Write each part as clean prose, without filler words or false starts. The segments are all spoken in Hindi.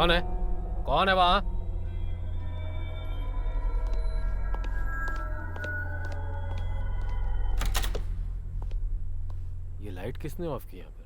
कौन है? कौन है वहां? ये लाइट किसने ऑफ की यहाँ पर?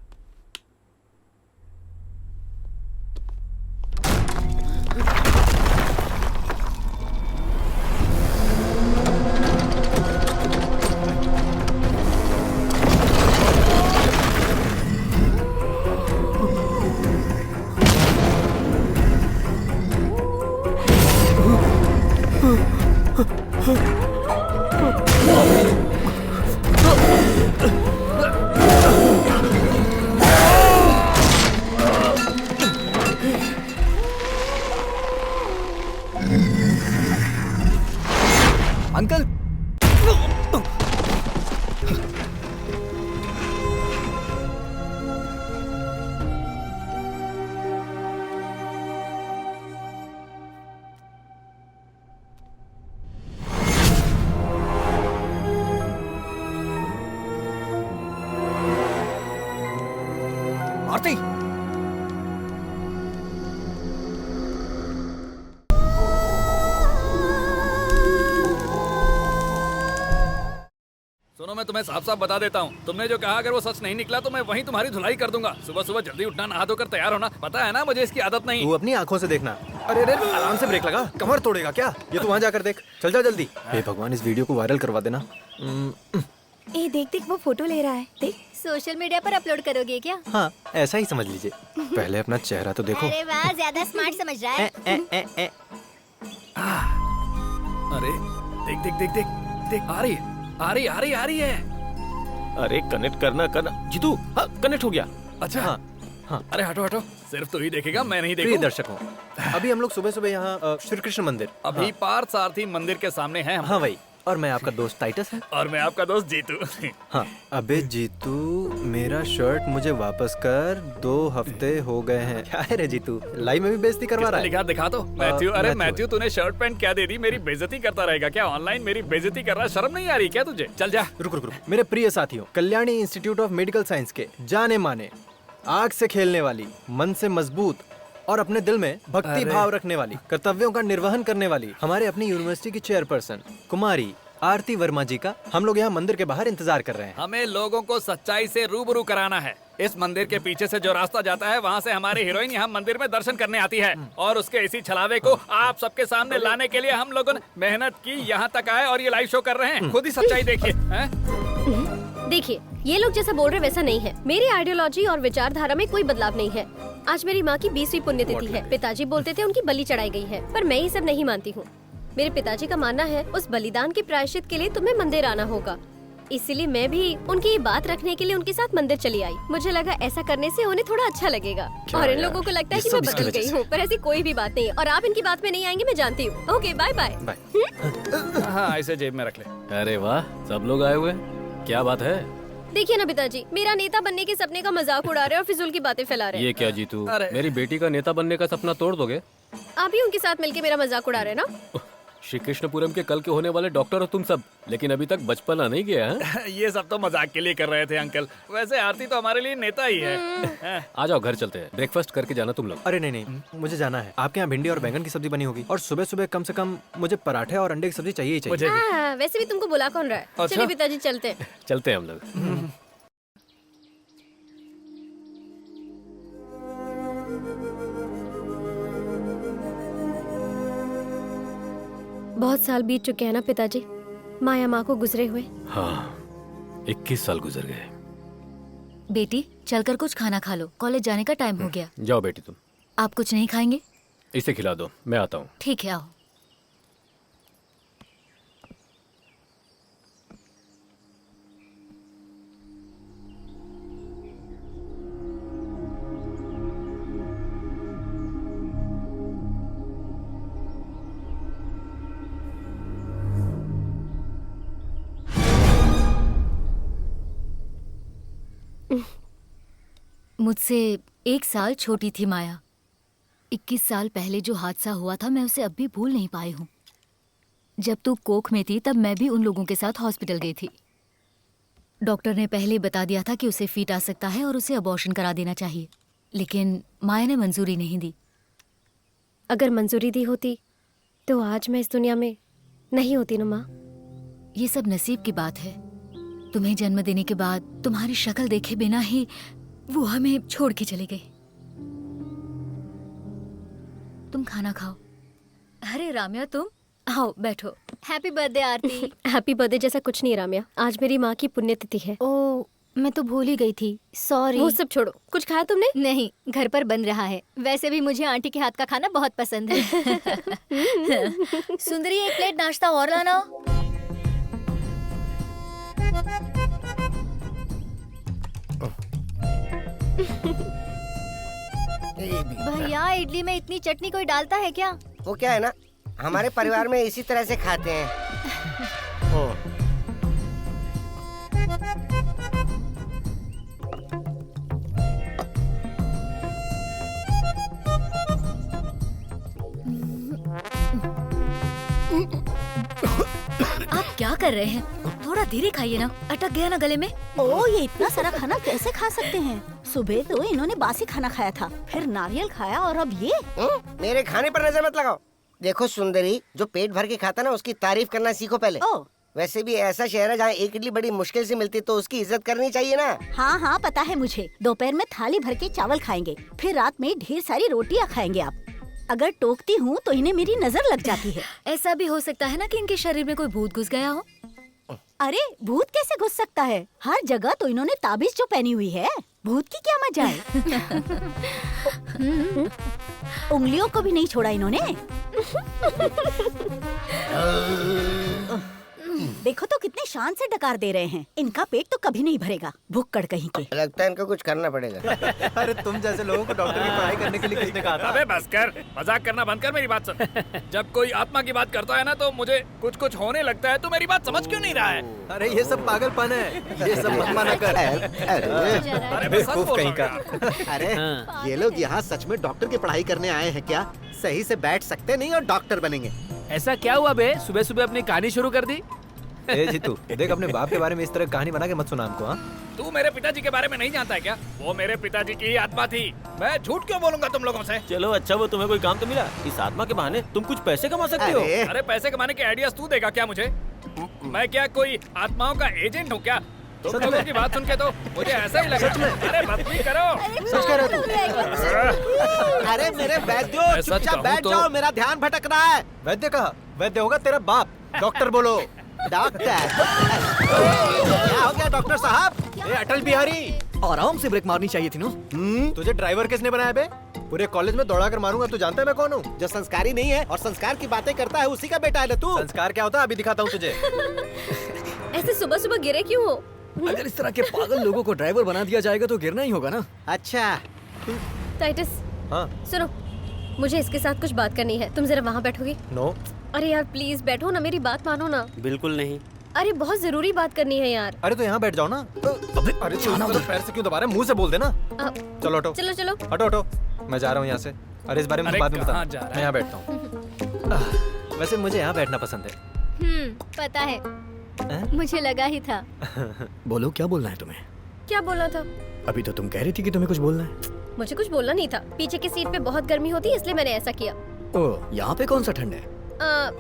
अंकल, आरती, सुनो, मैं तुम्हें साफ साफ बता देता हूँ, तुमने जो कहा अगर वो सच नहीं निकला तो मैं वहीं तुम्हारी धुलाई कर दूंगा। सुबह सुबह जल्दी उठना, नहा धोकर तैयार होना। पता है ना मुझे इसकी आदत नहीं। तू अपनी आंखों से देखना। अरे अरे, आराम से ब्रेक लगा, कमर तोड़ेगा क्या? ये तू वहाँ जाकर देख। चल जा जल्दी। हे भगवान, इस वीडियो को वायरल करवा देना। ए देख देख, वो फोटो ले रहा है। देख, सोशल मीडिया पर अपलोड करोगे क्या? हाँ, ऐसा ही समझ लीजिए। पहले अपना चेहरा तो देखो। अरे वाह, ज्यादा स्मार्ट समझ रहा है। अरे देख देख देख देख देख, आ रही है, आ रही आ रही आ रही है। अरे कनेक्ट करना जीतू। हाँ, कनेक्ट हो गया। अच्छा हाँ हाँ। अरे हटो हटो, सिर्फ तू ही देखेगा, मैं नहीं प्रिय देखूं। दर्शकों, अभी हम लोग सुबह सुबह यहाँ श्री कृष्ण मंदिर, अभी पार्थ सारथी मंदिर के सामने हैं हम। हाँ वही। और मैं आपका दोस्त टाइटस है। और मैं आपका दोस्त जीतू। हाँ, अबे जीतू, मेरा शर्ट मुझे वापस कर। 2 हफ्ते हो गए हैं। क्या है रे जीतू, लाइव में भी बेइज्जती करवा रहा है? लिखा दिखा दो। मैथ्यू, अरे मैथ्यू। मैथ्यू, तूने शर्ट पैंट क्या दे दी? मेरी बेइज्जती करता रहेगा क्या? ऑनलाइन मेरी बेइज्जती कर रहा, शर्म नहीं आ रही क्या तुझे? चल जा। रुक रुक रुक। मेरे प्रिय साथियों, Kalyani institute of medical science के जाने माने, आग से खेलने वाली, मन से मजबूत और अपने दिल में भक्ति भाव रखने वाली, कर्तव्यों का निर्वहन करने वाली हमारे अपनी यूनिवर्सिटी की चेयरपर्सन कुमारी आरती वर्मा जी का हम लोग यहाँ मंदिर के बाहर इंतजार कर रहे हैं। हमें लोगों को सच्चाई से रूबरू कराना है। इस मंदिर के पीछे से जो रास्ता जाता है, वहाँ से हमारी हीरोइन यहाँ मंदिर में दर्शन करने आती है। और उसके इसी छलावे को आप सबके सामने लाने के लिए हम लोगों ने मेहनत की, यहाँ तक आए और ये लाइव शो कर रहे हैं। खुद ही सच्चाई देखिए। देखिए, ये लोग जैसा बोल रहे वैसा नहीं है। मेरी आइडियोलॉजी और विचारधारा में कोई बदलाव नहीं है। आज मेरी माँ की 20वीं पुण्यतिथि है। पिताजी बोलते थे उनकी बलि चढ़ाई गई है, पर मैं ये सब नहीं मानती हूँ। मेरे पिताजी का मानना है उस बलिदान के प्रायश्चित के लिए तुम्हें मंदिर आना होगा। इसीलिए मैं भी उनकी ये बात रखने के लिए उनके साथ मंदिर चली आई। मुझे लगा ऐसा करने से उन्हें थोड़ा अच्छा लगेगा। और इन लोगों को लगता है कि मैं बदल गई हूँ, पर ऐसी कोई भी बात नहीं है। और आप इनकी बात में नहीं आएंगे, मैं जानती हूँ। Okay, bye bye. हाँ, इसे जेब में रख ले। अरे वाह, सब लोग आए हुए हैं। क्या बात है? देखिए ना पिताजी, मेरा नेता बनने के सपने का मजाक उड़ा रहे हैं और फिजूल की बातें फैला रहे हैं। ये क्या जीतू, अरे। मेरी बेटी का नेता बनने का सपना तोड़ दोगे? आप भी उनके साथ मिलके मेरा मजाक उड़ा रहे हैं ना? श्री कृष्णपुरम के कल के होने वाले डॉक्टर हो तुम सब, लेकिन अभी तक बचपना नहीं गया है। ये सब तो मजाक के लिए कर रहे थे अंकल। वैसे आरती तो हमारे लिए नेता ही है। आ जाओ, घर चलते हैं। ब्रेकफास्ट करके जाना तुम लोग। अरे नहीं नहीं, मुझे जाना है। आपके यहाँ भिंडी और बैंगन की सब्जी बनी होगी, और सुबह सुबह कम से कम मुझे पराठे और अंडे की सब्जी चाहिए ही चाहिए। मुझे भी। हाँ, वैसे भी तुमको बुला कौन रहा है? अच्छा। चलिए पिताजी, चलते हैं। चलते हैं हम लोग। बहुत साल बीत चुके हैं ना पिताजी, माया माँ को गुजरे हुए। हाँ, 21 साल गुजर गए। बेटी, चलकर कुछ खाना खा लो, कॉलेज जाने का टाइम हो गया। जाओ बेटी, तुम आप कुछ नहीं खाएंगे? इसे खिला दो, मैं आता हूँ। ठीक है, आओ। मुझसे 1 साल छोटी थी माया। 21 साल पहले जो हादसा हुआ था, मैं उसे अब भी भूल नहीं पाई हूँ। जब तू कोख में थी तब मैं भी उन लोगों के साथ हॉस्पिटल गई थी। डॉक्टर ने पहले बता दिया था कि उसे फीट आ सकता है और उसे अबॉर्शन करा देना चाहिए, लेकिन माया ने मंजूरी नहीं दी। अगर मंजूरी दी होती तो आज मैं इस दुनिया में नहीं होती ना माँ। ये सब नसीब की बात है। तुम्हें जन्म देने के बाद तुम्हारी शक्ल देखे बिना ही वो हमें छोड़ के चले गए। तुम खाना खाओ। अरे राम्या, तुम आओ बैठो। हैप्पी बर्थडे आरती। हैप्पी बर्थडे जैसा कुछ नहीं राम्या, आज मेरी माँ की पुण्यतिथि है। ओ, मैं तो भूल ही गई थी, सॉरी। वो सब छोड़ो, कुछ खाया तुमने? नहीं, घर पर बन रहा है। वैसे भी मुझे आंटी के हाथ का खाना बहुत पसंद है। सुंदरी, एक प्लेट नाश्ता और लाना। भैया, इडली में इतनी चटनी कोई डालता है क्या? वो क्या है ना, हमारे परिवार में इसी तरह से खाते हैं। ओ, आप क्या कर रहे हैं? थोड़ा धीरे खाइए ना, अटक गया ना गले में। ओ, ये इतना सारा खाना कैसे खा सकते हैं? सुबह तो इन्होंने बासी खाना खाया था, फिर नारियल खाया और अब ये। मेरे खाने पर नजर मत लगाओ। देखो सुंदरी, जो पेट भर के खाता ना उसकी तारीफ करना सीखो पहले। ओ, वैसे भी ऐसा शहर है जहाँ एक इडली बड़ी मुश्किल से मिलती है, तो उसकी इज्जत करनी चाहिए ना। हाँ हाँ पता है मुझे। दोपहर में थाली भर के चावल खाएंगे, फिर रात में ढेर सारी रोटियां खाएंगे। आप अगर टोकती हूँ तो इन्हें मेरी नजर लग जाती है। ऐसा भी हो सकता है ना कि इनके शरीर में कोई भूत घुस गया हो। अरे भूत कैसे घुस सकता है? हर जगह तो इन्होंने ताबीज जो पहनी हुई है, भूत की क्या मजा है। उंगलियों को भी नहीं छोड़ा इन्होंने। देखो तो कितने शान से डकार दे रहे हैं। इनका पेट तो कभी नहीं भरेगा, भुक्कड़ कहीं के। लगता है इनको कुछ करना पड़ेगा। अरे तुम जैसे लोगों को डॉक्टर की पढ़ाई करने के लिए किसने कहा था? अबे बस कर, मजाक करना बंद कर, मेरी बात सुन। जब कोई आत्मा की बात करता है ना तो मुझे कुछ कुछ होने लगता है। तू मेरी बात समझ क्यों नहीं रहा है? अरे ये सब पागलपन है, ये सब मत माना कर। अरे मैं सच बोल कहीं का। रहा हूँ। अरे ये लोग यहाँ सच में डॉक्टर की पढ़ाई करने आए हैं क्या? सही से बैठ सकते नहीं और डॉक्टर बनेंगे। ऐसा क्या हुआ बे? सुबह सुबह अपनी कहानी शुरू कर दी। ए जीतू, देख अपने बाप के बारे में इस तरह कहानी बना के मत सुना हमको। हाँ, तू मेरे पिताजी के बारे में नहीं जानता है क्या? वो मेरे पिताजी की ही आत्मा थी। मैं झूठ क्यों बोलूंगा तुम लोगों से? चलो अच्छा, वो तुम्हें कोई काम तो मिला। इस आत्मा के बहाने तुम कुछ पैसे कमा सकते हो। अरे अरे पैसे कमाने के आइडियाज तू देगा क्या मुझे? मैं क्या कोई आत्माओं का एजेंट हूँ क्या? तुम लोगों की बात सुन के तो मुझे ऐसा ही लगा। अरे बदतमीजी करो। सच कह रहे तू? अरे मेरे वैद्यो, मैं सच चुपचाप कहूँ बैठ तो- जाओ, मेरा ध्यान भटक रहा है। वैद्य कहा? वैद्य होगा तेरा बाप। डॉक्टर बोलो। डॉक्टर क्या हो गया डॉक्टर साहब? ए अटल बिहारी, आराम से ब्रेक मारनी चाहिए थी ना। तुझे ड्राइवर किसने बनाया बे? पूरे कॉलेज में दौड़ा कर मारूंगा। तू जानता है मैं कौन हूँ? जो संस्कारी नहीं है और संस्कार की बातें करता है उसी का बेटा है ना तू। संस्कार क्या होता है अभी दिखाता हूँ तुझे। ऐसे सुबह सुबह गिरे क्यों हो? अगर इस तरह के पागल लोगों को ड्राइवर बना दिया जाएगा तो गिरना ही होगा ना। अच्छा टाइटस, हाँ, सुनो, मुझे इसके साथ कुछ बात करनी है। तुम जरा वहाँ बैठोगे? नो। अरे यार प्लीज बैठो ना, मेरी बात मानो ना। बिल्कुल नहीं। अरे बहुत जरूरी बात करनी है यार। अरे तो यहाँ बैठ जाओ ना। अरे तू उधर पैर से क्यों दबा रहा है? मुंह से बोल देना। अ, चलो हटो, चलो चलो। हटो हटो, मैं जा रहा हूँ यहाँ से। अरे इस बारे में अरे तो बाद में बता। कहाँ जा रहा है? मैं यहाँ बैठता हूँ। वैसे मुझे यहाँ बैठना पसंद है। पता है, हैं? मुझे लगा ही था। बोलो, क्या बोलना है तुम्हें? क्या बोलना था? अभी तो तुम कह रही थी कि तुम्हें कुछ बोलना है। मुझे कुछ बोलना नहीं था। पीछे की सीट पे बहुत गर्मी होती है इसलिए मैंने ऐसा किया। ओह, यहाँ पे कौन सा ठंड है?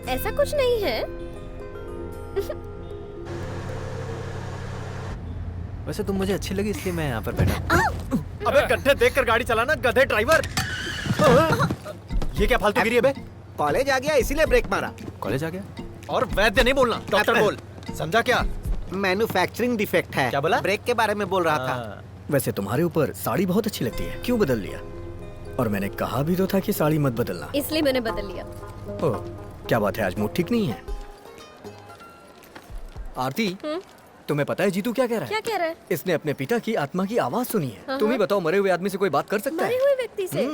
ऐसा कुछ नहीं है। वैसे तुम मुझे अच्छी लगी इसलिए मैं यहाँ पर बैठा। अबे गड्ढे देखकर गाड़ी चलाना, गधे ड्राइवर। ये क्या फालतूगिरी है बे? कॉलेज आ गया इसीलिए ब्रेक मारा। कॉलेज आ गया? और वैद्य नहीं बोलना, डॉक्टर बोल। समझा क्या? मैन्युफैक्चरिंग डिफेक्ट है। क्या बोला? ब्रेक के बारे में बोल रहा था। हाँ। वैसे तुम्हारे ऊपर साड़ी बहुत अच्छी लगती है, क्यों बदल लिया? और मैंने कहा भी तो था कि साड़ी मत बदलना। इसलिए मैंने बदल लिया। ओह, क्या बात है, आज मूड ठीक नहीं है? आरती, तुम्हें पता है जीतू क्या कह रहा है? क्या कह रहा है? इसने अपने पिता की आत्मा की आवाज सुनी है। हाँ, तुम ही हाँ। बताओ, मरे हुए आदमी से कोई बात कर सकता मरे है? हुए व्यक्ति से?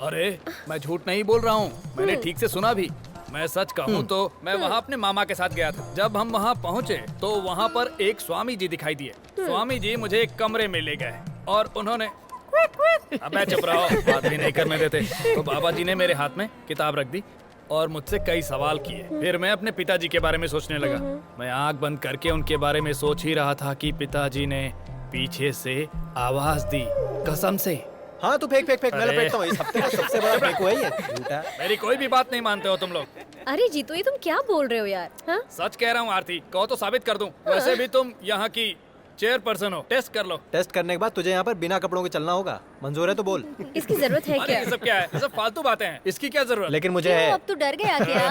अरे मैं झूठ नहीं बोल रहा हूँ, मैंने ठीक से सुना भी। मैं सच कहूँ तो मैं वहाँ अपने मामा के साथ गया था। जब हम वहाँ पहुँचे तो वहाँ पर एक स्वामी जी दिखाई दिए। स्वामी जी मुझे एक कमरे में ले गए और उन्होंने अबे चुप रहो, बात भी नहीं करने देते। तो बाबा जी ने मेरे हाथ में किताब रख दी और मुझसे कई सवाल किए। फिर मैं अपने पिताजी के बारे में सोचने लगा। मैं आंख बंद करके उनके बारे में सोच ही रहा था कि पिताजी ने पीछे से आवाज दी, कसम से हाँ तू फेंक फेंक फेंक, मैं अरे। लपेटता हूँ। इस हफ्ते का सबसे बड़ा फेंक हुआ ही है झूठा। मेरी कोई भी बात नहीं मानते हो तुम लोग। अरे जीतू ये तुम क्या बोल रहे हो यार? हाँ? सच कह रहा हूँ आरती, कहो तो साबित कर दूं। वैसे भी तुम यहाँ की चेयरपर्सन हो, टेस्ट कर लो। टेस्ट करने के बाद तुझे यहाँ पर बिना कपड़ों के चलना होगा। मंजूर है तो बोल। इसकी जरूरत है अरे क्या? ये सब क्या है? ये सब फालतू बातें हैं। इसकी क्या जरूरत? लेकिन मुझे क्यों, है। अब तू डर गया क्या?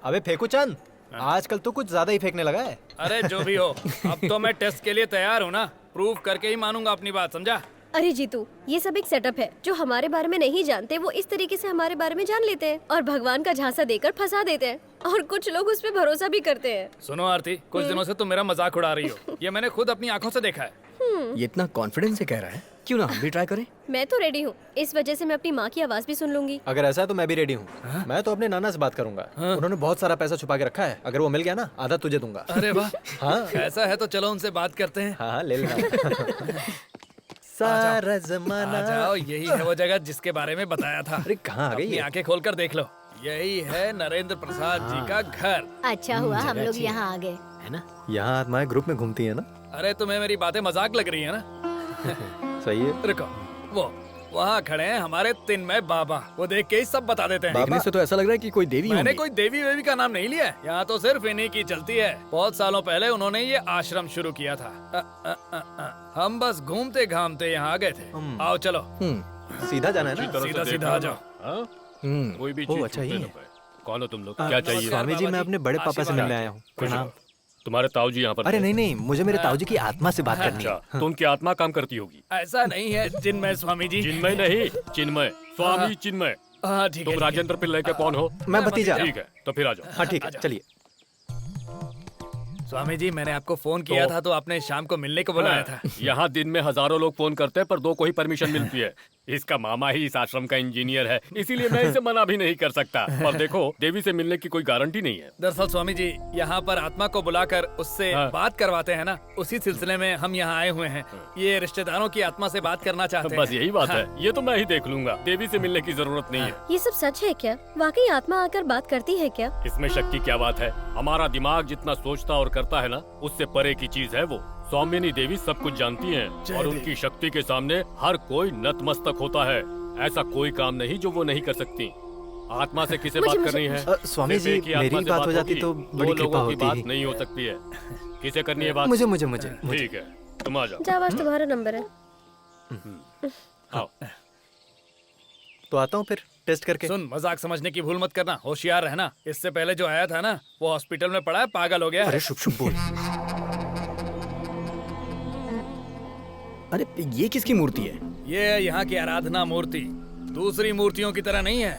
अबे फेंकू चंद, आजकल तू कुछ ज्यादा ही फेंकने लगा है। अरे जो भी हो, अब तो मैं टेस्ट के लिए तैयार हूँ ना। प्रूव करके ही मानूंगा अपनी बात, समझा? अरे जीतू ये सब एक सेटअप है। जो हमारे बारे में नहीं जानते वो इस तरीके से हमारे बारे में जान लेते हैं और भगवान का झांसा देकर फंसा देते हैं, और कुछ लोग उस पे भरोसा भी करते हैं। सुनो आरती, कुछ दिनों से तुम मेरा मजाक उड़ा रही हो। ये मैंने खुद अपनी आंखों से देखा है। ये इतना कॉन्फिडेंस से कह रहा है, क्यों ना हम भी ट्राई करें? मैं तो रेडी हूँ, इस वजह से मैं अपनी माँ की आवाज भी सुन लूंगी। अगर ऐसा है तो मैं भी रेडी हूँ। मैं तो अपने नाना से बात करूंगा। उन्होंने बहुत सारा पैसा छुपा के रखा है, अगर वो मिल गया ना आधा तुझे दूंगा। अरे वाह, हाँ ऐसा है तो चलो उनसे बात करते हैं। हाँ ले लेना। सारा जमाना। आ जाओ, यही है वो जगह जिसके बारे में बताया था। अरे कहाँ आ गई अपनी ये? आंखें खोलकर देख लो, यही है नरेंद्र प्रसाद जी का घर। अच्छा हुआ हम लोग यहाँ आ गए। है ना? यहाँ आत्माएं ग्रुप में घूमती है ना। अरे तुम्हें मेरी बातें मजाक लग रही है ना? सही है। रुको, वो वहाँ खड़े हैं हमारे तिन्मय बाबा, वो देख के ही सब बता देते हैं। देखने से तो ऐसा लग रहा है कि कोई देवी मैंने होंगी। कोई देवी वेवी का नाम नहीं लिया है। यहाँ तो सिर्फ इन्हीं की चलती है। बहुत सालों पहले उन्होंने ये आश्रम शुरू किया था। हम बस घूमते घामते यहाँ आ गए थे। आओ चलो, सीधा जाना है ना। सीधा सीधा आ जाओ। कोई भी ओ, चीज अच्छा, छूटे ये ना पाए। कौन हो तुम लोग? क्या चाहिए? स्वामी जी मैं अपने बड़े पापा से मिलने आया हूँ। प्रणाम। तुम्हारे ताऊ जी यहाँ पर अरे थे? नहीं नहीं, मुझे मेरे ताऊ जी की आत्मा से बात करनी है। अच्छा, तो उनकी आत्मा काम करती होगी। ऐसा नहीं है जिनमय स्वामी जी। चिन्मय नहीं, चिन्मय, स्वामी चिन्मय। हाँ ठीक तुम है। राजेंद्र पिल्लई के कौन हो? मैं भतीजा। ठीक है, तो फिर आ जाओ। हाँ ठीक है, चलिए। स्वामी जी मैंने आपको फोन किया था तो आपने शाम को मिलने को बुलाया था। यहाँ दिन में हजारों लोग फोन करते हैं पर 2 को ही परमिशन मिलती है। इसका मामा ही इस आश्रम का इंजीनियर है, इसीलिए मैं इसे मना भी नहीं कर सकता। पर देखो, देवी से मिलने की कोई गारंटी नहीं है। दरअसल स्वामी जी यहाँ पर आत्मा को बुलाकर उससे बात करवाते हैं ना, उसी सिलसिले में हम यहाँ आए हुए हैं। ये रिश्तेदारों की आत्मा से बात करना चाहते हैं। बस यही बात है, ये तो मैं ही देख लूंगा। देवी से मिलने की जरूरत नहीं है। ये सब सच है क्या? वाकई आत्मा आकर बात करती है क्या? इसमें शक की क्या बात है? हमारा दिमाग जितना सोचता और करता है ना, उससे परे की चीज है वो। स्वामिनी देवी सब कुछ जानती हैं और उनकी शक्ति के सामने हर कोई नतमस्तक होता है। ऐसा कोई काम नहीं जो वो नहीं कर सकती। आत्मा से किसे बात करनी है? स्वामी सिर्फ जी, एक ही आत्मा मेरी से बात हो जाती होगी। तो दो बड़ी कृपा लोगों की होती। बात नहीं हो सकती है। किसे करनी है बात? मुझे। ठीक है, तुम आ जाओ। जावाज तुम्हारा नंबर है। आओ। तो आता हूँ फिर टेस्ट करके। सुन, मजाक समझने की भूल मत करना, होशियार रहना। इससे पहले जो आया था ना, वो हॉस्पिटल में पड़ा है, पागल हो गया है। अरे शुभ शुभ बोल। अरे ये किसकी मूर्ति है? ये है यहाँ की आराधना मूर्ति। दूसरी मूर्तियों की तरह नहीं है।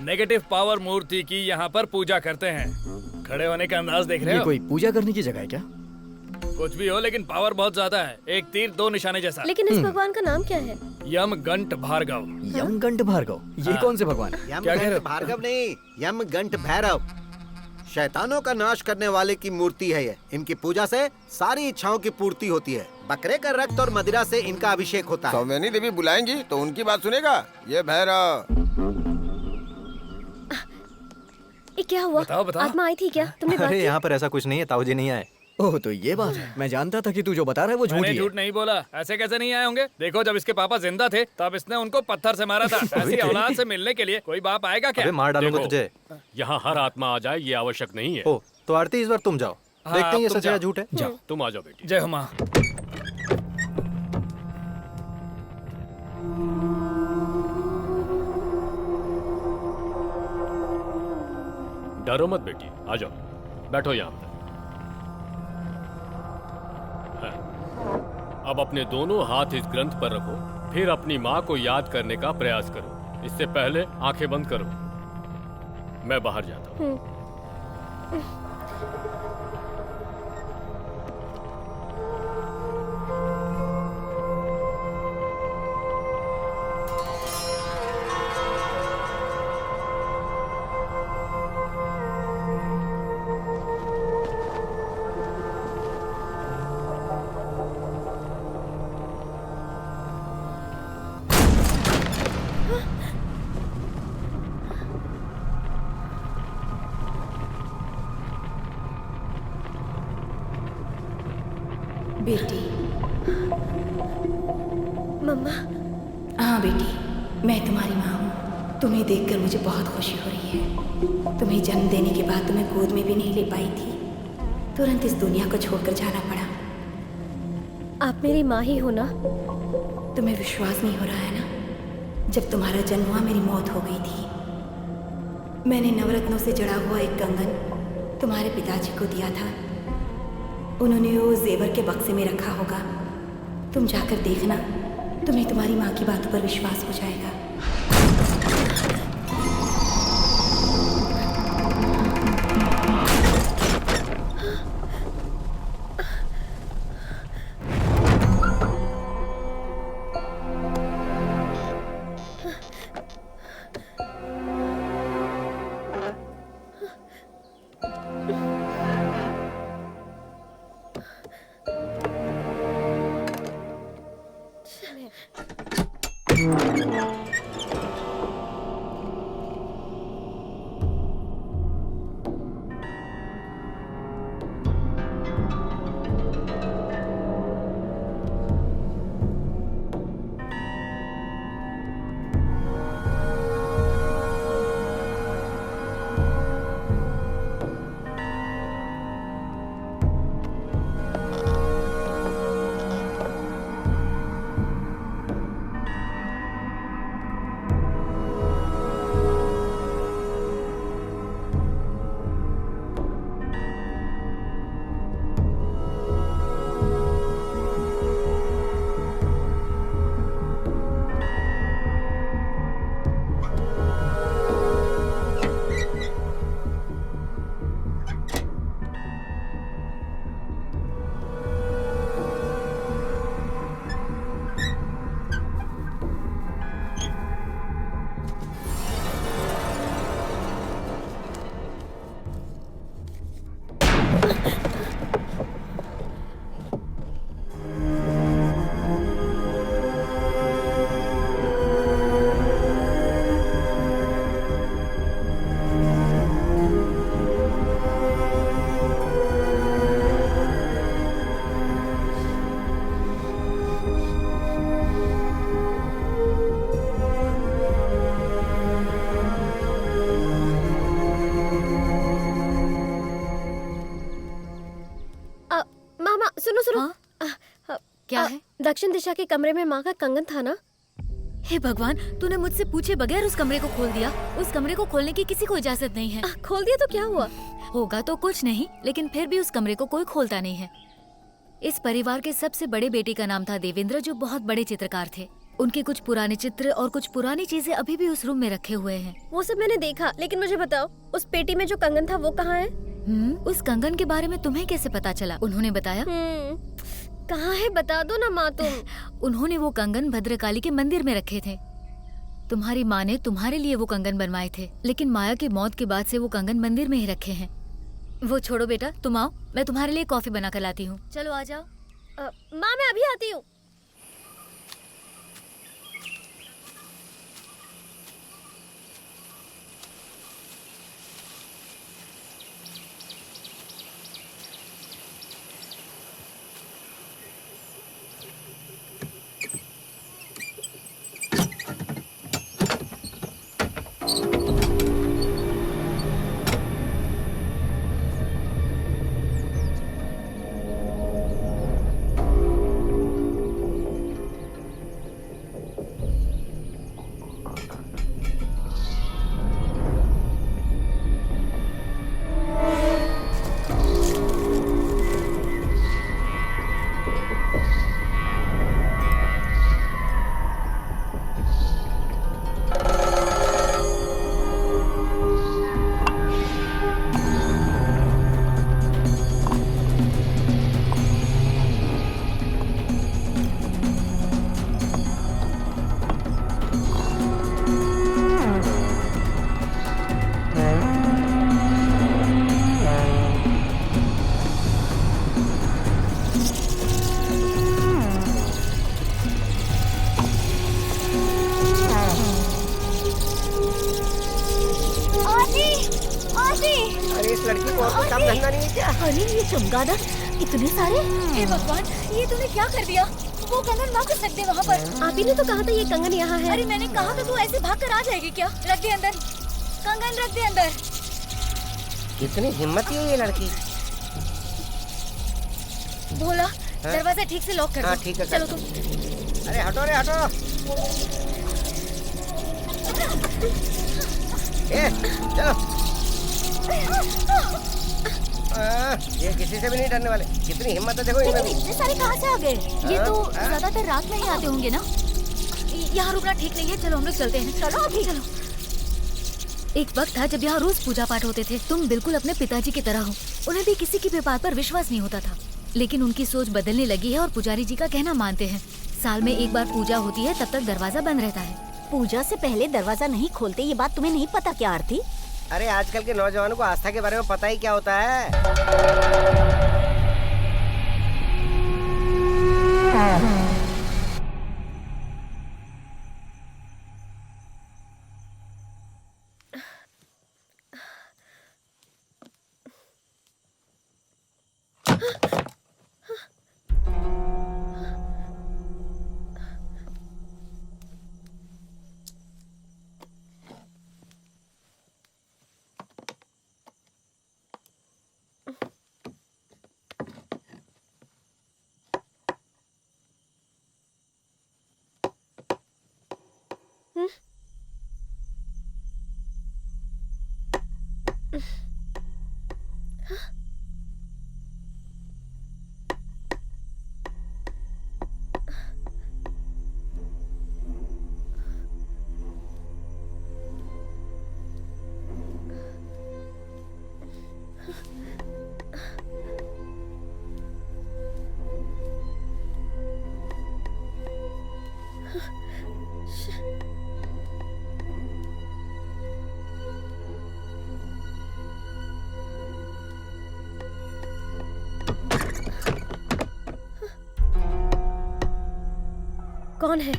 नेगेटिव पावर मूर्ति की यहाँ पर पूजा करते हैं। खड़े होने का अंदाज देख रहे ये हो? कोई पूजा करने की जगह है क्या? कुछ भी हो, लेकिन पावर बहुत ज्यादा है। एक तीर 2 निशाने जैसा। लेकिन इस भगवान का नाम क्या है? यमगंट भार्गव। यमगंट भार्गव, ये कौन से भगवान है? क्या कह रहे हो? भार्गव नहीं, यमगंट भैरव, शैतानों का नाश करने वाले की मूर्ति है ये। इनकी पूजा से सारी इच्छाओं की पूर्ति होती है। बकरे का रक्त और मदिरा से इनका अभिषेक होता है। सौम्यनी देवी बुलाएंगी तो उनकी बात सुनेगा ये भैरव। ये क्या हुआ? बताओ, बताओ। आत्मा आई थी क्या? तुमने बात अरे की? यहाँ पर ऐसा कुछ नहीं है, ताऊ जी नहीं आए। ओह तो ये बात है। मैं जानता था कि तू जो बता रहा है वो झूठ मैंने ही है। झूठ नहीं बोला। ऐसे कैसे नहीं आए होंगे? देखो, जब इसके पापा जिंदा थे तब इसने उनको पत्थर से मारा था। ऐसी औलाद से मिलने के लिए कोई बाप आएगा क्या? अबे मार डालूंगा देखो, तुझे। यहाँ हर आत्मा आ जाए ये आवश्यक नहीं है। ओ तो आरती, इस बार तुम जाओ। हाँ, देखते हैं ये तुम सच है या जाओ। झूठ है। जाओ, तुम आ जाओ बेटी। जय हो माँ। डरो मत बेटी, आ जाओ, बैठो यहाँ पर। हाँ। अब अपने दोनों हाथ इस ग्रंथ पर रखो, फिर अपनी माँ को याद करने का प्रयास करो। इससे पहले आंखें बंद करो। मैं बाहर जाता हूँ। बेटी मम्मा। हाँ बेटी, मैं तुम्हारी माँ हूँ। तुम्हें देखकर मुझे बहुत खुशी हो रही है। तुम्हें जन्म देने के बाद तुम्हें गोद में भी नहीं ले पाई थी, तुरंत इस दुनिया को छोड़कर जाना पड़ा। आप मेरी माँ ही हो ना? तुम्हें विश्वास नहीं हो रहा है ना? जब तुम्हारा जन्म हुआ मेरी मौत हो गई थी। मैंने नवरत्नों से जड़ा हुआ एक कंगन तुम्हारे पिताजी को दिया था। उन्होंने वो जेवर के बक्से में रखा होगा। तुम जाकर देखना, तुम्हें तुम्हारी माँ की बातों पर विश्वास हो जाएगा। क्या है? दक्षिण दिशा के कमरे में माँ का कंगन था ना? हे भगवान, तूने मुझसे पूछे बगैर उस कमरे को खोल दिया। उस कमरे को खोलने की किसी को इजाजत नहीं है। खोल दिया तो क्या हुआ? होगा तो कुछ नहीं, लेकिन फिर भी उस कमरे को कोई खोलता नहीं है। इस परिवार के सबसे बड़े बेटे का नाम था देवेंद्र, जो बहुत बड़े चित्रकार थे। उनके कुछ पुराने चित्र और कुछ पुरानी चीजें अभी भी उस रूम में रखे हुए हैं। वो सब मैंने देखा, लेकिन मुझे बताओ, उस पेटी में जो कंगन था वो कहाँ है? उस कंगन के बारे में तुम्हें कैसे पता चला? उन्होंने बताया? कहाँ है, बता दो ना माँ तुम। उन्होंने वो कंगन भद्रकाली के मंदिर में रखे थे। तुम्हारी माँ ने तुम्हारे लिए वो कंगन बनवाए थे, लेकिन माया की मौत के बाद से वो कंगन मंदिर में ही रखे हैं। वो छोड़ो बेटा, तुम आओ, मैं तुम्हारे लिए कॉफी बना कर लाती हूँ। चलो आ जाओ। माँ मैं अभी आती हूँ। अरे इस लड़की को और कोई काम धंधा नहीं है क्या? अरे ये चमगादड़ इतने सारे? हे भगवान, ये तूने क्या कर दिया? वो कंगन वापस रख दे वहाँ पर। आप ही ने तो कहा था ये कंगन यहाँ है। अरे मैंने कहा था तू ऐसे भाग कर आ जाएगी क्या? रख दे अंदर, कंगन रख दे अंदर। कितनी हिम्मत है ये लड़की। भोला, दरवाजा ठीक से लॉक कर हाँ दो। ठीक है। चलो तुम। अरे हटो रे हटो। चलो। ये किसी से भी नहीं डरने वाले। कितनी हिम्मत है देखो इनमें भी। इतने सारे कहाँ से आ गए? ये तो ज्यादातर रात में ही आते होंगे ना? यहाँ रुकना ठीक नहीं है, चलो हम लोग चलते हैं। चलो अभी चलो। एक वक्त था जब यहाँ रोज पूजा पाठ होते थे। तुम बिल्कुल अपने पिताजी की तरह हो। उन्हें भी किसी की भी बात पर विश्वास नहीं होता था, लेकिन उनकी सोच बदलने लगी है और पुजारी जी का कहना मानते हैं। साल में एक बार पूजा होती है, तब तक दरवाजा बंद रहता है। पूजा से पहले दरवाजा नहीं खोलते, ये बात तुम्हें नहीं पता क्या आरती? अरे आजकल के नौजवानों को आस्था के बारे में पता ही क्या होता है। कौन है?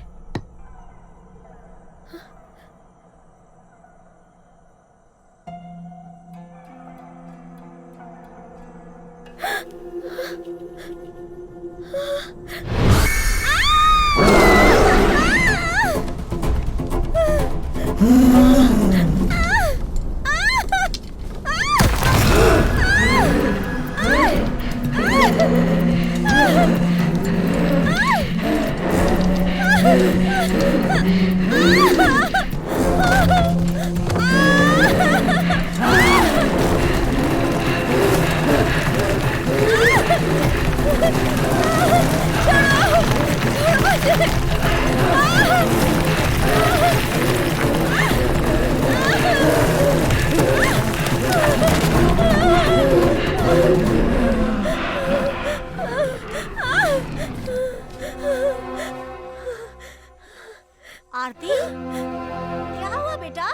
आरती, क्या हुआ बेटा?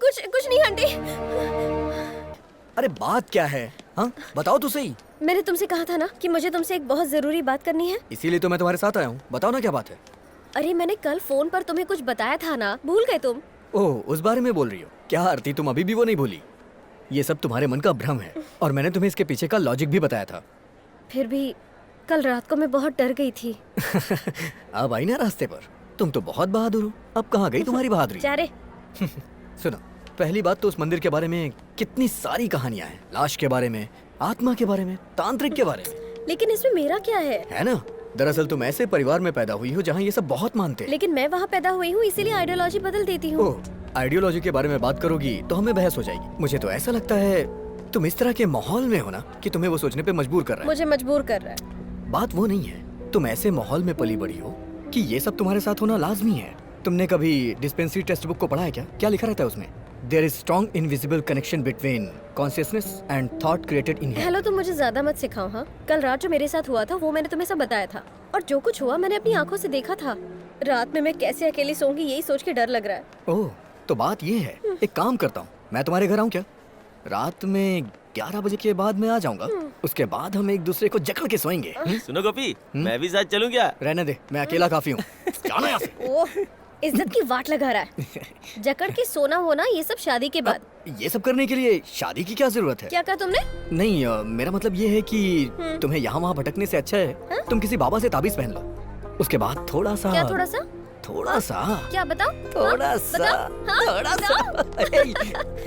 कुछ नहीं आंटी। अरे बात क्या है? हाँ बताओ तो सही। मैंने तुमसे कहा था ना कि मुझे तुमसे एक बहुत जरूरी बात करनी है। इसीलिए तो मैं तुम्हारे साथ आया हूँ। बताओ ना क्या बात है। अरे मैंने कल फोन पर तुम्हें कुछ बताया था ना, भूल गए तुम? ओह, उस बारे में बोल रही हो क्या आरती? तुम अभी भी वो नहीं भूली? ये सब तुम्हारे मन का भ्रम है और मैंने तुम्हें इसके पीछे का लॉजिक भी बताया था। फिर भी कल रात को मैं बहुत डर गई थी। अब आई ना रास्ते पर। तुम तो बहुत बहादुर हो। अब कहाँ गई तुम्हारी बहादुरी? जा रे। सुनो, पहली बात तो उस मंदिर के बारे में कितनी सारी कहानियां हैं। लाश के बारे में, आत्मा के बारे में, तांत्रिक के बारे में। लेकिन इसमें मेरा क्या है ना? दरअसल तुम ऐसे परिवार में पैदा हुई हो जहाँ ये सब बहुत मानते हैं। लेकिन मैं वहाँ पैदा हुई हूँ, इसीलिए आइडियोलॉजी बदल देती हूँ। ओह, आइडियोलॉजी के बारे में बात करोगी तो हमें बहस हो जाएगी। मुझे तो ऐसा लगता है तुम इस तरह के माहौल में हो ना कि तुम्हें वो सोचने पे मजबूर कर रहा है। मुझे मजबूर कर रहा है। बात वो नहीं है। तुम ऐसे माहौल में पली बड़ी हो कि ये सब तुम्हारे साथ होना लाजमी है। तुमने कभी डिस्पेंसरी टेक्स्ट बुक को पढ़ा है क्या? क्या लिखा रहता है उसमें? There is strong invisible connection between consciousness and thought created in here. Hello, तुम मुझे ज्यादा मत सिखाओ। हाँ, कल रात जो मेरे साथ हुआ था वो मैंने तुम्हें सब बताया था, और जो कुछ हुआ मैंने अपनी आंखों से देखा था। रात में मैं कैसे अकेली सोऊंगी यही सोच के डर लग रहा है। ओह, तो बात ये है। एक काम करता हूँ, मैं तुम्हारे घर आऊँ क्या? रात में 11 बजे के बाद मैं आ जाऊंगा। उसके बाद हम एक दूसरे को जकड़ के सोएंगे। सुनो गोपी, मैं भी साथ चलूं क्या? रहने दे, मैं अकेला काफी हूँ। जाना यहाँ से। इज्जत की वाट लगा रहा है। जकड़ के सोना होना ये सब शादी के बाद। ये सब करने के लिए शादी की क्या जरूरत है? क्या कहा तुमने? नहीं मेरा मतलब ये है कि तुम्हें यहाँ वहाँ भटकने से अच्छा है तुम किसी बाबा से ताबीज पहन लो, उसके बाद थोड़ा सा क्या थोड़ा सा? थोड़ा सा क्या बताओ? थोड़ा सा थोड़ा सा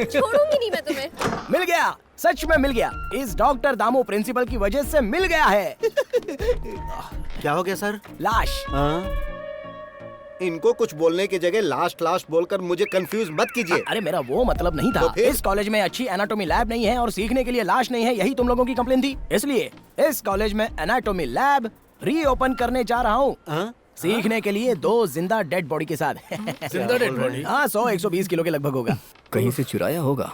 छोड़ूंगी नहीं मैं तुम्हें। मिल गया, सच में मिल गया। इस डॉक्टर दामू प्रिंसिपल की वजह से मिल गया है। क्या हो गया सर? लाश। इनको कुछ बोलने की जगह लास्ट लास्ट बोलकर मुझे कंफ्यूज मत कीजिए। अरे मेरा वो मतलब नहीं था। तो फिर? इस कॉलेज में अच्छी एनाटॉमी लैब नहीं है और सीखने के लिए लाश नहीं है, यही तुम लोगों की कंप्लेन थी। इसलिए इस कॉलेज में एनाटॉमी लैब रीओपन करने जा रहा हूँ, सीखने के लिए 2 जिंदा डेड बॉडी के साथ। जिंदा डेड बॉडी? हाँ, 100-120 किलो के लगभग होगा। कहीं से चुराया होगा।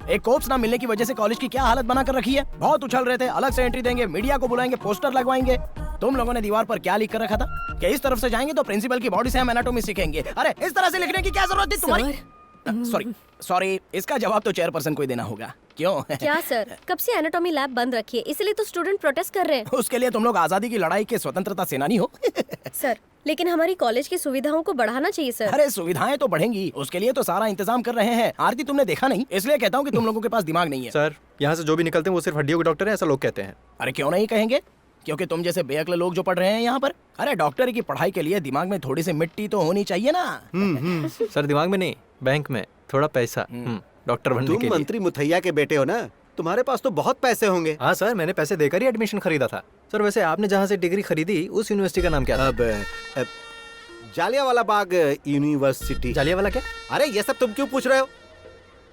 एक कोप्स ना मिलने की वजह से कॉलेज की क्या हालत बना कर रखी है। बहुत उछल रहे थे, अलग से एंट्री देंगे, मीडिया को बुलाएंगे, पोस्टर लगवाएंगे। तुम लोगों ने दीवार पर क्या लिख कर रखा था कि इस तरफ से जाएंगे तो प्रिंसिपल की बॉडी से हम एनाटॉमी सीखेंगे। अरे इस तरह से लिखने की क्या जरूरत थी तुम्हारी? सॉरी, इसका जवाब तो चेयरपर्सन को ही देना होगा। क्यों? क्या सर, कब से एनाटॉमी लैब बंद रखी है, इसलिए तो स्टूडेंट प्रोटेस्ट कर रहे हैं। उसके लिए तुम लोग आजादी की लड़ाई के स्वतंत्रता सेनानी हो। सर, लेकिन हमारी कॉलेज की सुविधाओं को बढ़ाना चाहिए सर। अरे सुविधाएं तो बढ़ेंगी, उसके लिए तो सारा इंतजाम कर रहे हैं। आरती तुमने देखा नहीं, इसलिए कहता हूँ कि तुम लोगों के पास दिमाग नहीं है। सर, यहाँ से जो भी निकलते हैं वो सिर्फ हड्डियों के डॉक्टर हैं, ऐसा लोग कहते हैं। अरे क्यों नहीं कहेंगे, क्योंकि तुम जैसे बेअक्ल लोग जो पढ़ रहे हैं यहाँ पर। अरे डॉक्टरी की पढ़ाई के लिए दिमाग में थोड़ी सी मिट्टी तो होनी चाहिए ना। सर, दिमाग में नहीं, बैंक में थोड़ा पैसा डॉक्टर बनने के तुम लिए। मंत्री मुथैया के बेटे हो ना, तुम्हारे पास तो बहुत पैसे होंगे। हाँ सर, मैंने पैसे देकर ही एडमिशन खरीदा था। सर वैसे आपने जहाँ से डिग्री खरीदी उस यूनिवर्सिटी का नाम क्या था? अब जालियांवाला बाग यूनिवर्सिटी। जालियांवाला क्या? अरे ये सब तुम क्यों पूछ रहे हो?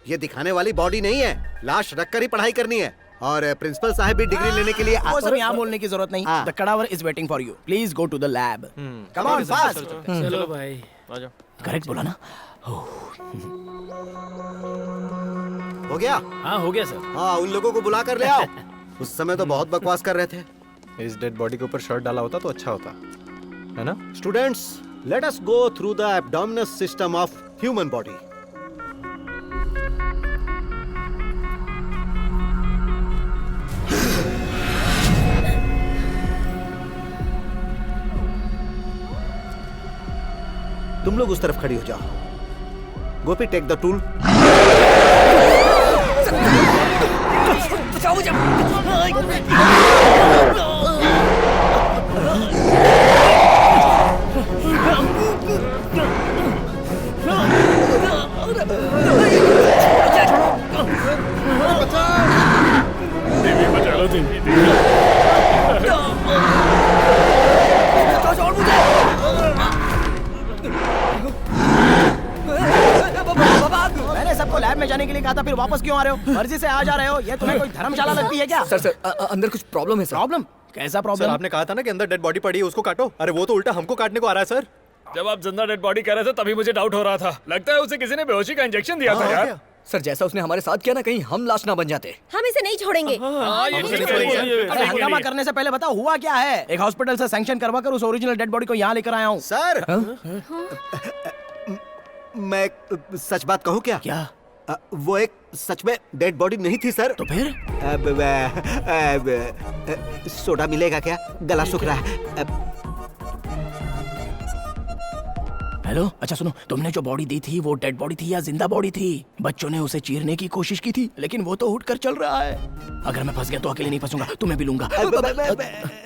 ये दिखाने वाली बॉडी नहीं है, लाश रखकर ही पढ़ाई करनी है। और प्रिंसिपल साहब भी डिग्री लेने के लिए वो सब यहाँ बोलने की जरूरत नहीं। The cadaver is waiting for you, please go to the lab. Come on fast. चलो भाई, करेक्ट बोला ना? हो गया? हाँ हो गया सर। हाँ, उन लोगों को बुला कर ले आओ। उस समय तो बहुत बकवास कर रहे थे। इस डेड बॉडी के ऊपर शर्ट डाला होता तो अच्छा होता है ना? Students, let us go through the abdominal system of human body. तुम लोग उस तरफ खड़ी हो जाओ। गोपी, टेक द टूल। मैंने सबको लैब में जाने के लिए कहा था, फिर वापस क्यों आ रहे हो? मर्जी से आ जा रहे हो? ये तुम्हें कोई धर्मशाला लगती है क्या? सर अंदर कुछ प्रॉब्लम है सर। प्रॉब्लम? कैसा सर, प्रॉब्लम? आपने कहा था ना कि अंदर डेड बॉडी पड़ी है, उसको काटो। अरे वो तो उल्टा हमको काटने को आ रहा है सर। जब आप जिंदा डेड बॉडी कह रहे थे तभी मुझे डाउट हो रहा था। लगता है उसे किसी ने बेहोशी का इंजेक्शन दिया था यार। सर जैसा उसने हमारे साथ किया ना, कहीं हम लाश ना बन जाते। हम इसे नहीं छोड़ेंगे। अरे हंगामा करने से पहले बताओ हुआ क्या है? एक हॉस्पिटल से सैंक्शन करवा कर उस ओरिजिनल डेड बॉडी को यहाँ लेकर आया हूँ। सर, मैं सच बात कहूँ क्या? क्या? वो एक सच में डेड बॉडी नहीं थी सर। तो फिर? सोडा मिलेगा क्या? गला सूख रहा है। हेलो, अच्छा सुनो, तुमने जो बॉडी दी थी वो डेड बॉडी थी या जिंदा बॉडी थी? बच्चों ने उसे चीरने की कोशिश की थी, लेकिन वो तो उठकर चल रहा है। अगर मैं फंस गया तो अकेले नहीं फंसूंगा, तुम्हें भी लूंगा।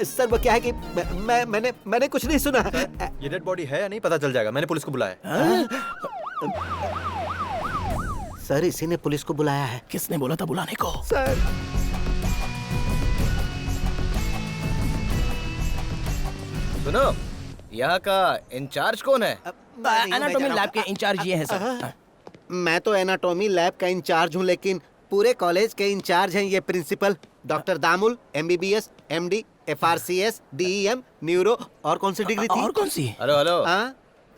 सर वो क्या है कि मैंने कुछ नहीं सुना। ये डेड बॉडी है या नहीं पता चल जाएगा, मैंने पुलिस को बुलाया। सर इसी ने पुलिस को बुलाया है। किसने बोला था बुलाने को? सर सुनो, यहाँ का इंचार्ज कौन है? एनाटॉमी लैब के इंचार्ज ये हैं सर। मैं तो एनाटॉमी लैब का इंचार्ज हूँ, लेकिन पूरे कॉलेज के इंचार्ज हैं ये principal doctor Damul, MBBS, MD, FRCS, DEM, neuro. और कौन सी डिग्री थी? और कौन सी? हेलो,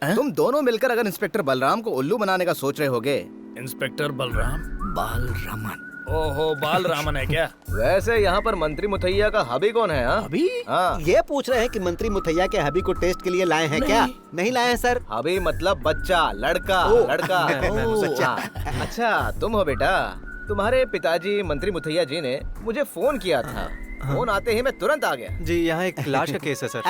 तुम दोनों मिलकर अगर इंस्पेक्टर बलराम को उल्लू बनाने का सोच रहे होगे। इंस्पेक्टर बलराम? बालरामन? ओहो, बालरामन है क्या? वैसे यहाँ पर मंत्री मुथैया का हबी कौन है? हबी? हाँ। ये पूछ रहे हैं कि मंत्री मुथैया के हबी को टेस्ट के लिए लाए हैं क्या? नहीं लाए हैं सर। हबी मतलब बच्चा, लड़का। लड़का। अच्छा तुम हो बेटा। तुम्हारे पिताजी मंत्री मुथैया जी ने मुझे फोन किया था। फोन आते ही मैं तुरंत आ गया। जी, यहाँ एक लाश का केस है सर।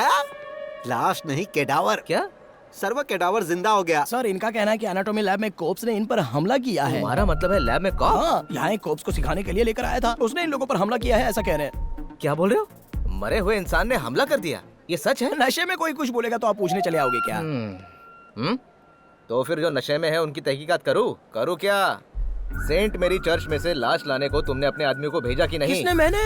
लाश नहीं, केडावर। क्या? सर्व कैडावर जिंदा हो गया। सर इनका कहना है कि एनाटॉमी लैब में कोप्स ने इन पर हमला किया है। तुम्हारा मतलब है लैब में कॉप? हाँ, यहाँ एक कोप्स को सिखाने के लिए लेकर आया था, उसने इन लोगों पर हमला किया है, ऐसा कह रहे हैं। क्या बोल रहे हो? मरे हुए इंसान ने हमला कर दिया? ये सच है? नशे में कोई कुछ बोलेगा तो आप पूछने चले आओगे क्या? तो फिर जो नशे में है उनकी तहकीकात करूँ क्या? सेंट मेरी चर्च में से लाश लाने को तुमने अपने आदमी को भेजा कि नहीं? किसने? मैंने?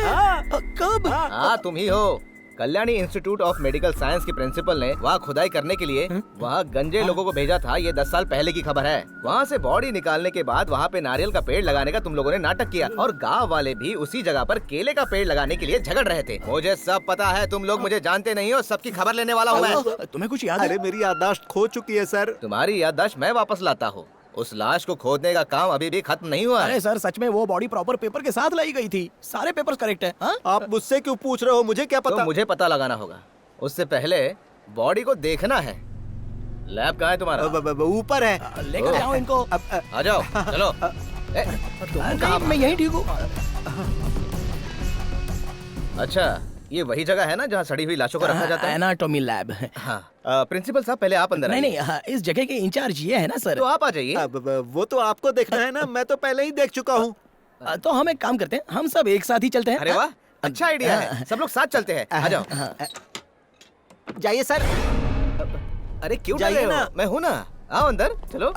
कब? हाँ तुम ही हो। Kalyani institute of medical science के प्रिंसिपल ने वहाँ खुदाई करने के लिए वहाँ गंजे लोगों को भेजा था। ये 10 साल पहले की खबर है। वहाँ से बॉडी निकालने के बाद वहाँ पे नारियल का पेड़ लगाने का तुम लोगों ने नाटक किया और गांव वाले भी उसी जगह पर केले का पेड़ लगाने के लिए झगड़ रहे थे। मुझे सब पता है, तुम लोग मुझे जानते नहीं हो। सबकी खबर लेने वाला हूँ मैं। तुम्हें कुछ याद है? अरे मेरी याददाश्त खो चुकी है सर। तुम्हारी याददाश्त मैं वापस लाता हूँ। उस लाश को खोदने का काम अभी भी खत्म नहीं हुआ है। अरे सर सच में वो बॉडी प्रॉपर पेपर के साथ लाई गई थी, सारे पेपर्स करेक्ट है। आप मुझसे क्यों पूछ रहे हो? मुझे क्या पता? तो मुझे पता लगाना होगा। उससे पहले बॉडी को देखना है। लैब कहाँ है तुम्हारा? ऊपर है। लेकर जाओ इनको। आ जाओ चलो। मैं यही ठीक हूँ। अच्छा ये वही जगह है ना जहाँ सड़ी हुई लाशों को रखा जाता है? Anatomy lab. हाँ प्रिंसिपल साहब पहले आप अंदर नहीं नहीं, इस जगह के इंचार्ज ये है ना सर। तो आप आ जाइए। वो तो आपको देखना है ना, मैं तो पहले ही देख चुका हूँ। तो हम एक काम करते हैं, हम सब एक साथ ही चलते हैं। अरे वाह अच्छा आइडिया है, सब लोग साथ चलते हैं। आ जाओ। जाइए सर। अरे क्यों जाइए ना, मैं हूँ ना। आओ अंदर चलो।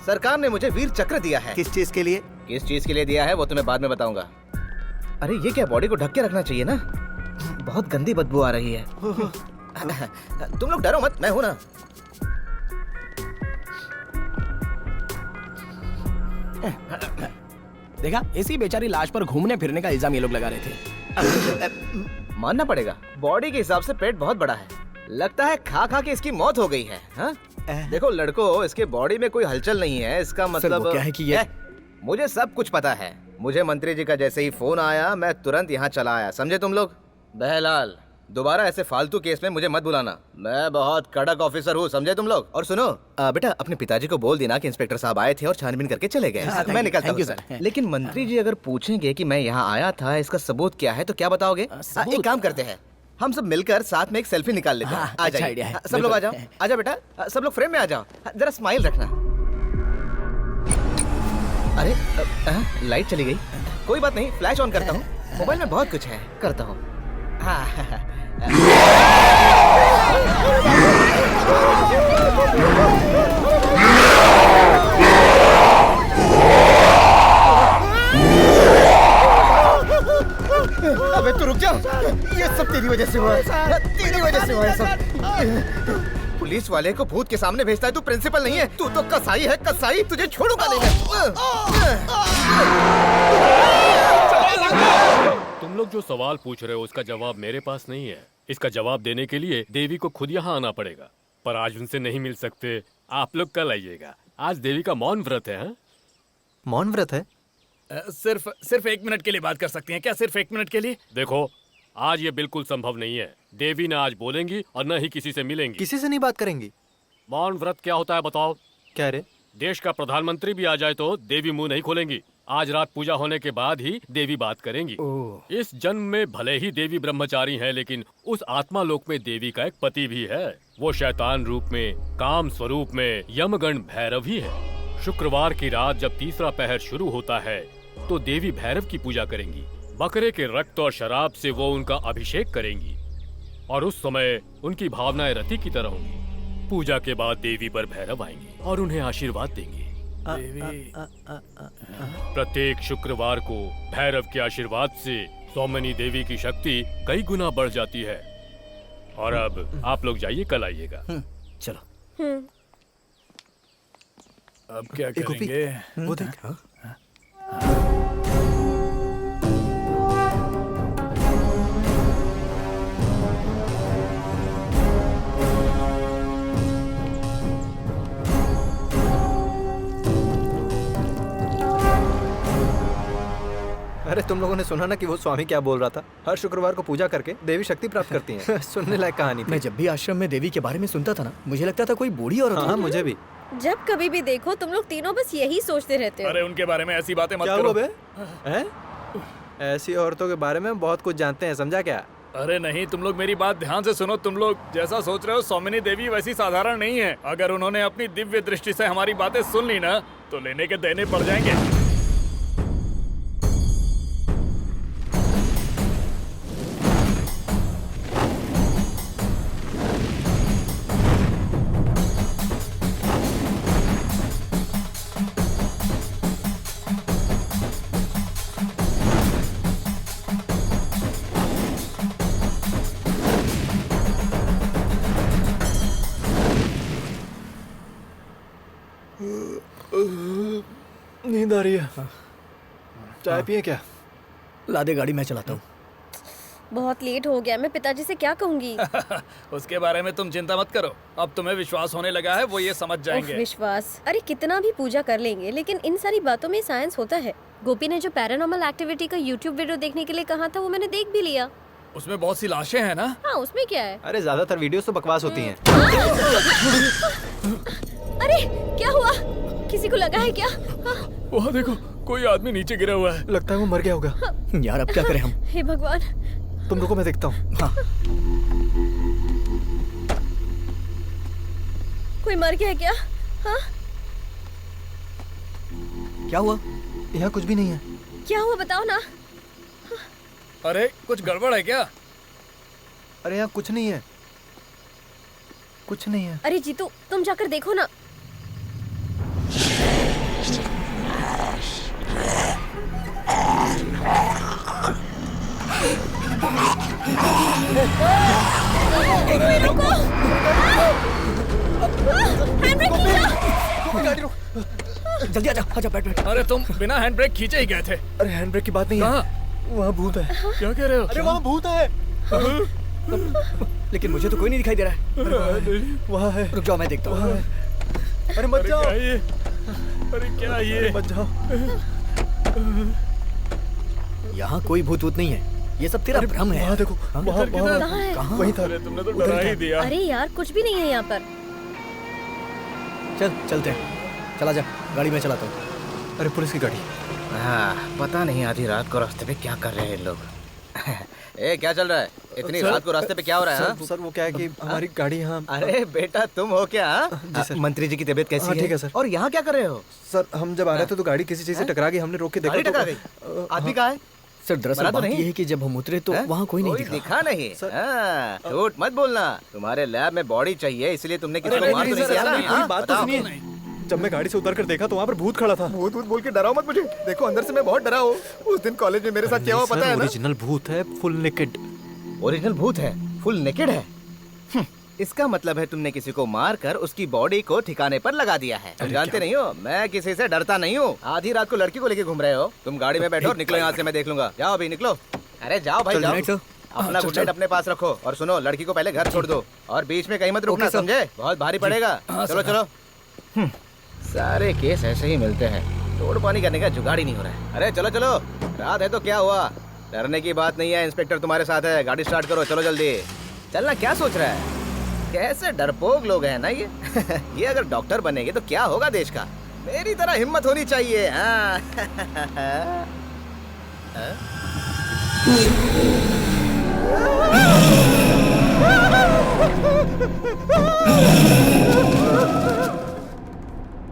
सरकार ने मुझे वीर चक्र दिया है। किस चीज के लिए? किस चीज के लिए दिया है वो तुम्हें बाद में बताऊंगा। अरे ये क्या, बॉडी को ढक के रखना चाहिए ना, बहुत गंदी बदबू आ रही है। तुम लोग डरो मत, मैं हूं ना। देखा, इसी बेचारी लाश पर घूमने फिरने का इल्जाम ये लोग लगा रहे थे। मानना पड़ेगा, बॉडी के हिसाब से पेट बहुत बड़ा है। लगता है खा खा के इसकी मौत हो गई है। हाँ? देखो लड़को, इसके बॉडी में कोई हलचल नहीं है। इसका मतलब क्या है कि ये मुझे सब कुछ पता है। मुझे मंत्री जी का जैसे ही फोन आया मैं तुरंत यहाँ चला आया, समझे तुम लोग। बहलाल दोबारा ऐसे फालतू केस में मुझे मत बुलाना, मैं बहुत कड़क ऑफिसर हूँ, समझे तुम लोग। और सुनो बेटा, अपने पिताजी को बोल देना कि इंस्पेक्टर साहब आए थे और छानबीन करके चले गए। मैं निकलता हूँ सर। लेकिन मंत्री जी अगर पूछेंगे कि मैं यहाँ आया था, इसका सबूत क्या है, तो क्या बताओगे? एक काम करते हैं, हम सब मिलकर साथ में एक सेल्फी निकाल लेते हैं। आ जाइए सब लोग, आ जाओ। आजा बेटा, सब लोग फ्रेम में आ जाओ। जरा स्माइल रखना। अरे लाइट चली गई, कोई बात नहीं, फ्लैश ऑन करता हूँ। मोबाइल में बहुत कुछ है, करता हूँ। अबे तू रुक जा, ये सब तेरी वजह से हुआ है, तेरी वजह से हुआ है सब। पुलिस वाले को भूत के सामने भेजता है, तू प्रिंसिपल नहीं है, तू तो कसाई है, कसाई। तुझे छोड़ूंगा नहीं मैं। तुम लोग जो सवाल पूछ रहे हो उसका जवाब मेरे पास नहीं है। इसका जवाब देने के लिए देवी को खुद यहाँ आना पड़ेगा, पर आज उनसे नहीं मिल सकते। आप लोग कल आइएगा। आज देवी का मौन व्रत है। हाँ? मौन व्रत है? सिर्फ 1 मिनट के लिए बात कर सकती हैं क्या? सिर्फ 1 मिनट के लिए? देखो, आज ये बिल्कुल संभव नहीं है। देवी न आज बोलेंगी और न ही किसी से मिलेंगी। किसी से नहीं बात करेंगी? मौन व्रत क्या होता है बताओ? क्या रे? देश का प्रधानमंत्री भी आ जाए तो देवी मुंह नहीं खोलेंगी। आज रात पूजा होने के बाद ही देवी बात करेंगी। इस जन्म में भले ही देवी ब्रह्मचारी है, लेकिन उस आत्मा लोक में देवी का एक पति भी है। वो शैतान रूप में, काम स्वरूप में यमगण भैरव ही है। शुक्रवार की रात जब तीसरा पहर शुरू होता है तो देवी भैरव की पूजा करेंगी। बकरे के रक्त और शराब से वो उनका अभिषेक करेंगी और उस समय उनकी भावनाएं रति की तरह होंगी। पूजा के बाद देवी पर भैरव आएंगे और उन्हें आशीर्वाद देंगे। प्रत्येक शुक्रवार को भैरव के आशीर्वाद से सौमनी देवी की शक्ति कई गुना बढ़ जाती है। और अब आप लोग जाइए, कल आइएगा। चलो। अब क्या करेंगे? वो देख। अरे तुम लोगों ने सुना ना कि वो स्वामी क्या बोल रहा था? हर शुक्रवार को पूजा करके देवी शक्ति प्राप्त करती हैं। सुनने लायक कहानी थी। मैं जब भी आश्रम में देवी के बारे में सुनता था ना, मुझे लगता था कोई बूढ़ी औरत। हाँ, मुझे भी। जब कभी भी देखो तुम लोग तीनों बस यही सोचते रहते हो। अरे उनके बारे में ऐसी बातें मत क्या करो। हुआ बे? हैं? ऐसी औरतों के बारे में बहुत कुछ जानते हैं, समझा क्या? अरे नहीं, तुम लोग मेरी बात ध्यान से सुनो। तुम लोग जैसा सोच रहे हो सौमिनी देवी वैसी साधारण नहीं है। अगर उन्होंने अपनी दिव्य दृष्टि से हमारी बातें सुन ली ना तो लेने के देने पड़ जाएंगे। नींद आ रही है। चाय पिए क्या? ला दे गाड़ी, मैं चलाता हूँ। बहुत लेट हो गया, मैं पिताजी से क्या कहूँगी? उसके बारे में तुम चिंता मत करो, अब तुम्हें विश्वास होने लगा है, वो ये समझ जाएंगे। विश्वास? अरे कितना भी पूजा कर लेंगे लेकिन इन सारी बातों में साइंस होता है। गोपी ने जो पैरानॉर्मल एक्टिविटी का यूट्यूब वीडियो देखने के लिए कहा था वो मैंने देख भी लिया। उसमें बहुत सी लाशें हैं ना? हाँ, उसमें क्या है? अरे ज्यादातर वीडियोस तो बकवास होती हैं। अरे क्या हुआ? किसी को लगा है क्या? वहाँ देखो, कोई आदमी नीचे गिरा हुआ है। लगता है वो मर गया होगा। यार अब क्या करें हम? हे भगवान। तुम रुको, मैं देखता हूँ। हाँ। कोई मर गया है क्या? हाँ? क्या हुआ? यहाँ कुछ भी नहीं है। क्या हुआ बताओ ना। अरे कुछ गड़बड़ है क्या? अरे यहाँ कुछ नहीं है, कुछ नहीं है। अरे जीतू, तुम जाकर देखो ना। रुको। हैंडब्रेक खींचो। गाड़ी रोक। जल्दी आजा, आजा, बैठ बैठ। अरे तुम बिना हैंड ब्रेक खींचे ही गए थे। अरे हैंड ब्रेक की बात नहीं है, वहाँ भूत है। क्या कह रहे हो? अरे वहाँ भूत है। लेकिन मुझे तो कोई नहीं दिखाई दे रहा है। वहाँ है। रुक जाओ, मैं देखता हूँ। अरे मत जाओ। अरे क्या ये? मत जाओ। यहाँ कोई भूत वूत नहीं है, ये सब तेरा भ्रम है। वहाँ देखो, वहाँ कहाँ है? कहाँ? वहीं था। अरे तुमने तो डरा ही दिया। अरे यार कुछ भी नहीं है यहाँ पर। चल चलते हैं, चला जा, गाड़ी में चलाता हूँ। अरे पुलिस की गाड़ी। हाँ, पता नहीं आधी रात को रास्ते पे क्या कर रहे हैं लोग। ए, क्या चल रहा है? इतनी रात को रास्ते पे क्या हो रहा है? सर वो क्या है कि हमारी गाड़ी यहाँ। अरे बेटा तुम हो क्या? जी सर। मंत्री जी की तबीयत कैसी हाँ, है? ठीक है सर। और यहाँ क्या कर रहे हो? सर हम जब आ रहे थे तो गाड़ी किसी चीज से टकरा गई, हमने रोक के देखा गाड़ी टकरा तो गई? आदमी कहाँ है? सर दरअसल मरा तो बात नहीं? ये है कि जब हम उतरे तो वहाँ कोई नहीं दिखा नहीं। हाँ, झूठ मत बोलना। तुम्हारे लैब में बॉडी चाहिए इसलिए तुमने किसी को मार तो नहीं किया ना? हाँ, बात तो बताओ। सुनिए। जब मैं गाड़ी से उतर कर देखा तो वहाँ पर भूत खड़ा था। भूत भूत बोल के डराओ मत मुझे। देखो अंदर से मैं बहुत डरा हूँ। उस दिन कॉलेज में मेरे साथ क्या हुआ पता है ना? ओरिजिनल भूत है, फुल नेकेड। ओरिजिनल भूत है, फुल नेकेड है। इसका मतलब है तुमने किसी को मार कर उसकी बॉडी को ठिकाने पर लगा दिया है। तुम जानते नहीं हो, मैं किसी से डरता नहीं हूँ। आधी रात को लड़की को लेके घूम रहे हो। तुम गाड़ी में बैठो और निकलो यहाँ से, मैं देख लूंगा। जाओ अभी निकलो। अरे जाओ भाई जाओ। अपना गुड अपने पास रखो और सुनो, लड़की को पहले घर छोड़ दो और बीच में कहीं मत रुकना, समझे? बहुत भारी पड़ेगा। चलो चलो। सारे केस ऐसे ही मिलते हैं, तोड़ पानी करने का जुगाड़ ही नहीं हो रहा है। अरे चलो चलो, रात है तो क्या हुआ, डरने की बात नहीं है। इंस्पेक्टर तुम्हारे साथ है, गाड़ी स्टार्ट करो, चलो जल्दी। चलना, क्या सोच रहा है? कैसे डरपोक लोग हैं ना ये। ये अगर डॉक्टर बनेंगे तो क्या होगा देश का। मेरी तरह हिम्मत होनी चाहिए। हाँ।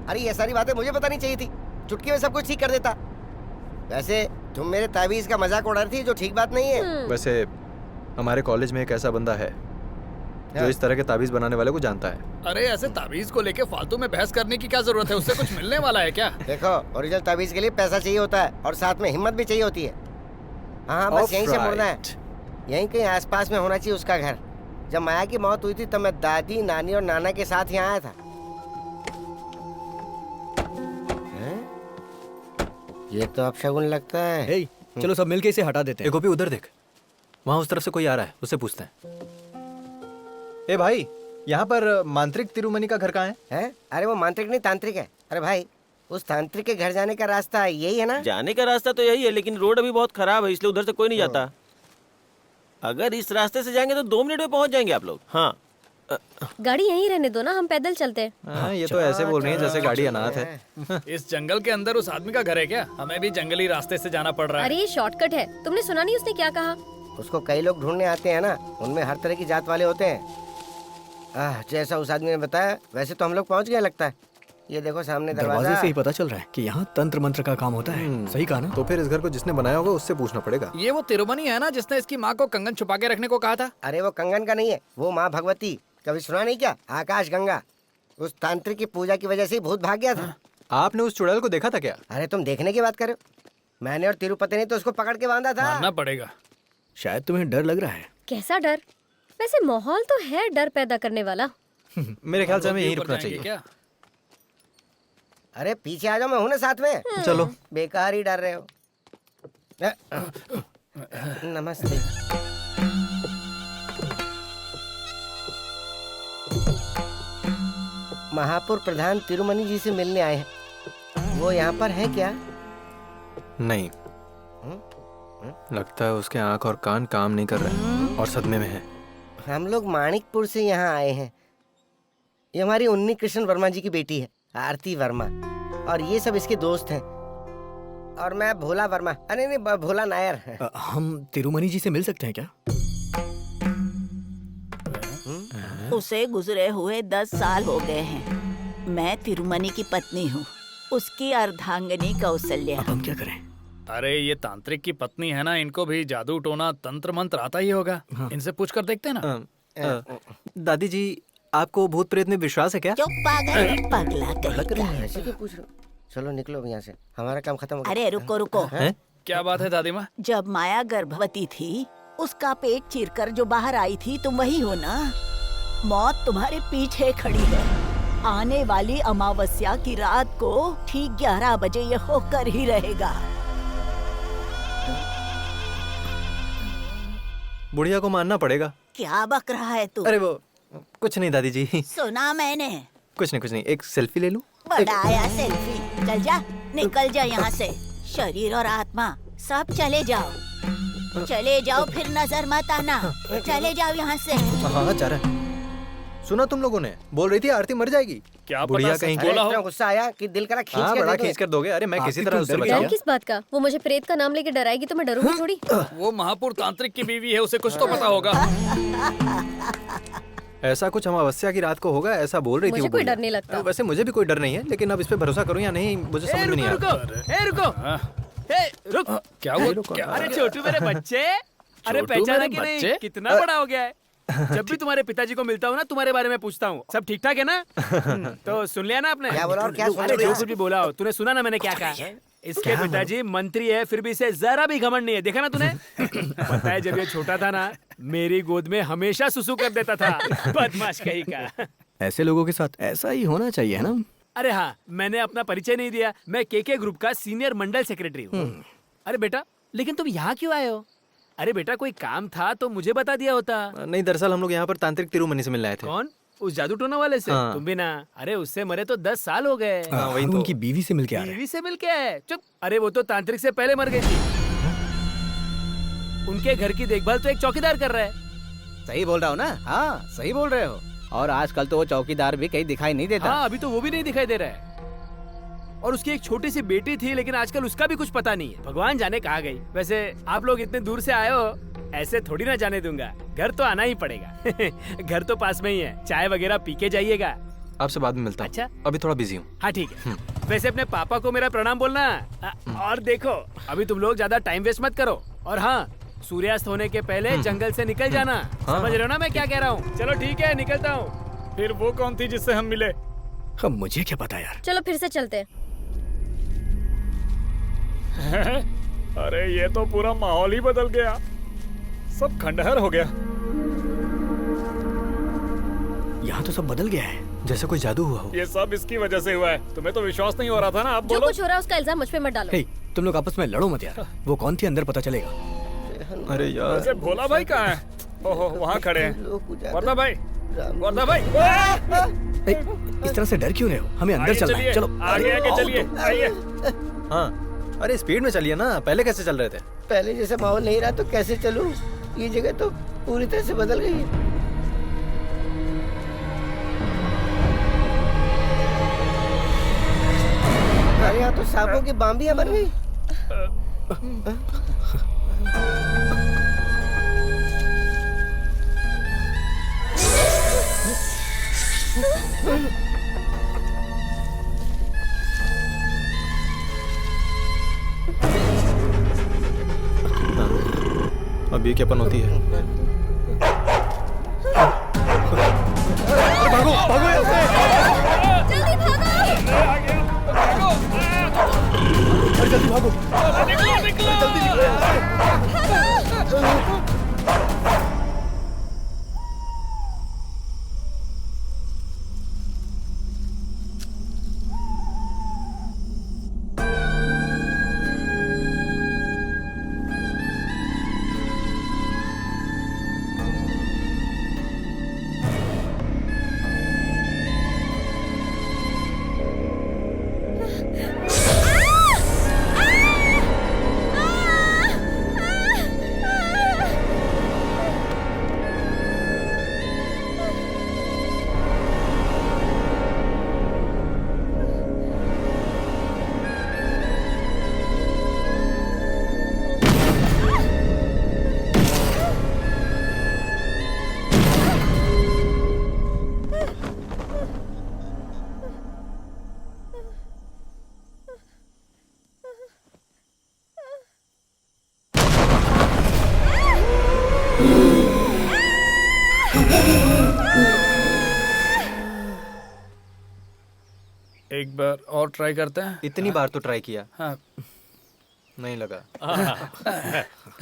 अरे ये सारी बातें मुझे पता नहीं चाहिए थी, चुटकी में सब कुछ ठीक कर देता। वैसे तुम मेरे ताबीज का मजाक उड़ा रही थी, जो ठीक बात नहीं है। वैसे हमारे कॉलेज में एक ऐसा बंदा है जो इस तरह के ताबीज बनाने वाले को जानता है। अरे ऐसे ताबीज को लेके फालतू में बहस करने की क्या जरूरत है? उससे कुछ मिलने वाला है क्या? देखो, ओरिजिनल ताबीज के लिए पैसा चाहिए होता है और साथ में हिम्मत भी चाहिए होती है। हाँ बस यहीं से मुड़ना है, यहीं कहीं आसपास में होना चाहिए उसका घर। जब माया की मौत हुई थी तब मैं दादी, नानी और नाना के साथ यहाँ आया था। ये तो अपशगुन लगता है। हे, चलो सब मिलके इसे हटा देते हैं। गोपी उधर देख, वहाँ उस तरफ से कोई आ रहा है, उससे पूछते हैं। ए भाई, यहाँ पर मांत्रिक तिरुमणि का घर कहाँ है? हैं? अरे वो मांत्रिक नहीं, तांत्रिक है। अरे भाई, उस तांत्रिक के घर जाने का रास्ता यही है ना? जाने का रास्ता तो यही है, लेकिन रोड अभी बहुत खराब है, इसलिए उधर से कोई नहीं जाता। अगर इस रास्ते से जाएंगे तो 2 मिनट में पहुंच जाएंगे आप लोग। हाँ, गाड़ी यहीं रहने दो ना, हम पैदल चलते हैं। हाँ, ये तो ऐसे बोल रही है जैसे गाड़ी अनाथ है। इस जंगल के अंदर उस आदमी का घर है क्या? हमें भी जंगली रास्ते से जाना पड़ रहा है। अरे ये शॉर्टकट है, तुमने सुना नहीं उसने क्या कहा? उसको कई लोग ढूंढने आते हैं ना, उनमें हर तरह की जात वाले होते हैं। जैसा उस आदमी ने बताया वैसे तो हम लोग पहुंच गए लगता है। ये देखो सामने दरवाजे से ही पता चल रहा है कि यहाँ तंत्र मंत्र का काम होता है। सही कहा ना? तो फिर इस घर को जिसने बनाया होगा उससे पूछना पड़ेगा। ये वो तिरुमनी है ना जिसने इसकी माँ को कंगन छुपा के रखने को कहा था? अरे वो कंगन का नहीं है, वो माँ भगवती। कभी सुना नहीं क्या? आकाश गंगा। उस तांत्रिक की पूजा की वजह से ही भूत भाग गया था। आपने उस चुड़ैल को देखा था क्या? अरे तुम देखने की बात कर रहे हो? मैंने और तिरुपति ने तो उसको पकड़ के बांधा था। मानना पड़ेगा। शायद तुम्हें डर लग रहा है। कैसा डर? वैसे माहौल तो है डर पैदा करने वाला। मेरे ख्याल से हमें यहीं रुकना चाहिए। क्या? अरे पीछे आ जाओ, मैं हूं ना साथ में। चलो। बेकार ही डर रहे हो। नमस्ते। महापुर प्रधान तिरुमनी जी से मिलने आए हैं। वो यहाँ पर है क्या? नहीं, लगता है उसके आंख और कान काम नहीं कर रहे और सदमे में है। हम लोग माणिकपुर से यहाँ आए हैं। ये हमारी उन्नी कृष्ण वर्मा जी की बेटी है, आरती वर्मा, और ये सब इसके दोस्त हैं। और मैं भोला वर्मा, अरे नहीं भोला नायर। हम तिरुमनी जी से मिल सकते हैं क्या? उसे गुजरे हुए 10 साल हो गए हैं। मैं तिरुमनी की पत्नी हूँ, उसकी अर्धांगिनी कौशल्या। अब हम क्या करें? अरे ये तांत्रिक की पत्नी है ना, इनको भी जादू टोना तंत्र मंत्र आता ही होगा। इनसे पूछ कर देखते हैं ना। दादी जी, आपको भूत प्रेत में विश्वास है क्या? चुप पागल, पगला कहीं का। ऐसे क्यों पूछ रहे हो? चलो निकलो अब यहाँ से, हमारा काम खत्म हो गया। अरे रुको रुको। क्या बात है दादी माँ? जब माया गर्भवती थी, उसका पेट चीरकर जो बाहर आई थी, तुम वही हो ना? मौत तुम्हारे पीछे खड़ी है। आने वाली अमावस्या की रात को ठीक 11 बजे ये होकर ही रहेगा। बुढ़िया को मानना पड़ेगा। क्या बक रहा है तू? अरे वो कुछ नहीं दादी जी। सुना मैंने। कुछ नहीं, एक सेल्फी ले लूं? बड़ा आया सेल्फी। चल जा, निकल जा यहाँ से। शरीर और आत्मा सब चले जाओ। चले जाओ, फिर नजर मत आना। चले जाओ यहाँ से। हाँ जा रहा है। सुना तुम लोगों ने? बोल रही थी आरती मर जाएगी। क्या बुढ़िया कहीं की। इतना गुस्सा आया कि दिल करा खींच के बड़ा दे दो। खींच कर दोगे? अरे मैं किसी तरह उससे डर बचाऊं। किस बात का? वो मुझे प्रेत का नाम लेके डराएगी तो मैं डरूंगी थोड़ी। वो महापुर तांत्रिक की बीवी है, उसे कुछ तो पता होगा। ऐसा कुछ अमावस्या की रात को होगा, ऐसा बोल रही थी। मुझे कोई डर नहीं लगता। वैसे मुझे भी कोई डर नहीं है, लेकिन अब इस पे भरोसा करूं या नहीं मुझे समझ में नहीं आ रहा। रुक। क्या हुआ? अरे छोटू मेरे बच्चे, अरे पहचाना कि नहीं? कितना बड़ा हो गया है। जब भी तुम्हारे पिताजी को मिलता हूँ ना, तुम्हारे बारे में पूछता हूँ। सब ठीक ठाक है ना? तो सुन लिया ना आपने? क्या बोला और क्या सुन अरे लिया? जो कुछ भी बोला हो, तूने सुना ना मैंने क्या कहा? इसके पिताजी मंत्री है, फिर भी इसे जरा भी घमंड नहीं है। देखा ना तूने? पता है जब ये छोटा था ना, मेरी गोद में हमेशा सुसु कर देता था। बदमाश कहीं का। ऐसे लोगों के साथ ऐसा ही होना चाहिए है ना? अरे हाँ, मैंने अपना परिचय नहीं दिया। मैं केके ग्रुप का सीनियर मंडल सेक्रेटरी हूँ। अरे बेटा, लेकिन तुम यहाँ क्यों आए हो? अरे बेटा, कोई काम था तो मुझे बता दिया होता। नहीं, दरअसल हम लोग यहाँ पर तांत्रिक तिरुमनी से मिलने आए थे। कौन? उस जादू टोना वाले से? हाँ। तुम भी ना। अरे उससे मरे तो 10 साल हो गए। वही तो। उनकी बीवी से मिलके आ रहे हैं। बीवी से मिल के आए? चुप। अरे वो तो तांत्रिक से पहले मर गई थी। उनके घर की देखभाल तो एक चौकीदार कर रहा है। सही बोल रहा हूँ ना? हाँ सही बोल रहे हो। और आजकल तो वो चौकीदार भी कहीं दिखाई नहीं देता। हाँ, अभी तो वो भी नहीं दिखाई दे रहा है। और उसकी एक छोटी सी बेटी थी, लेकिन आजकल उसका भी कुछ पता नहीं है। भगवान जाने कहाँ गई। वैसे आप लोग इतने दूर से आए हो, ऐसे थोड़ी ना जाने दूंगा। घर तो आना ही पड़ेगा। घर तो पास में ही है। चाय वगैरह पी के जाइएगा। आपसे बाद में मिलता हूँ। अच्छा, अभी थोड़ा बिजी हूँ। हाँ ठीक है। वैसे अपने पापा को मेरा प्रणाम बोलना। और देखो, अभी तुम लोग ज्यादा टाइम वेस्ट मत करो। और हाँ, सूर्यास्त होने के पहले जंगल से निकल जाना। समझ रहे हो ना मैं क्या कह रहा हूँ? चलो ठीक है, निकलता हूँ। फिर वो कौन थी जिससे हम मिले? अब मुझे क्या पता यार। चलो फिर से चलते हैं। अरे ये तो पूरा माहौल ही बदल गया। सब खंडहर हो गया। यहाँ तो सब बदल गया है, जैसे कोई जादू हुआ हो। ये सब इसकी वजह से हुआ है। तुम्हें तो विश्वास नहीं हो रहा था ना? अब जो बोलो। कुछ हो रहा है उसका इल्जाम मुझ पे मत डालो। हे, तुम लोग आपस में लड़ो मत यार। वो कौन थी अंदर पता चलेगा। अरे यार, वैसे भोला भाई कहाँ है? ओहो, वहाँ खड़े हैं। वर्धा भाई, वर्धा भाई। हे, इस तरह से डर क्यों रहे हो? हमें अंदर चलना है। चलो आगे आगे चलिए, आइए। हाँ, अरे स्पीड में चलिए ना। पहले कैसे चल रहे थे? पहले जैसे माहौल नहीं रहा तो कैसे चलूं? ये जगह तो पूरी तरह से बदल गई है। हमारे यहाँ तो सांपों की बाम्बियां बन गई। अपन होती है। भागो भागो यहाँ से। जल्दी भागो। जल्दी भागो। निकलो निकलो। जल्दी निकलो यहाँ से। एक बार और ट्राई करते हैं। इतनी बार तो ट्राई किया। हाँ। नहीं लगा।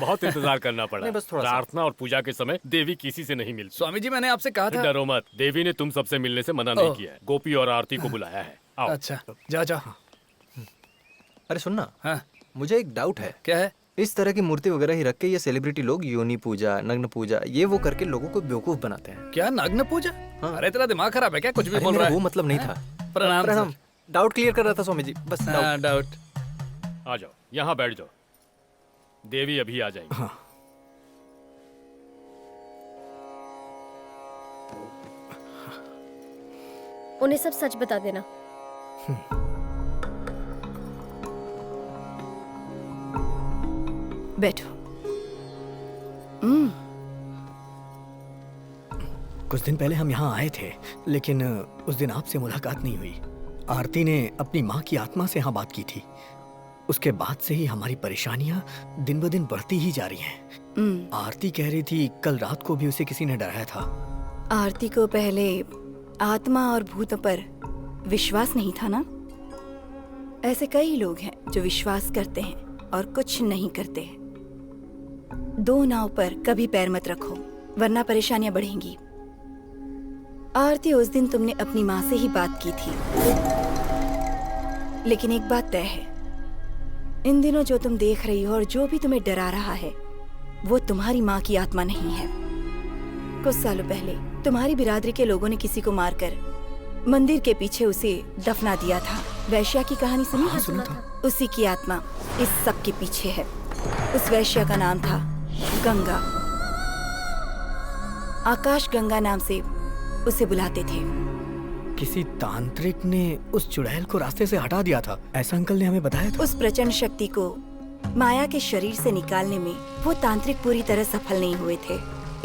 बहुत इंतजार करना पड़ा। नहीं, बस थोड़ा सा। प्रार्थना और पूजा के समय देवी किसी से नहीं मिलती। स्वामी जी मैंने आपसे कहा था। डरो मत, देवी ने तुम सबसे मिलने से मना नहीं किया है। गोपी और आरती को बुलाया है। आओ। अच्छा जा जा। अरे सुनना। हाँ। मुझे एक डाउट है। क्या है? इस तरह की मूर्ति वगैरह ही रख के ये सेलिब्रिटी लोग योनि पूजा, नग्न पूजा, ये वो करके लोगों को बेवकूफ बनाते हैं। क्या नग्न पूजा? हाँ। अरे तेरा दिमाग खराब है क्या? कुछ भी अरे बोल रहा मेरा है। वो मतलब नहीं था। प्रणाम प्रणाम। डाउट क्लियर कर रहा था स्वामी जी, बस डाउट। आ जाओ, यहाँ बैठ जाओ। देवी अभी आ जाएगी। हाँ। उन्हें सब सच बता देना। बैठो। कुछ दिन पहले हम यहाँ आए थे, लेकिन उस दिन आपसे मुलाकात नहीं हुई। आरती ने अपनी माँ की आत्मा से यहाँ बात की थी। उसके बाद से ही हमारी परेशानियाँ दिन ब दिन बढ़ती ही जा रही हैं। आरती कह रही थी कल रात को भी उसे किसी ने डराया था। आरती को पहले आत्मा और भूतों पर विश्वास नहीं था ना? ऐसे कई लोग हैं जो विश्वास करते हैं और कुछ नहीं करते। दो नाव पर कभी पैर मत रखो, वरना परेशानियां बढ़ेंगी। आरती, उस दिन तुमने अपनी माँ से ही बात की थी, लेकिन एक बात तय है, इन दिनों जो तुम देख रही हो और जो भी तुम्हें डरा रहा है वो तुम्हारी माँ की आत्मा नहीं है। कुछ सालों पहले तुम्हारी बिरादरी के लोगों ने किसी को मारकर मंदिर के पीछे उसे दफना दिया था। वैश्या की कहानी सुनी है? सुना था। उसी की आत्मा इस सब के पीछे है। उस वैश्या का नाम था गंगा। आकाश गंगा नाम से उसे बुलाते थे। किसी तांत्रिक ने उस चुड़ैल को रास्ते से हटा दिया था, ऐसा अंकल ने हमें बताया था। उस प्रचंड शक्ति को माया के शरीर से निकालने में वो तांत्रिक पूरी तरह सफल नहीं हुए थे।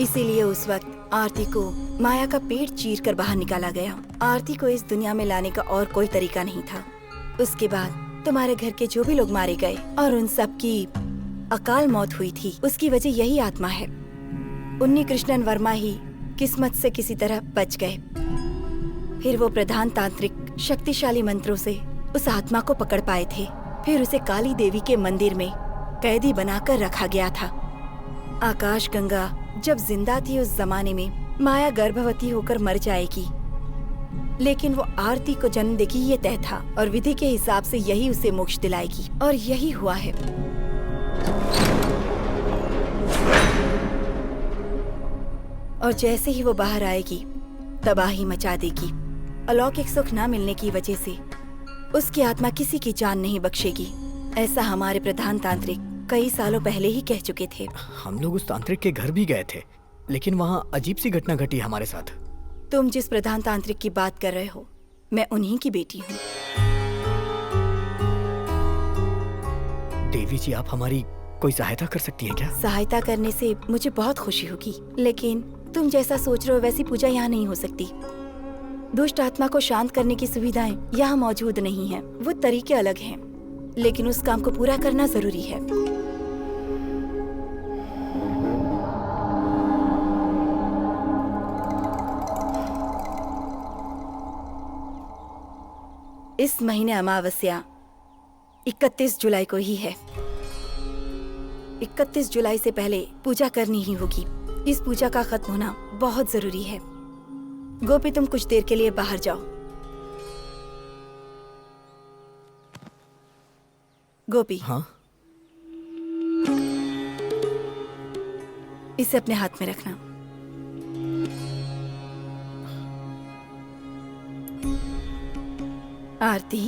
इसीलिए उस वक्त आरती को माया का पेट चीर कर बाहर निकाला गया। आरती को इस दुनिया में लाने का और कोई तरीका नहीं था। उसके बाद तुम्हारे घर के जो भी लोग मारे गए और उन सब की अकाल मौत हुई थी, उसकी वजह यही आत्मा है। उन्नी कृष्णन वर्मा ही किस्मत से किसी तरह बच गए। फिर वो प्रधान तांत्रिक शक्तिशाली मंत्रों से उस आत्मा को पकड़ पाए थे। फिर उसे काली देवी के मंदिर में कैदी बनाकर रखा गया था। आकाश गंगा जब जिंदा थी उस जमाने में माया गर्भवती होकर मर जाएगी, लेकिन वो आरती को जन्म देगी ये तय था और विधि के हिसाब से यही उसे मोक्ष दिलाएगी, और यही हुआ है। और जैसे ही वो बाहर आएगी तबाही मचा देगी। अलौकिक सुख न मिलने की वजह से उसकी आत्मा किसी की जान नहीं बख्शेगी। ऐसा हमारे प्रधान तांत्रिक कई सालों पहले ही कह चुके थे। हम लोग उस तांत्रिक के घर भी गए थे, लेकिन वहाँ अजीब सी घटना घटी हमारे साथ। तुम जिस प्रधान तांत्रिक की बात कर रहे हो, मैं उन्हीं की बेटी हूँ। देवी जी, आप हमारी कोई सहायता कर सकती हैं क्या? सहायता करने से मुझे बहुत खुशी होगी, लेकिन तुम जैसा सोच रहे हो वैसी पूजा यहाँ नहीं हो सकती। दुष्ट आत्मा को शांत करने की सुविधाएं यहाँ मौजूद नहीं हैं। वो तरीके अलग हैं, लेकिन उस काम को पूरा करना जरूरी है। इस महीने अमावस्या 31 जुलाई को ही है। 31 जुलाई से पहले पूजा करनी ही होगी। इस पूजा का खत्म होना बहुत जरूरी है। गोपी, तुम कुछ देर के लिए बाहर जाओ। गोपी, हाँ? इसे अपने हाथ में रखना। आरती,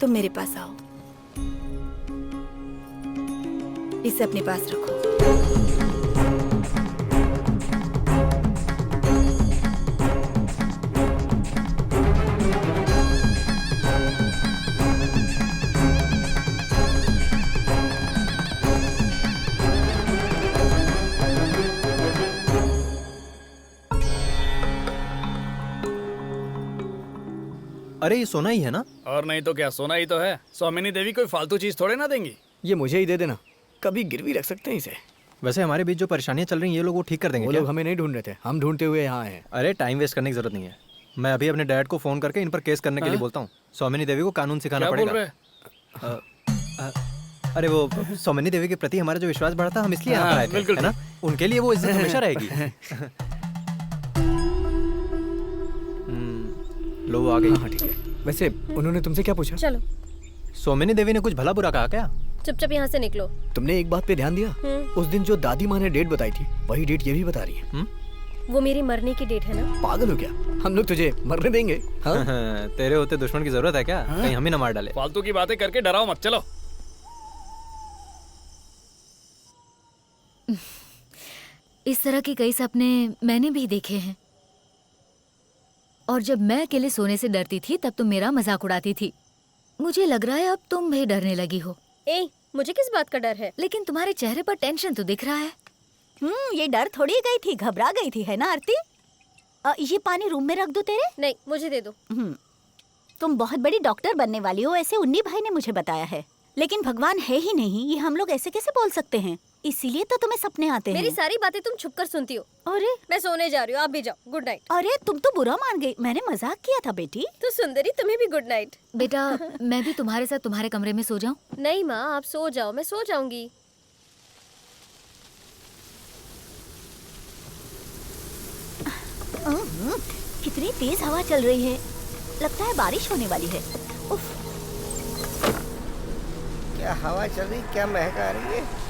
तुम मेरे पास आओ। इसे अपने पास रखो। अरे ये सोना ही है ना? और नहीं तो क्या, सोना ही तो है। स्वामिनी देवी कोई फालतू चीज थोड़े ना देंगी। ये मुझे ही दे देना, कभी गिरवी रख सकते हैं इसे। वैसे हमारे बीच जो परेशानियां चल रही हैं ये लोग वो ठीक कर देंगे वो क्या? लोग हमें नहीं ढूंढ रहे थे, हम ढूंढते हुए यहाँ आए हैं। अरे टाइम वेस्ट करने की जरूरत नहीं है। मैं अभी अपने डैड को फोन करके इन पर केस करने के लिए बोलता हूँ। स्वामिनी देवी को कानून सिखाना क्या बोल पड़ेगा। अरे वो स्वामिनी देवी के प्रति हमारा जो विश्वास बढ़ा था, हम इसलिए यहाँ पर आए थे, बिल्कुल है ना? उनके लिए वो इज्जत हमेशा रहेगी। लो वो आ गई। हाँ ठीक है। वैसे उन्होंने तुमसे क्या पूछा? चलो। स्वामिनी देवी ने कुछ भला बुरा कहा क्या? चुपचाप यहाँ से निकलो। तुमने एक बात पे ध्यान दिया? उस दिन जो दादी माँ ने डेट बताई थी, वही डेट ये भी बता रही है। वो मेरी मरने की डेट है ना। पागल हो क्या? हम लोग तुझे मरने देंगे? हाँ? तेरे होते दुश्मन की जरूरत है क्या? कहीं हम ही ना मार डाले। फालतू की बातें करके डराओ मत, चलो। इस तरह के कई सपने मैंने भी देखे हैं। और जब मैं अकेले सोने से डरती थी तब तुम मेरा मजाक उड़ाती थी। मुझे लग रहा है अब तुम भी डरने लगी हो। ए, मुझे किस बात का डर है? लेकिन तुम्हारे चेहरे पर टेंशन तो दिख रहा है। ये डर थोड़ी गई थी, घबरा गई थी, है ना आरती? ये पानी रूम में रख दूं तेरे? नहीं, मुझे दे दो। तुम बहुत बड़ी डॉक्टर बनने वाली हो, ऐसे उन्नी भाई ने मुझे बताया है। लेकिन भगवान है ही नहीं, ये हम लोग ऐसे कैसे बोल सकते हैं? इसीलिए तो तुम्हें सपने आते हैं। मेरी सारी बातें तुम छुप कर सुनती हो। अरे मैं सोने जा रही हूँ, आप भी जाओ। Good night. अरे तुम तो बुरा मान गई, मैंने मजाक किया था बेटी। तो सुंदरी, तुम्हें भी गुड नाइट। बेटा मैं भी तुम्हारे साथ तुम्हारे कमरे में सो जाऊं? नहीं माँ, आप सो जाओ, मैं सो जाऊंगी। कितनी तेज हवा चल रही है, लगता है बारिश होने वाली है। उफ। क्या हवा चल रही, क्या महक आ रही है।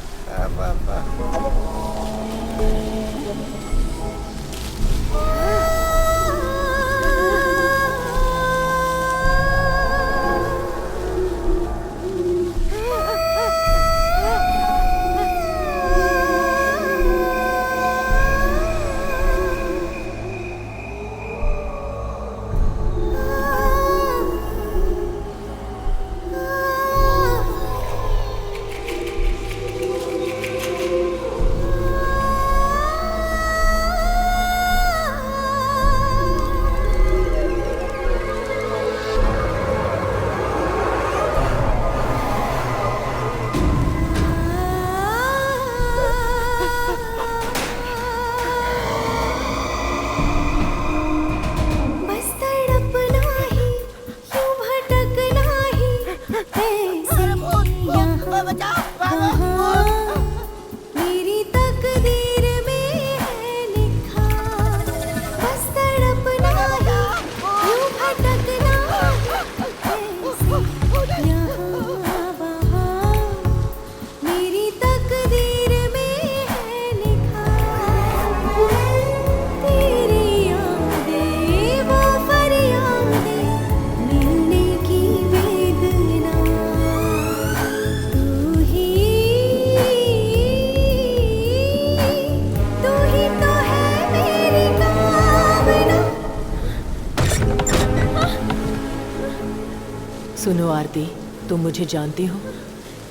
सुनो आरती, तुम मुझे जानती हो,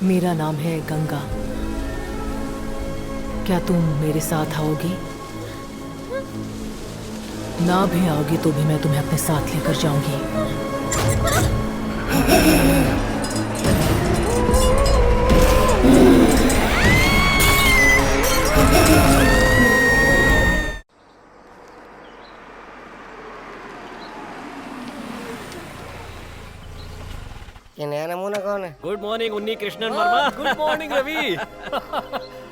मेरा नाम है गंगा। क्या तुम मेरे साथ आओगी? ना भी आओगी तो भी मैं तुम्हें अपने साथ लेकर जाऊंगी। ये नया नमूना कौन है? Good morning Unni Krishnan Varma. Good morning Ravi.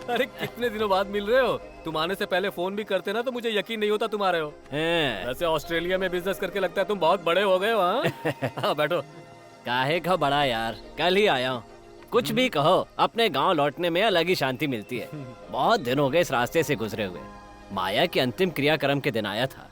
अरे कितने दिनों बाद मिल रहे हो? तुम आने से पहले फोन भी करते ना तो मुझे यकीन नहीं होता तुम आ रहे हो। वैसे ऑस्ट्रेलिया में बिजनेस करके लगता है तुम बहुत बड़े हो गए हो। हाँ बैठो। काहे का बड़ा यार, कल ही आया हूँ। कुछ भी कहो, अपने गांव लौटने में अलग ही शांति मिलती है। बहुत दिन हो गए इस रास्ते से गुजरे हुए। माया की अंतिम क्रियाक्रम के दिन आया था।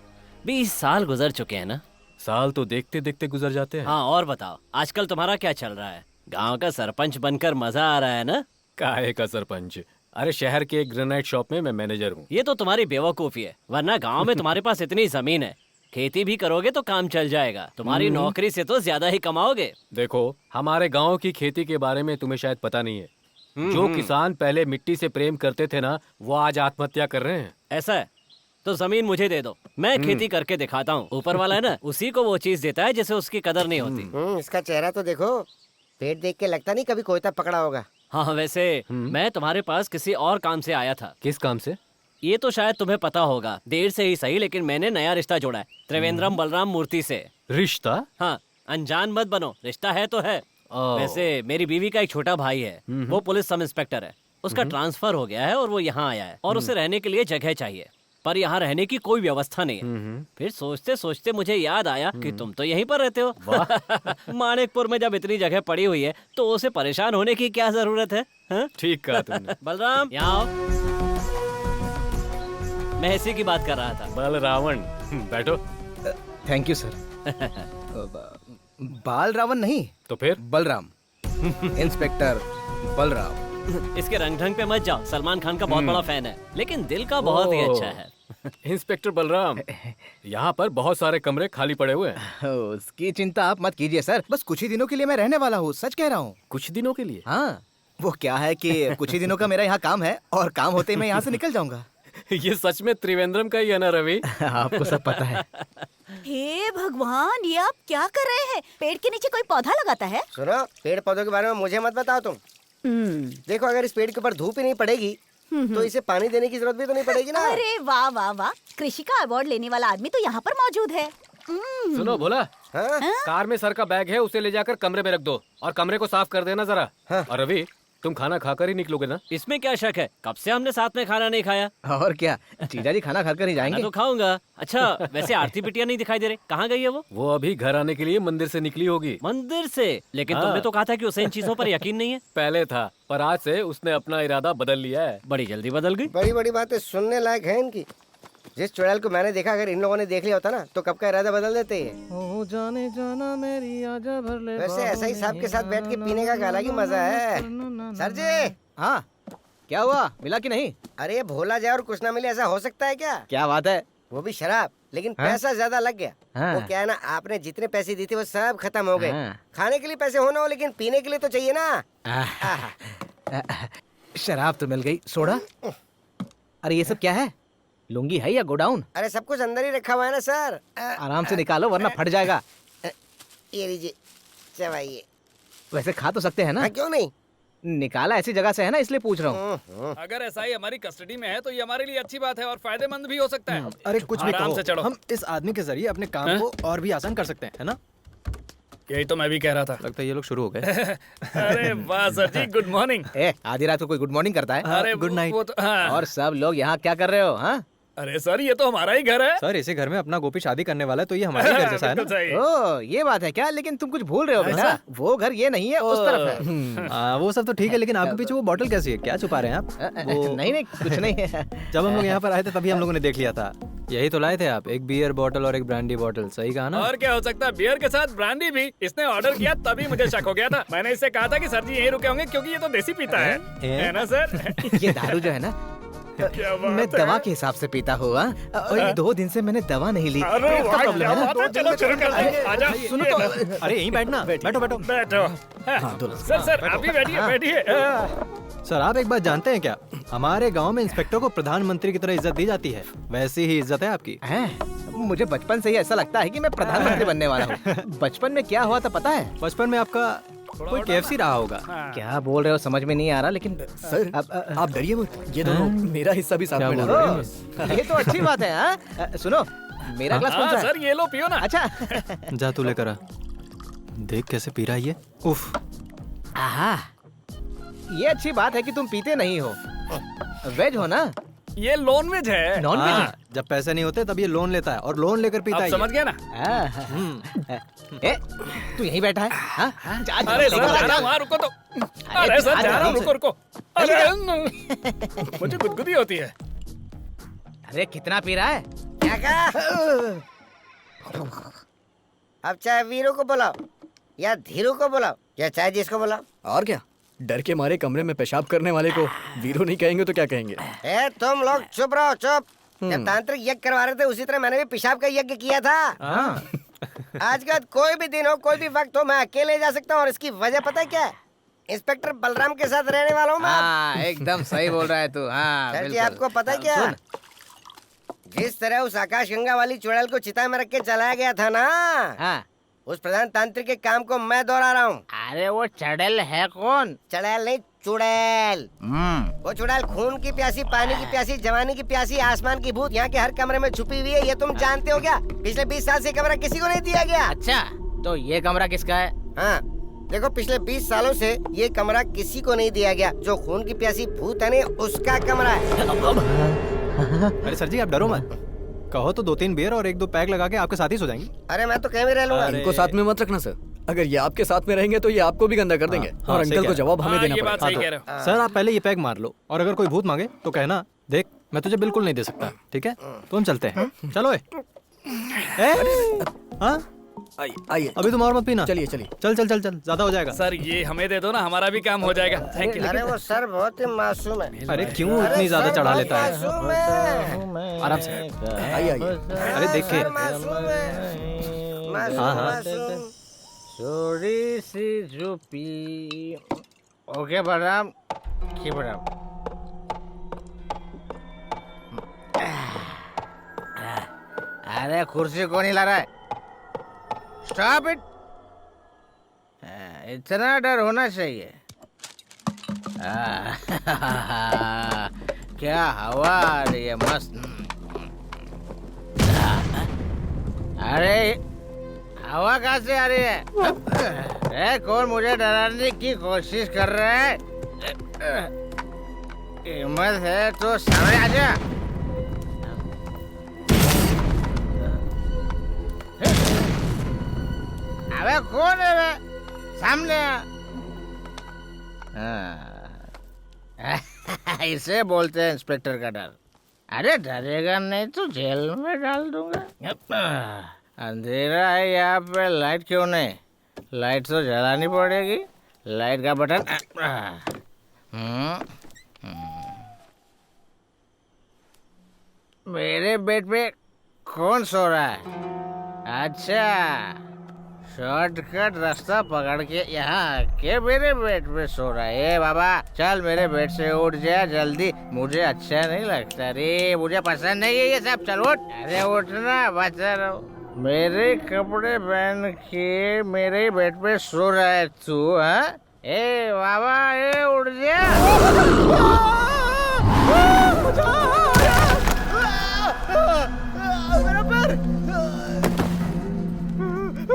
20 साल गुजर चुके हैं ना। साल तो देखते देखते गुजर जाते हैं। हाँ और बताओ, आजकल तुम्हारा क्या चल रहा है? गांव का सरपंच बनकर मजा आ रहा है ना? काहे का सरपंच? अरे शहर के एक ग्रेनाइट शॉप में मैं मैनेजर हूँ। ये तो तुम्हारी बेवकूफी है, वरना गांव में तुम्हारे पास इतनी जमीन है, खेती भी करोगे तो काम चल जाएगा। तुम्हारी नौकरी से तो ज्यादा ही कमाओगे। देखो, हमारे गांव की खेती के बारे में तुम्हें शायद पता नहीं है। जो किसान पहले मिट्टी से प्रेम करते थे ना, वो आज आत्महत्या कर रहे हैं। ऐसा है तो जमीन मुझे दे दो, मैं खेती करके दिखाता हूँ। ऊपर वाला है ना, उसी को वो चीज देता है जिसे उसकी कदर नहीं होती। इसका चेहरा तो देखो, पेट देख के लगता नहीं कभी कोयता पकड़ा होगा। हाँ वैसे मैं तुम्हारे पास किसी और काम से आया था। किस काम से? ये तो शायद तुम्हें पता होगा, देर से ही सही, लेकिन मैंने नया रिश्ता जोड़ा है त्रिवेंद्रम बलराम मूर्ति से। रिश्ता? हाँ, अनजान मत बनो, रिश्ता है तो है। वैसे मेरी बीवी का एक छोटा भाई है, वो पुलिस सब इंस्पेक्टर है। उसका ट्रांसफर हो गया है और वो यहाँ आया है और उसे रहने के लिए जगह चाहिए, पर यहाँ रहने की कोई व्यवस्था नहीं है। फिर सोचते सोचते मुझे याद आया कि तुम तो यहीं पर रहते हो। मानिकपुर में जब इतनी जगह पड़ी हुई है तो उसे परेशान होने की क्या जरूरत है? ठीक कहा तुमने। बलराम यहाँ आओ, मैं इसी की बात कर रहा था। बलरावण, बैठो। Thank you sir. बाल रावण नहीं तो फिर बलराम। इंस्पेक्टर बलराम। इसके रंग ढंग पे मत जाओ, सलमान खान का बहुत बड़ा फैन है, लेकिन दिल का बहुत ही अच्छा है। इंस्पेक्टर बलराम, यहाँ पर बहुत सारे कमरे खाली पड़े हुए हैं। उसकी चिंता आप मत कीजिए सर, बस कुछ ही दिनों के लिए मैं रहने वाला हूँ, सच कह रहा हूँ। कुछ दिनों के लिए? हाँ, वो क्या है कि कुछ ही दिनों का मेरा यहाँ काम है और काम होते ही मैं यहाँ से निकल जाऊंगा। ये सच में त्रिवेंद्रम का ही है ना रवि? आपको सब पता है। हे भगवान, ये आप क्या कर रहे हैं? पेड़ के नीचे कोई पौधा लगाता है? सुनो, पेड़ पौधों के बारे में मुझे मत बताओ तुम। देखो, अगर इस पेड़ के ऊपर धूप ही नहीं पड़ेगी तो इसे पानी देने की जरूरत भी तो नहीं पड़ेगी ना। अरे वाह वाह वाह, कृषि का अवार्ड लेने वाला आदमी तो यहाँ पर मौजूद है। सुनो बोला, कार में सर का बैग है, उसे ले जाकर कमरे में रख दो और कमरे को साफ कर देना जरा। और रवि, तुम खाना खाकर ही निकलोगे ना? इसमें क्या शक है, कब से हमने साथ में खाना नहीं खाया। और क्या, जीजा जी खाना खाकर ही जाएंगे। मैं तो खाऊंगा। अच्छा वैसे आरती बिटिया नहीं दिखाई दे रही, कहाँ गई है वो? वो अभी घर आने के लिए मंदिर से निकली होगी। मंदिर से? लेकिन तुमने तो कहा था कि उसे इन चीजों पर यकीन नहीं है। पहले था, पर आज से उसने अपना इरादा बदल लिया है। बड़ी जल्दी बदल गई। बड़ी बड़ी बातें सुनने लायक है इनकी। जिस चुड़ैल को मैंने देखा, अगर इन लोगों ने देख लिया होता ना तो कब का इरादा बदल देते हैं। जाने जाना मेरी आजा भर ले। वैसे ऐसा ही साहब के साथ बैठ के पीने का अलग ही मजा है। सर जी। हाँ, क्या हुआ, मिला कि नहीं? अरे भोला जाए और कुछ ना मिले, ऐसा हो सकता है क्या? क्या बात है? वो भी शराब, लेकिन पैसा ज्यादा लग गया। वो क्या है ना, आपने जितने पैसे दिए थे वो सब खत्म हो गए। खाने के लिए पैसे होना हो, लेकिन पीने के लिए तो चाहिए ना। शराब तो मिल गई, सोडा? अरे ये सब क्या है, लुंगी है या गोडाउन? अरे सब कुछ अंदर ही रखा हुआ है ना सर। आराम से निकालो वरना फट जाएगा। ये लीजिए, चबाइए। वैसे खा तो सकते हैं ना? क्यों नहीं, निकाला ऐसी जगह से है ना, इसलिए पूछ रहा हूँ। अगर ऐसा ही हमारी कस्टडी में है तो ये हमारे लिए अच्छी बात है और फायदेमंद भी हो सकता है। अरे कुछ भी आराम से चढ़ो। हम इस आदमी के जरिए अपने काम को और भी आसान कर सकते हैं, है ना? यही तो मैं भी कह रहा था। लगता है ये लोग शुरू हो गए। अरे वाह सर जी, गुड मॉर्निंग। आधी रात को कोई गुड मॉर्निंग करता है? अरे गुड नाइट। और सब लोग यहाँ क्या कर रहे हो? हाँ, अरे सर ये तो हमारा ही घर है। सर इसी घर में अपना गोपी शादी करने वाला है तो ये हमारे घर जैसा है ना। ओ ये बात है क्या? लेकिन तुम कुछ भूल रहे हो बेटा, वो घर ये नहीं है, उस तरफ है। वो सब तो ठीक है, लेकिन आपके पीछे वो बॉटल कैसी है? क्या छुपा रहे हैं आप? नहीं नहीं कुछ नहीं है। जब हम लोग यहाँ पर आए थे तभी हम लोगों ने देख लिया था। यही तो लाए थे आप, एक बियर बॉटल और एक ब्रांडी बॉटल, सही कहा ना? और क्या हो सकता है, बियर के साथ ब्रांडी भी। इसने ऑर्डर किया तभी मुझे शक हो गया था। मैंने इससे कहा था कि सर जी यहीं रुके होंगे क्योंकि ये तो देसी पीता है ना सर? ये दारू जो है ना, मैं दवा के हिसाब से पीता हुआ, और ये 2 दिन से मैंने दवा नहीं ली। चलो शुरू कर दो। आजा। सुनो तो, अरे यहीं बैठना, बैठो बैठो बैठो। सर आप भी बैठिए बैठिए। सर आप एक बात जानते हैं क्या, हमारे गांव में इंस्पेक्टर को प्रधानमंत्री की तरह इज्जत दी जाती है, वैसी ही इज्जत है आपकी। मुझे बचपन से ही ऐसा लगता है कि मैं प्रधानमंत्री बनने वाला हूँ। बचपन में क्या हुआ था पता है? बचपन में आपका कोई KFC रहा होगा। क्या बोल रहे हो, समझ में नहीं आ रहा। लेकिन सर आप डरिए मत, ये दोनों मेरा हिस्सा भी साथ में डाल रहे हैं। ये तो अच्छी बात है। हाँ सुनो, मेरा ग्लास कौन सा है? सर ये लो, पियो ना। अच्छा जा तू लेकर आ। देख कैसे पी रहा है ये। उफ। आहा, ये अच्छी बात है कि तुम पीते नहीं हो। वेज हो ना? ये नॉन वेज है। नॉन वेज है? जब पैसे नहीं होते तब ये लोन लेता है और लोन लेकर पीता अब है। समझ गया ना? ए, तू यहीं बैठा है? हाँ? अरे सर जा रहा हूँ, वहाँ रुको तो। अरे सर जा रहा हूँ, रुको रुको। अरे मुझे गुदगुदी होती है। अरे कितना पी रहा है? क्या कहा? अब चाहे वीरू को बुलाओ या धीरू को बुलाओ या चाहे जिसको बुलाओ। और क्या, डर के मारे कमरे में पेशाब करने वाले को वीरो नहीं कहेंगे तो क्या कहेंगे? ए तुम लोग चुप रहो, चुप। जब तांत्रिक यज्ञ करवा रहे थे उसी तरह मैंने भी पेशाब का यज्ञ किया था। आज का कोई भी दिन हो, कोई भी वक्त हो, मैं अकेले जा सकता हूँ और इसकी वजह पता है क्या है? इंस्पेक्टर बलराम के साथ रहने वाला हूँ मैं। हाँ, एकदम सही बोल रहा है तू। हाँ, सर जी बिल्कुल। आपको पता है क्या, जिस तरह उस आकाश गंगा वाली चुड़ैल को चिता में रख के चलाया गया था ना, हाँ। उस प्रधान तांत्रिक के काम को मैं दोहरा रहा हूँ। अरे वो चुड़ैल है कौन? चुड़ैल नहीं, चुड़ैल। वो चुड़ैल खून की प्यासी, पानी की प्यासी, जवानी की प्यासी, आसमान की भूत यहाँ के हर कमरे में छुपी हुई है। ये तुम जानते हो क्या? पिछले 20 साल से कमरा किसी को नहीं दिया गया। अच्छा, तो ये कमरा किसका है? हाँ देखो, पिछले 20 सालों से ये कमरा किसी को नहीं दिया गया। जो खून की प्यासी भूत है ना, उसका कमरा है। अरे सर जी आप डरो मत, कहो तो 2-3 बियर और 1-2 पैक लगा के आपके साथ ही सो जाएंगे। अरे मैं तो कहीं भी रह लूंगा। इनको साथ में मत रखना सर, अगर ये आपके साथ में रहेंगे तो ये आपको भी गंदा कर देंगे और अंकल को जवाब हमें देना पड़ेगा। सर आप पहले ये पैक मार लो और अगर कोई भूत मांगे तो कहना, देख मैं तुझे बिल्कुल नहीं दे सकता, ठीक है? तो हम चलते हैं। चलो आइए, अभी तुम और मत पीना। चलिए चल ज्यादा हो जाएगा। सर ये हमें दे दो ना, हमारा भी काम हो जाएगा। Thank you. अरे वो सर बहुत ही मासूम है। अरे क्यों इतनी ज्यादा चढ़ा लेता है? मासूम है। आराम से आइए। अरे देखिए, हाँ थोड़ी सी झुपी। ओके बलराम, की बलराम। अरे कुर्सी कौन हिला रहा है? Stop it. इतना डर होना चाहिए। क्या हवा आ रही है, मस्त। अरे हवा कहाँ से आ रही है? कौन मुझे डराने की कोशिश कर रहा है? हिम्मत है तो सामने आ जा। अबे कौन है बे? सामने आ। इसे बोलते हैं इंस्पेक्टर का डर। अरे डरेगा नहीं तो जेल में डाल दूंगा। अंधेरा है यहाँ पे, लाइट क्यों नहीं? लाइट तो जलानी पड़ेगी। लाइट का बटन। मेरे बेड पे कौन सो रहा है? अच्छा, शॉर्टकट रास्ता पकड़ के यहाँ आके मेरे बेड पे सो रहा है। बाबा चल मेरे बेड से उठ जा जल्दी, मुझे अच्छा नहीं लगता रे, मुझे पसंद नहीं है ये सब। चल उठ। अरे उठना, बचा रहो। मेरे कपड़े पहन के मेरे बेड पे सो रहा है तू? हाँ ए बाबा, ए उठ जा। मेरा पैर,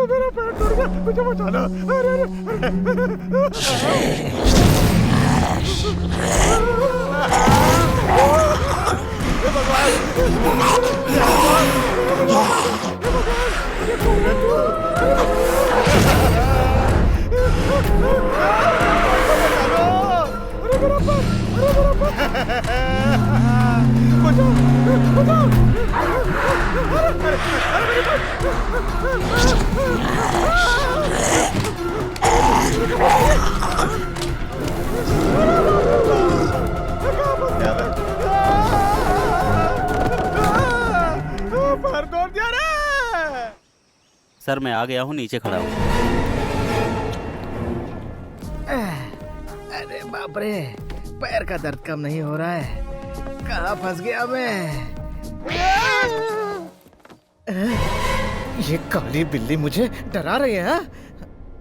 मेरा पैर टूट गया, मुझे बचाना। सर मैं आ गया हूँ, नीचे खड़ा हूँ। अरे बाप रे, पैर का दर्द कम नहीं हो रहा है। कहाँ फंस गया मैं? ये काली बिल्ली मुझे डरा रही है।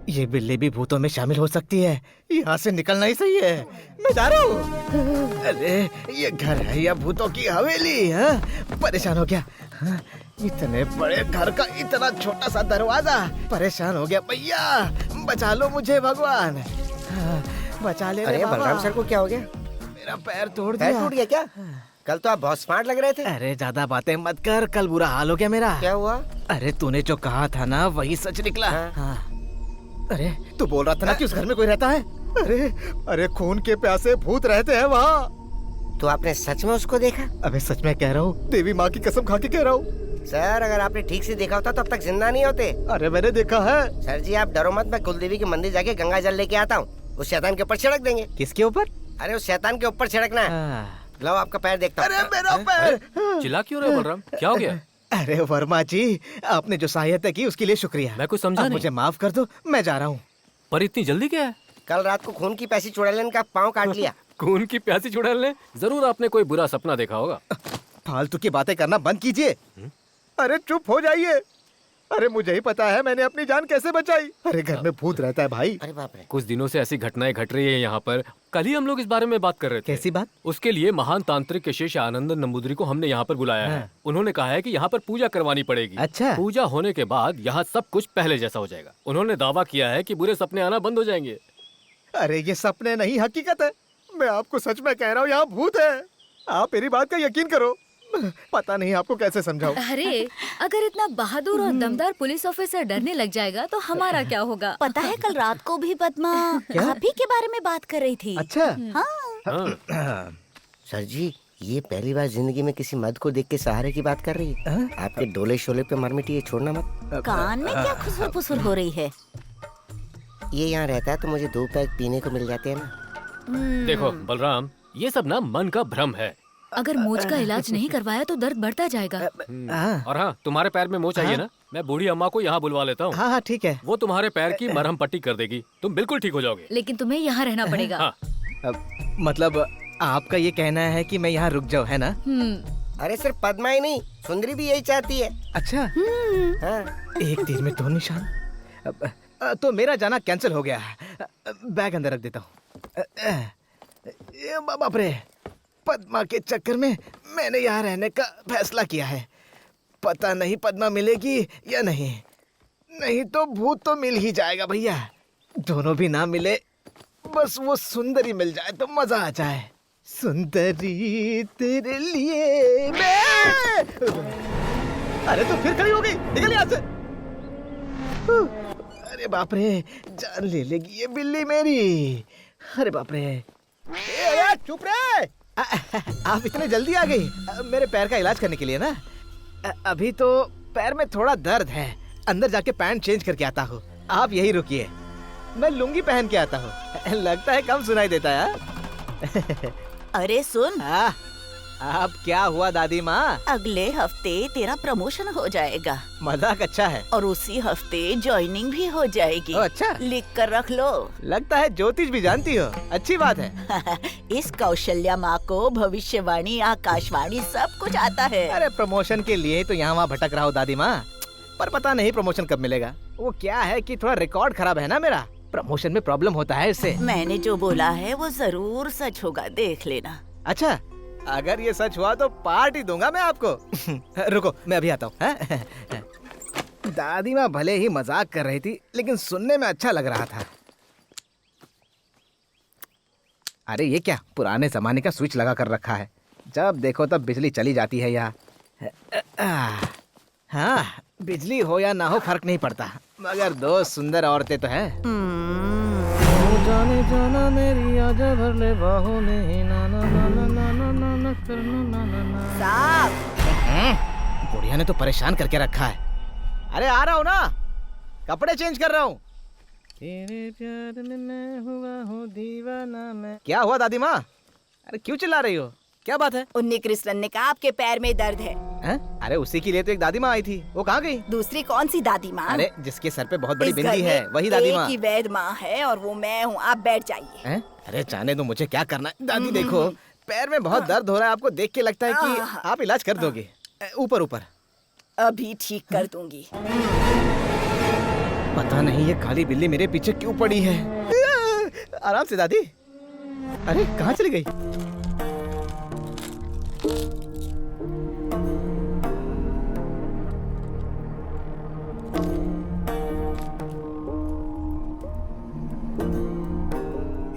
ये बिल्ली भी भूतों में शामिल हो सकती है। यहाँ से निकलना ही सही है। मैं जा रहा हूँ। अरे ये घर है या भूतों की हवेली? हाँ? परेशान हो गया। हाँ? इतने बड़े घर का इतना छोटा सा दरवाजा। परेशान हो गया भैया, बचा लो मुझे भगवान। हाँ, बचा ले। अरे बलराम सर को क्या हो गया? मेरा पैर तोड़ पैर दिया। टूट गया क्या? कल तो आप बहुत स्मार्ट लग रहे थे। अरे ज्यादा बातें मत कर, कल बुरा हाल हो गया मेरा। क्या हुआ? अरे तूने जो कहा था ना वही सच निकला। हाँ। अरे तू बोल रहा था ना कि उस घर में कोई रहता है। अरे खून के प्यासे भूत रहते हैं वहाँ। तो आपने सच में उसको देखा? अबे सच में कह रहा हूँ, देवी माँ की कसम खा के कह रहा हूँ। सर अगर आपने ठीक से देखा होता तो अब तक जिंदा नहीं होते। अरे मैंने देखा है। सर जी आप डरो मत, मैं कुलदेवी के मंदिर जाके गंगा जल लेके आता हूँ। उस शैतान के ऊपर छिड़क देंगे। किसके ऊपर? अरे उस शैतान के ऊपर छिड़कना है। लो आपका पैर देखता हूँ। अरे मेरा पैर। चिल्ला क्यों रहे हो बलराम? क्या हो गया? अरे वर्मा जी, आपने जो सहायता की उसके लिए शुक्रिया। मैं कुछ समझा नहीं। मुझे माफ कर दो, मैं जा रहा हूँ। पर इतनी जल्दी क्या है? कल रात को खून की प्यासी चुड़ैलन का पाँव काट लिया। खून की प्यासी चुड़ैल ने? जरूर आपने कोई बुरा सपना देखा होगा। फालतू की बातें करना बंद कीजिए। अरे चुप हो जाइए। अरे मुझे ही पता है मैंने अपनी जान कैसे बचाई। अरे घर में भूत रहता है भाई। अरे बाप रे। कुछ दिनों से ऐसी घटनाएं घट रही है यहाँ पर। कल ही हम लोग इस बारे में बात कर रहे थे। कैसी बात? उसके लिए महान तांत्रिक शेष आनंद नंबूदरी को हमने यहाँ पर बुलाया है। उन्होंने कहा है कि यहाँ पर पूजा करवानी पड़ेगी। अच्छा। पूजा होने के बाद यहाँ सब कुछ पहले जैसा हो जाएगा। उन्होंने दावा किया है कि बुरे सपने आना बंद हो जाएंगे। अरे ये सपने नहीं हकीकत है। मैं आपको सच में कह रहा हूँ, यहाँ भूत है। आप मेरी बात का यकीन करो। पता नहीं आपको कैसे समझाऊं। अरे अगर इतना बहादुर और दमदार पुलिस ऑफिसर डरने लग जाएगा तो हमारा क्या होगा? पता है कल रात को भी पद्मा आप ही के बारे में बात कर रही थी। अच्छा। हाँ। सर जी ये पहली बार जिंदगी में किसी मर्द को देख के सहारे की बात कर रही है। आपके डोले शोले पे मरमिटी ये छोड़ना मत। कान में क्या खुसर फुसर हो रही है? ये यहाँ रहता है तो मुझे 2 पैक पीने को मिल जाते हैं ना। देखो बलराम, ये सब ना मन का भ्रम है। अगर मोच का इलाज नहीं करवाया तो दर्द बढ़ता जाएगा। और हाँ, तुम्हारे पैर में मोच चाहिए ना? मैं बूढ़ी अम्मा को यहाँ बुलवा लेता हूँ। हाँ ठीक है। वो तुम्हारे पैर की मरहम पट्टी कर देगी। तुम बिल्कुल ठीक हो जाओगे। लेकिन तुम्हें यहाँ रहना पड़ेगा। हाँ। मतलब आपका ये कहना है कि मैं यहाँ रुक जाऊँ, है ना? अरे सिर्फ पद्मा ही नहीं, सुंदरी भी यही चाहती है। अच्छा। हाँ। एक तीर में 2 निशान। तो मेरा जाना कैंसिल हो गया। बैग अंदर रख देता हूँ। बाप रे, पद्मा के चक्कर में मैंने यहाँ रहने का फैसला किया है। पता नहीं पद्मा मिलेगी या नहीं। नहीं तो भूत तो मिल ही जाएगा भैया। दोनों भी ना मिले, बस वो सुंदरी मिल जाए तो मजा आ जाए। सुंदरी तेरे लिए मैं। अरे तू फिर खड़ी हो गई, निकल यहाँ से। अरे बाप रे, जान ले लेगी ये बिल्ली मेरी। अरे बाप रे। अरे चुप रे। आप इतने जल्दी आ गई? मेरे पैर का इलाज करने के लिए ना? अभी तो पैर में थोड़ा दर्द है, अंदर जाके पैंट चेंज करके आता हूँ। आप यही रुकिए, मैं लुंगी पहन के आता हूँ। लगता है कम सुनाई देता है। अरे सुन। आप क्या हुआ दादी माँ? अगले हफ्ते तेरा प्रमोशन हो जाएगा। मजाक अच्छा है। और उसी हफ्ते ज्वाइनिंग भी हो जाएगी। अच्छा। लिख कर रख लो। लगता है ज्योतिष भी जानती हो, अच्छी बात है। इस कौशल्या माँ को भविष्यवाणी, आकाशवाणी सब कुछ आता है। अरे प्रमोशन के लिए तो यहाँ वहाँ भटक रहा हूँ दादी माँ, पर पता नहीं प्रमोशन कब मिलेगा। वो क्या है कि थोड़ा रिकॉर्ड खराब है ना मेरा, प्रमोशन में प्रॉब्लम होता है इससे। मैंने जो बोला है वो जरूर सच होगा, देख लेना। अच्छा, अगर ये सच हुआ तो पार्टी दूंगा मैं आपको। रुको मैं अभी आता हूँ। दादी माँ भले ही मजाक कर रही थी, लेकिन सुनने में अच्छा लग रहा था। अरे ये क्या पुराने जमाने का स्विच लगा कर रखा है, जब देखो तब बिजली चली जाती है यहाँ। हाँ, बिजली हो या ना हो फर्क नहीं पड़ता, मगर 2 सुंदर औरतें तो है। जाने जाना मेरी आजा भर ले बाहों में, ना ना ना ना ना ना ना ना करना ना ना ना। साहब, बुढ़िया ने तो परेशान करके रखा है। अरे आ रहा हूँ ना, कपड़े चेंज कर रहा हूँ। तेरे प्यार में मैं हुआ हूँ दीवाना मैं। क्या हुआ दादी माँ? अरे क्यों चिल्ला रही हो, क्या बात है? उन्नी कृष्णन ने कहा आपके पैर में दर्द है। अरे उसी के लिए तो एक दादी माँ आई थी, वो कहाँ गई? दूसरी कौन सी दादी माँ? अरे जिसके सर पे बहुत बड़ी बिंदी है, वही दादी माँ। एक ही वैद माँ है और वो मैं हूँ, आप बैठ जाइए। अरे जाने दो, मुझे क्या करना है। दादी देखो, पैर में बहुत दर्द हो रहा है, आपको देख के लगता है कि आप इलाज कर दोगे। ऊपर ऊपर अभी ठीक कर दूंगी। पता नहीं ये काली बिल्ली मेरे पीछे क्यों पड़ी है। आराम से दादी। अरे कहाँ चली गई?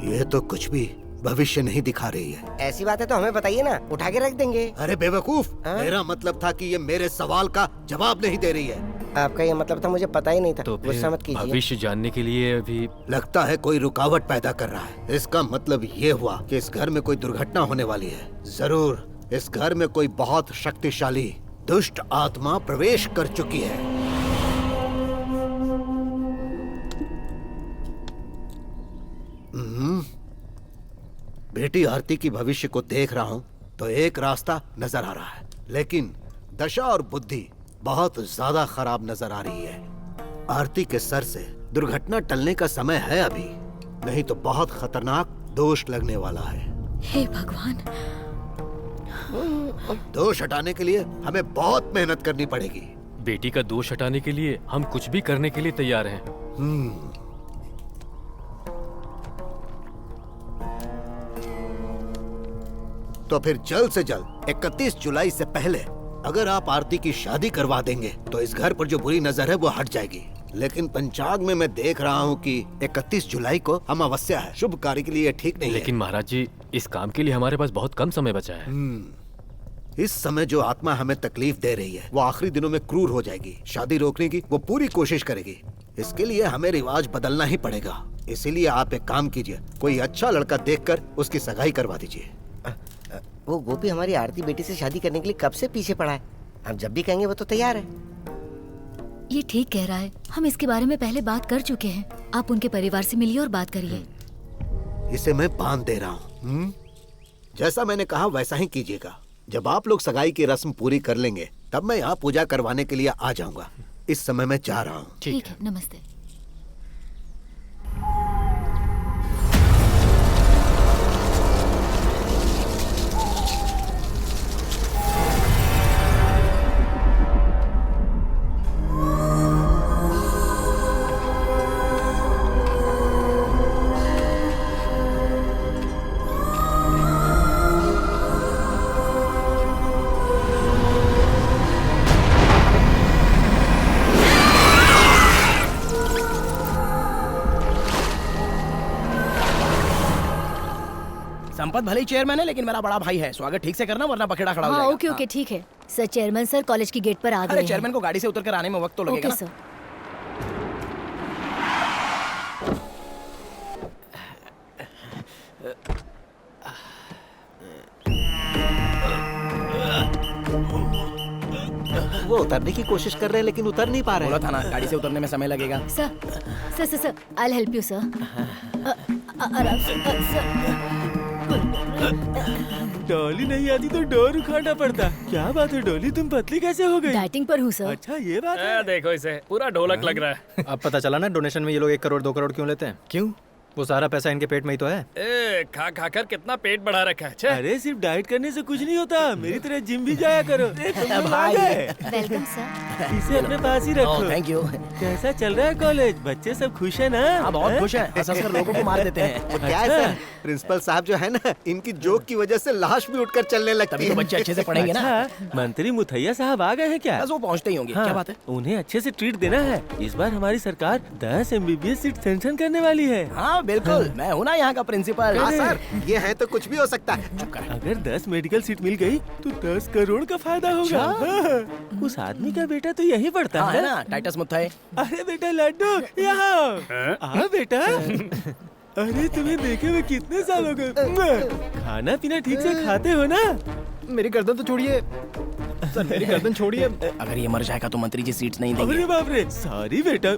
ये तो कुछ भी भविष्य नहीं दिखा रही है। ऐसी बात है तो हमें बताइए ना, उठा के रख देंगे। अरे बेवकूफ, मेरा मतलब था कि ये मेरे सवाल का जवाब नहीं दे रही है। आपका ये मतलब था, मुझे पता ही नहीं था। तो गुस्सा मत कीजिए। भविष्य जानने के लिए अभी लगता है कोई रुकावट पैदा कर रहा है। इसका मतलब ये हुआ कि इस घर में कोई दुर्घटना होने वाली है। जरूर इस घर में कोई बहुत शक्तिशाली दुष्ट आत्मा प्रवेश कर चुकी है। बेटी आरती की भविष्य को देख रहा हूँ तो एक रास्ता नजर आ रहा है, लेकिन दशा और बुद्धि बहुत ज्यादा खराब नजर आ रही है। आरती के सर से दुर्घटना टलने का समय है अभी, नहीं तो बहुत खतरनाक दोष लगने वाला है। हे भगवान, दोष हटाने के लिए हमें बहुत मेहनत करनी पड़ेगी। बेटी का दोष हटाने के लिए हम कुछ भी करने के लिए तैयार हैं। तो फिर जल्द से जल्द 31 जुलाई से पहले अगर आप आरती की शादी करवा देंगे तो इस घर पर जो बुरी नजर है वो हट जाएगी। लेकिन पंचांग में मैं देख रहा हूँ कि 31 जुलाई को अमावस्या है, शुभ कार्य के लिए ठीक नहीं है। लेकिन महाराज जी, इस काम के लिए हमारे पास बहुत कम समय बचा है। इस समय जो आत्मा हमें तकलीफ दे रही है वो आखिरी दिनों में क्रूर हो जाएगी। शादी रोकने की वो पूरी कोशिश करेगी। इसके लिए हमें रिवाज बदलना ही पड़ेगा। इसीलिए आप एक काम कीजिए, कोई अच्छा लड़का देखकर उसकी सगाई करवा दीजिए। वो गोपी हमारी आरती बेटी से शादी करने के लिए कब से पीछे पड़ा है। हम जब भी कहेंगे वो तो तैयार है। ये ठीक कह रहा है। हम इसके बारे में पहले बात कर चुके हैं। आप उनके परिवार से मिलिए और बात करिए। इसे मैं बांध दे रहा हूँ। जैसा मैंने कहा वैसा ही कीजिएगा। जब आप लोग सगाई की रस्म पूरी कर लेंगे तब मैं यहाँ पूजा करवाने के लिए आ जाऊंगा। इस समय मैं जा रहा हूँ। ठीक है, नमस्ते। संपत भले ही चेयरमैन है लेकिन मेरा बड़ा भाई है। स्वागत ठीक से करना वरना पखेड़ा खड़ा हो हाँ, जाएगा। ओके ओके, ठीक है सर। चेयरमैन सर कॉलेज की गेट पर आ गए अरे हैं। चेयरमैन को गाड़ी से उतरकर आने में वक्त तो लगेगा ओके ना। सर। वो उतरने की कोशिश कर रहे हैं लेकिन उतर नहीं पा रहे। बोला था ना, गाड़ी से उतरने में समय लगेगा। Sir I help you sir. आराम से सर। डॉली नहीं आती तो डोर उखाड़ना पड़ता। क्या बात है डॉली, तुम पतली कैसे हो गई? डाइटिंग पर हूँ सर। अच्छा ये बात है। देखो इसे, पूरा ढोलक लग रहा है। अब पता चला ना डोनेशन में ये लोग 1 करोड़ 2 करोड़ क्यों लेते हैं। क्यों? वो सारा पैसा इनके पेट में ही तो है। ए, खा खा कर कितना पेट बढ़ा रखा है। छे। अरे सिर्फ डाइट करने से कुछ नहीं होता, मेरी तरह जिम भी जाया करो। Welcome sir. इसे अपने पास ही रखो। Thank you. कैसा चल रहा है कॉलेज? बच्चे सब खुश है ना? हाँ बहुत खुश हैं। हंसकर लोगों को मार देते हैं। क्या है सर, प्रिंसिपल साहब जो है ना, इनकी जोक की वजह से लाश भी उठकर चलने लगती है। तभी तो बच्चे अच्छे से पढ़ेंगे ना। मंत्री मुथैया साहब आ गए हैं क्या? बस वो पहुंचते ही होंगे। क्या बात है? उन्हें अच्छे से ट्रीट देना है। इस बार हमारी सरकार 10 MBBS सीट सैंक्शन करने वाली है। हाँ बिल्कुल, मैं हूँ ना यहाँ का प्रिंसिपल। हाँ सर, ये है तो कुछ भी हो सकता है। अगर 10 मेडिकल सीट मिल गई तो 10 करोड़ का फायदा होगा। हाँ। उस आदमी का बेटा तो यही पढ़ता है ना, टाइटस मुथैया। अरे बेटा लड्डू यहाँ आ बेटा। अरे तुम्हें देखे हुए कितने साल हो गए। खाना पीना ठीक से खाते हो ना? मेरी गर्दन तो छोड़िए सर, मेरी गर्दन छोड़िए। अगर ये मर जाएगा तो मंत्री जी सीट्स नहीं देंगे। अरे बाप रे, सॉरी बेटा।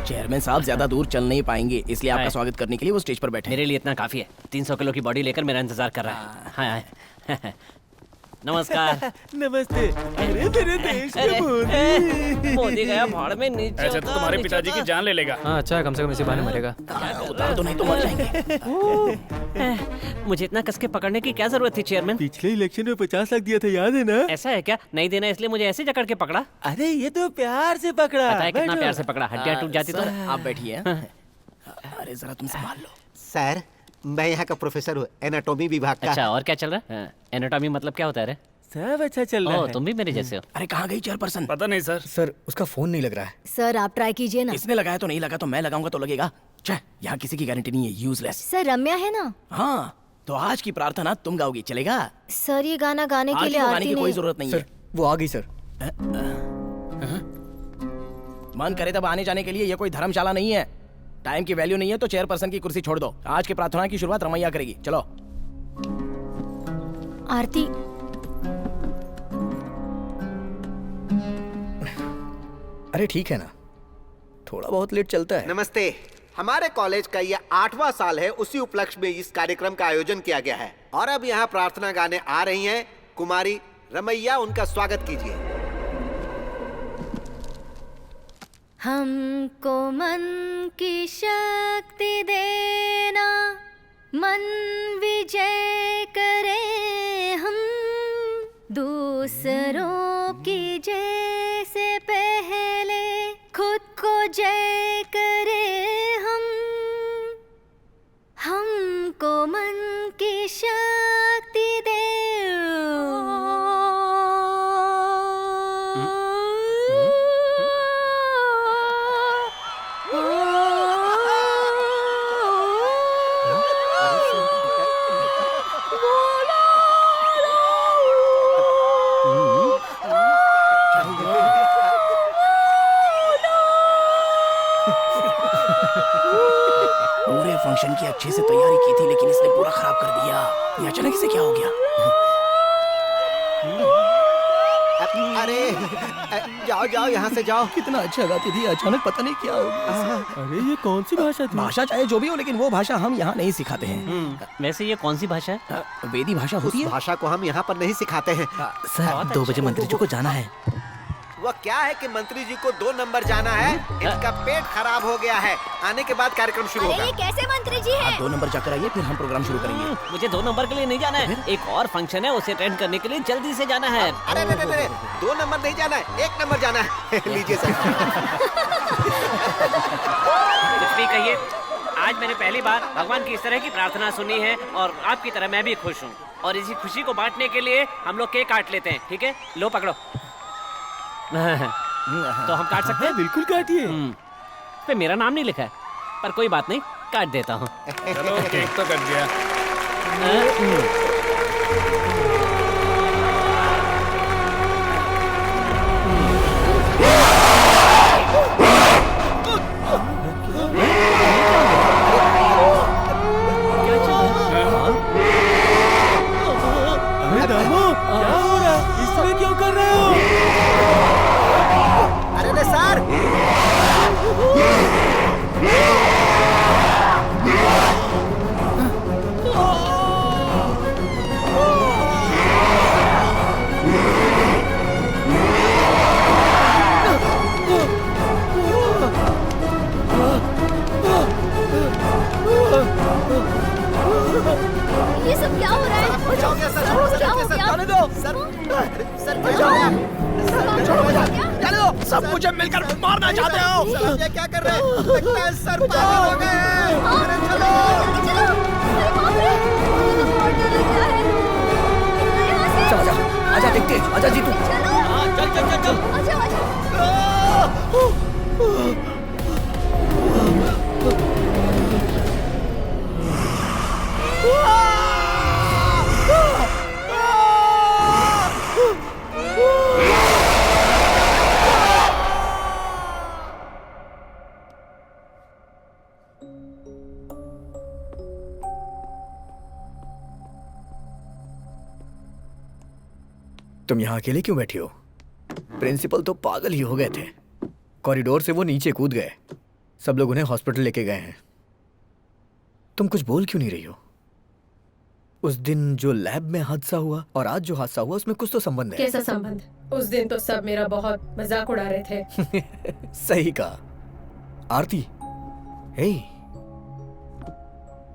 चेयरमैन साहब ज्यादा दूर चल नहीं पाएंगे, इसलिए आपका स्वागत करने के लिए वो स्टेज पर बैठे। मेरे लिए इतना काफी है। 300 किलो की बॉडी लेकर मेरा इंतजार कर रहा है। हाँ। नमस्कार। नमस्ते। अरे मेरे देश के मोदी। मोदी गया भाड़ में नीचे। ऐसे तो तुम्हारे पिताजी की जान ले लेगा। हाँ अच्छा, कम से कम इसी बहाने मरेगा। उतार दो नहीं तो मर जाएंगे। मुझे इतना कस के पकड़ने की क्या जरूरत थी चेयरमैन? पिछले इलेक्शन में 50 लाख दिया था, याद है ना? ऐसा है क्या? नहीं देना इसलिए मुझे ऐसे जकड़ के पकड़ा? अरे ये तो प्यार से पकड़ा। पता है कितना प्यार से पकड़ा? हड्डियां टूट जाती तो। आप बैठिए। अरे जरा तुम संभाल लो। सर, मैं यहाँ का प्रोफेसर हूँ, एनाटॉमी विभाग का। अच्छा, और क्या चल रहा है? एनाटॉमी मतलब क्या होता है रे? सब अच्छा चल रहा है। तुम भी मेरे जैसे हो। अरे कहाँ गई चेयरपर्सन? पता नहीं सर। सर उसका फोन नहीं लग रहा है। सर आप ट्राई कीजिए ना। इसने लगाया तो नहीं लगा तो मैं लगाऊंगा तो लगेगा। यहाँ किसी की गारंटी नहीं है, यूजलेस। सर रम्या है ना? हाँ, तो आज की प्रार्थना तुम गाओगी, चलेगा? सर ये गाना गाने के लिए गाने की कोई जरूरत नहीं है। वो आ गई सर। मन करे तब आने जाने के लिए, ये कोई धर्मशाला नहीं है। टाइम की वैल्यू नहीं है तो चेयरपर्सन की कुर्सी छोड़ दो। आज की प्रार्थना की शुरुआत रमैया करेगी, चलो। आरती। अरे ठीक है ना, थोड़ा बहुत लेट चलता है। नमस्ते। हमारे कॉलेज का ये 8वां साल है, उसी उपलक्ष्य में इस कार्यक्रम का आयोजन किया गया है। और अब यहाँ प्रार्थना गाने आ रही हैं कुमारी रमैया, उनका स्वागत कीजिए। हमको मन की शक्ति देना, मन विजय करे हम, दूसरों की जय से पहले खुद को जय करे हम। हमको मन की शक्ति दे। पूरे फंक्शन की अच्छे से तैयारी की थी, लेकिन इसने पूरा खराब कर दिया। ये अचानक से क्या हो गया? अरे जाओ जाओ, यहाँ से जाओ। कितना अच्छा गाती थी, अचानक पता नहीं क्या हो गया। अरे ये कौन सी भाषा थी? भाषा चाहे जो भी हो, लेकिन वो भाषा हम यहाँ नहीं सिखाते हैं। वैसे ये कौन सी भाषा है? वेदी भाषा होती है। भाषा को हम यहाँ पर नहीं सिखाते हैं। सर 2 बजे मंत्री जी को जाना है। वह क्या है कि मंत्री जी को 2 नंबर जाना है, इनका पेट खराब हो गया है। आने के बाद कार्यक्रम शुरू होगा। ये कैसे मंत्री जी हैं? 2 नंबर जाकर आइए, फिर हम प्रोग्राम शुरू करेंगे। मुझे 2 नंबर के लिए नहीं जाना है, एक और फंक्शन है, उसे अटेंड करने के लिए जल्दी से जाना है। अरे 2 नंबर नहीं जाना है, 1 नंबर जाना है। लीजिए सर। कुछ भी कहिए, आज मैंने पहली बार भगवान की इस तरह की प्रार्थना सुनी है और आपकी तरह मैं भी खुश हूँ। और इसी खुशी को बांटने के लिए हम लोग केक काट लेते हैं, ठीक है? लो पकड़ो। तो हम काट सकते हैं? बिल्कुल काटिए। पे मेरा नाम नहीं लिखा है, पर कोई बात नहीं, काट देता हूँ। चलो केक तो कट गया। अरे दामो, क्या हो रहा है? इस तरह क्यों कर रहे हो? अरे सर, ये सब क्या हो रहा है? बचाओ क्या सर? क्या हो गया? जाने दो। सर बचाओ क्या? जाने दो। सब मुझे मिलकर मारना चाहते हो। सर आप ये क्या कर रहे हैं? लगता है सर पागल हो गए हैं। अरे चलो। चल आजा, आजा देखते, आजा जीतू। चल चल चल चल। आजा आजा। तुम यहाँ अकेले क्यों बैठी हो? प्रिंसिपल तो पागल ही हो गए थे। कॉरिडोर से वो नीचे कूद गए। सब लोग उन्हें हॉस्पिटल लेके गए हैं। तुम कुछ बोल क्यों नहीं रही हो? उस दिन जो लैब में हादसा हुआ और आज जो हादसा हुआ, उसमें कुछ तो संबंध है। कैसा संबंध? उस दिन तो सब मेरा बहुत मजाक उड़ा रहे थे। सही कहा। आरती, हे,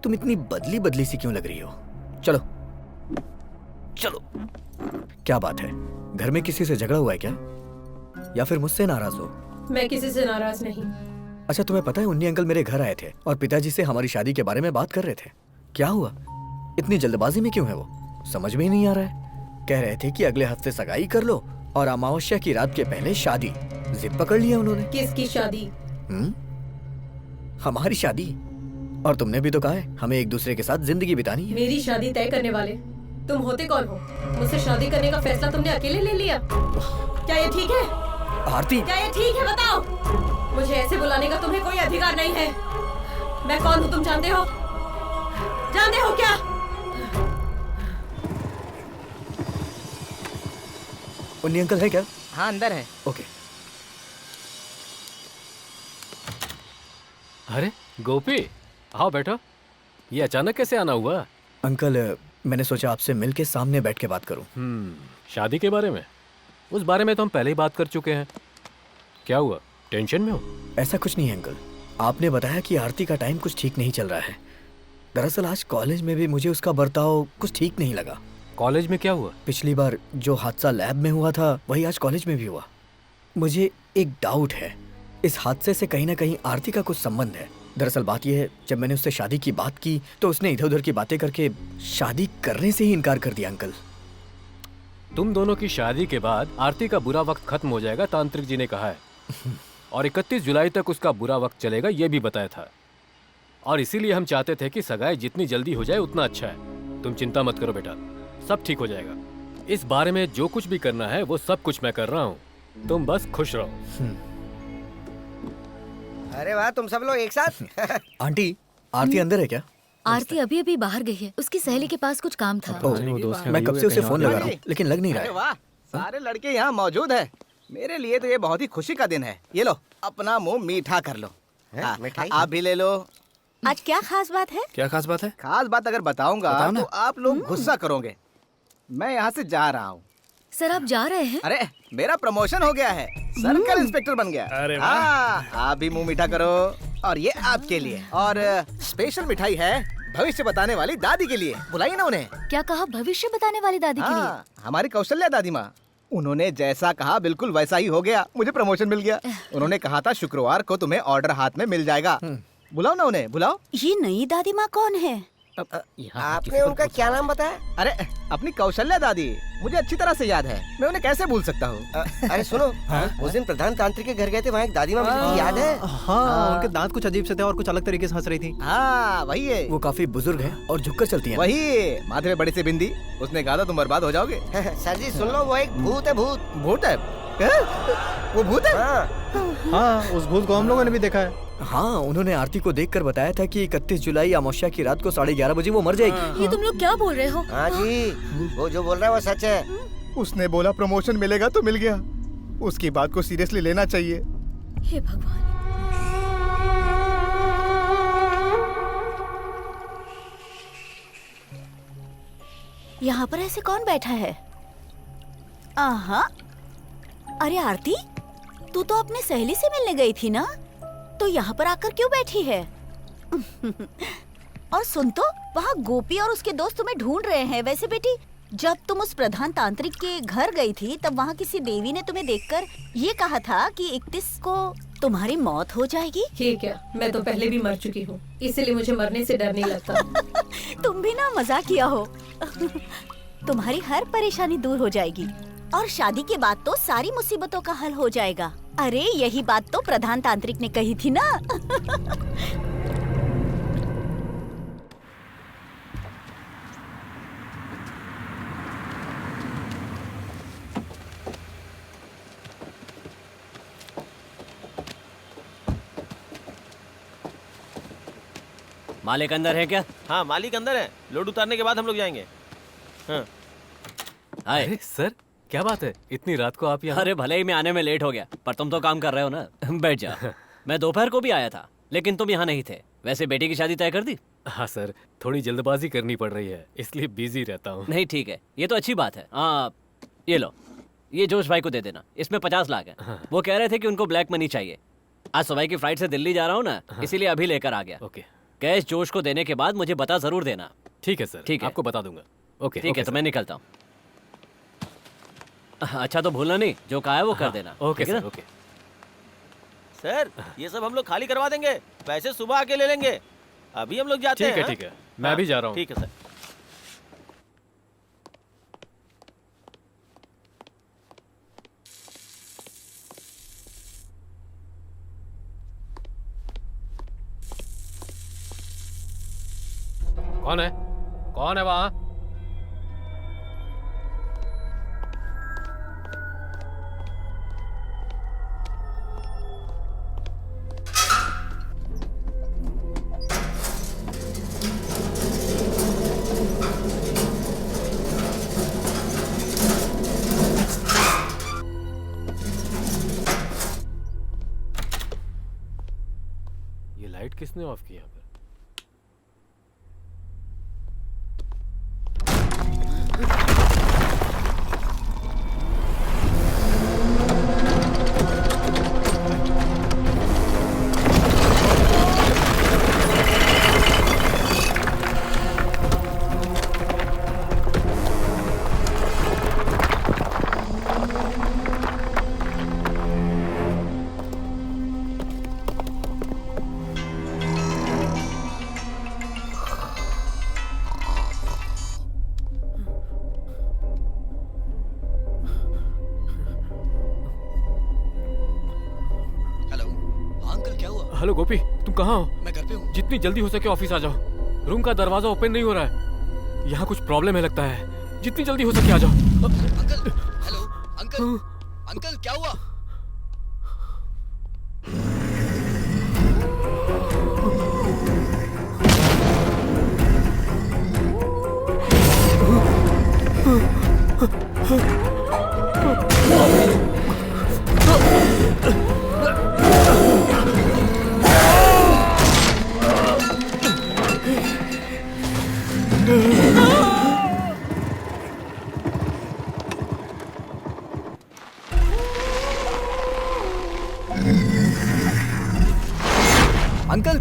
तुम इतनी बदली बदली सी क्यों लग रही हो? चलो चलो। क्या बात है, घर में किसी से झगड़ा हुआ है क्या, या फिर मुझसे नाराज हो? मैं किसी से नाराज नहीं। अच्छा, तुम्हें पता है उन्नी अंकल मेरे घर आए थे और पिताजी से हमारी शादी के बारे में बात कर रहे थे। क्या हुआ, इतनी जल्दबाजी में क्यों है वो? समझ में ही नहीं आ रहा है। कह रहे थे कि अगले हफ्ते सगाई कर लो और अमावस्या की रात के पहले शादी। जिद पकड़ लिया उन्होंने। किसकी शादी? हमारी शादी। और तुमने भी तो कहा है हमें एक दूसरे के साथ जिंदगी बितानी है। मेरी शादी तय करने वाले तुम होते कौन हो? मुझसे शादी करने का फैसला तुमने अकेले ले लिया। क्या ये ठीक है आरती? क्या ये ठीक है बताओ? मुझे ऐसे बुलाने का तुम्हें कोई अधिकार नहीं है। मैं कौन हूँ तुम जानते हो? जानते हो क्या? उन्नी अंकल है क्या? हाँ अंदर है। ओके। अरे गोपी, आओ बैठो। ये अचानक कैसे आना हुआ? अंकल, मैंने सोचा आपसे मिलके सामने बैठ के बात करूं। शादी के बारे में? उस बारे में तो हम पहले ही बात कर चुके हैं। क्या हुआ, टेंशन में हो? ऐसा कुछ नहीं है अंकल, आपने बताया कि आरती का टाइम कुछ ठीक नहीं चल रहा है। दरअसल आज कॉलेज में भी मुझे उसका बर्ताव कुछ ठीक नहीं लगा। कॉलेज में क्या हुआ? पिछली बार जो हादसा लैब में हुआ था वही आज कॉलेज में भी हुआ। मुझे एक डाउट है, इस हादसे से कहीं ना कहीं आरती का कुछ संबंध है। दरअसल बात यह है, जब मैंने उससे शादी की बात की तो उसने इधर उधर की बातें करके शादी करने से ही इनकार कर दिया। अंकल, तुम दोनों की शादी के बाद आरती का बुरा वक्त खत्म हो जाएगा, तांत्रिक जी ने कहा है। और 31 जुलाई तक उसका बुरा वक्त चलेगा, ये भी बताया था। और इसीलिए हम चाहते थे कि सगाई जितनी जल्दी हो जाए उतना अच्छा है। तुम चिंता मत करो बेटा, सब ठीक हो जाएगा। इस बारे में जो कुछ भी करना है वो सब कुछ मैं कर रहा हूँ, तुम बस खुश रहो। अरे वाह, तुम सब लोग एक साथ। आंटी, आरती अंदर है क्या? आरती अभी अभी बाहर गई है, उसकी सहेली के पास कुछ काम था। मैं कब से उसे फोन लगा रहा हूँ लेकिन लग नहीं रहा अरे है। वाह, सारे लड़के यहाँ मौजूद है। मेरे लिए तो ये बहुत ही खुशी का दिन है। ये लो, अपना मुंह मीठा कर लो। हाँ, मिठाई? आप भी ले लो। आज क्या खास बात है? क्या खास बात है? खास बात अगर बताऊंगा बताओ ना। तो आप लोग गुस्सा करोगे। मैं यहाँ से जा रहा हूँ। सर आप जा रहे हैं? अरे मेरा प्रमोशन हो गया है, सर्कल इंस्पेक्टर बन गया। अरे वाह। हाँ, आप भी मुंह मीठा करो। और ये आपके लिए, और स्पेशल मिठाई है भविष्य बताने वाली दादी के लिए। बुलाइए ना उन्हें। क्या कहा? भविष्य बताने वाली दादी के लिए? हाँ, हमारी कौशल्या दादी माँ। उन्होंने जैसा कहा बिल्कुल वैसा ही हो गया, मुझे प्रमोशन मिल गया। उन्होंने कहा था शुक्रवार को तुम्हें ऑर्डर हाथ में मिल जाएगा। बुलाओ ना उन्हें, बुलाओ। ये नई दादी माँ कौन है? आपने उनका क्या नाम बताया? अरे अपनी कौशल्या दादी, मुझे अच्छी तरह से याद है, मैं उन्हें कैसे भूल सकता हूँ। अरे सुनो, उस दिन प्रधान तांत्रिक के घर गए थे, वहाँ एक दादी माँ मुझे याद है। हाँ, उनके दांत कुछ अजीब से थे और कुछ अलग तरीके से हंस रही थी। हाँ वही है। वो काफी बुजुर्ग है और झुककर चलती है। वही माथे में बड़ी सी बिंदी। उसने कहा था तुम बर्बाद हो जाओगे। सर जी सुन लो, वो एक भूत है। भूत? भूत है? वो भूत है? हाँ, उस भूत को हम लोगों ने भी देखा है। हाँ, उन्होंने आरती को देखकर बताया था कि 31 जुलाई अमावस्या की रात को 11:30 बजे वो मर जाएगी। ये तुम लोग क्या बोल रहे हो? हाँ जी, वो जो बोल रहा है वो सच है। उसने बोला प्रमोशन मिलेगा तो मिल गया। उसकी बात को सीरियसली लेना चाहिए। हे भगवान। यहाँ पर ऐसे कौन बैठा है? आहा, अरे आरती, तू तो अपने सहेली से मिलने गई थी ना, तो यहाँ पर आकर क्यों बैठी है? और सुन तो, वहाँ गोपी और उसके दोस्त तुम्हें ढूंढ रहे हैं। वैसे बेटी, जब तुम उस प्रधान तांत्रिक के घर गई थी तब वहाँ किसी देवी ने तुम्हें देखकर ये कहा था कि 31 को तुम्हारी मौत हो जाएगी। ठीक है, मैं तो पहले भी मर चुकी हूँ, इसीलिए मुझे मरने से डर नहीं लगता। तुम भी ना मजाक किया हो। तुम्हारी हर परेशानी दूर हो जाएगी और शादी के बाद तो सारी मुसीबतों का हल हो जाएगा। अरे यही बात तो प्रधान तांत्रिक ने कही थी ना। मालिक अंदर है क्या? हाँ मालिक अंदर है, लोड उतारने के बाद हम लोग जाएंगे। हाँ। अरे सर, क्या बात है, इतनी रात को आप यहाँ? अरे भले ही मैं आने में लेट हो गया, पर तुम तो काम कर रहे हो ना। बैठ जा। मैं दोपहर को भी आया था लेकिन तुम यहाँ नहीं थे। वैसे बेटी की शादी तय कर दी? हाँ सर, थोड़ी जल्दबाजी करनी पड़ रही है, इसलिए बिजी रहता हूँ। नहीं ठीक है, ये तो अच्छी बात है। ये लो, ये जोश भाई को दे देना, इसमें 50 लाख है। हाँ। वो कह रहे थे कि उनको ब्लैक मनी चाहिए। आज सुबह की फ्लाइट से दिल्ली जा रहा हूँ ना, इसीलिए अभी लेकर आ गया। ओके। कैश जोश को देने के बाद मुझे बता जरूर देना। ठीक है सर, ठीक है, आपको बता दूंगा। ओके ठीक है, तो मैं निकलता हूँ। अच्छा तो भूलना नहीं, जो कहा है वो कर देना। ओके ठीक है सर, ना? ओके। सर ये सब हम लोग खाली करवा देंगे, पैसे सुबह आके ले लेंगे। अभी हम लोग जाते हैं। ठीक है, मैं भी जा रहा हूँ। ठीक है सर। कौन है? कौन है वहाँ? ये लाइट किसने ऑफ की यहाँ पर? हेलो गोपी, तुम कहाँ हो? मैं घर पे हूँ। जितनी जल्दी हो सके ऑफिस आ जाओ। रूम का दरवाजा ओपन नहीं हो रहा है। यहाँ कुछ प्रॉब्लम है लगता है। जितनी जल्दी हो सके आ जाओ। अंकल, हेलो, अंकल, अंकल क्या हुआ? Uncle,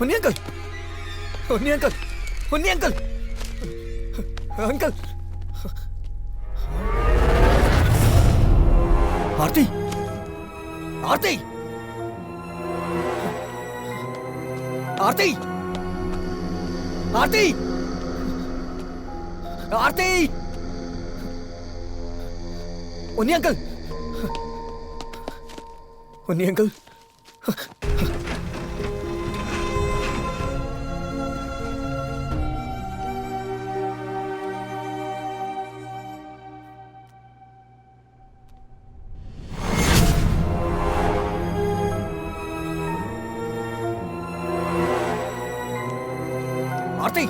Hunni uncle, Hunni uncle, Hunni uncle, uncle, Aarti, Aarti, Aarti, Aarti, Aarti, Unni uncle, Unni uncle. Aarti,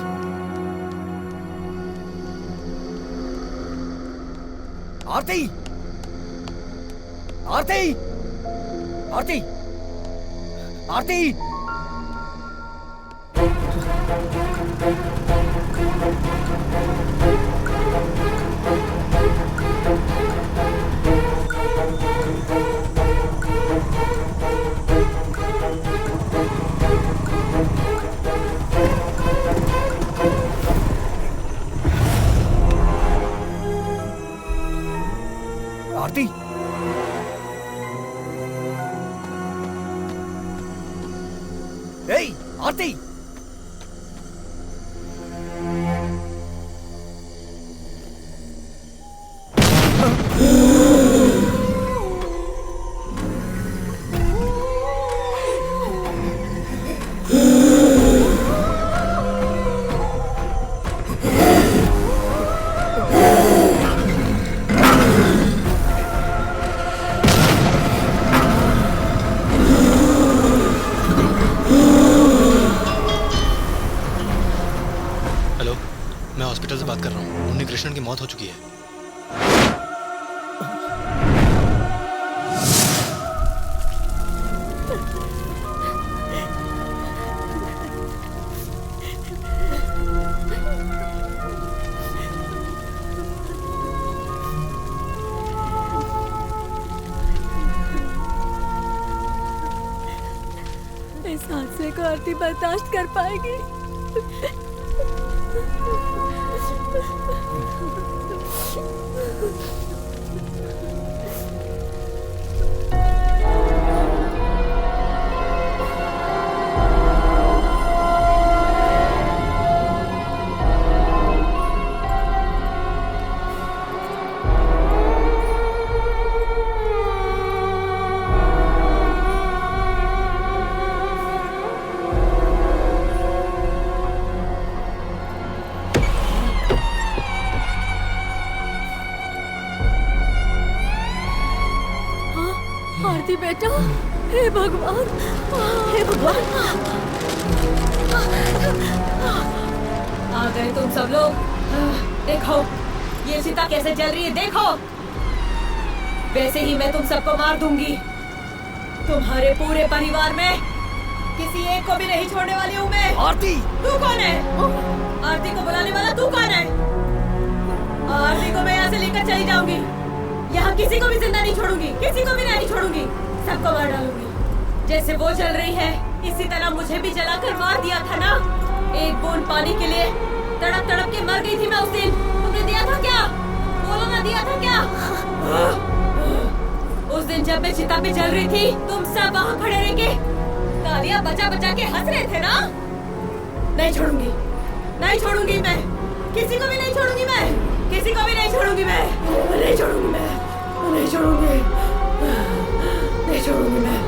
Aarti, Aarti, Aarti, Aarti. Aarti, ए, आरती, हेलो, मैं हॉस्पिटल से बात कर रहा हूँ। उन्नी कृष्णन की मौत हो चुकी है। इस हादसे को आरती बर्दाश्त कर पाएगी? आरती बेटा, हे भगवान, हे भगवान। आ गए तुम सब लोग। देखो ये सीता कैसे जल रही है, देखो। वैसे ही मैं तुम सबको मार दूंगी। तुम्हारे पूरे परिवार में किसी एक को भी नहीं छोड़ने वाली हूँ मैं। आरती, तू कौन है? आरती को बुलाने वाला तू कौन है? आरती को मैं यहाँ से लेकर चली जाऊंगी। यहाँ किसी को भी जिंदा नहीं छोड़ूंगी, किसी को भी नहीं छोड़ूंगी। सबको मार डालूंगी। जैसे वो जल रही है, इसी तरह मुझे भी जलाकर मार दिया था ना। एक बूंद पानी के लिए तड़प तड़प के मर गई थी मैं उस दिन। तुमने दिया था क्या? बोलो ना, दिया था क्या? उस दिन जब मैं चिता पे जल रही थी, तुम सब वहाँ खड़े रह के तालियां बजा बजा के हंस रहे थे ना। नहीं छोड़ूंगी, नहीं छोड़ूंगी मैं। किसी को भी नहीं छोड़ूंगी मैं। किसी को भी नहीं छोड़ूंगी मैं। नहीं छोड़ूंगी मैं। नहीं छोड़ूंगी। नहीं छोड़ूंगी मैं।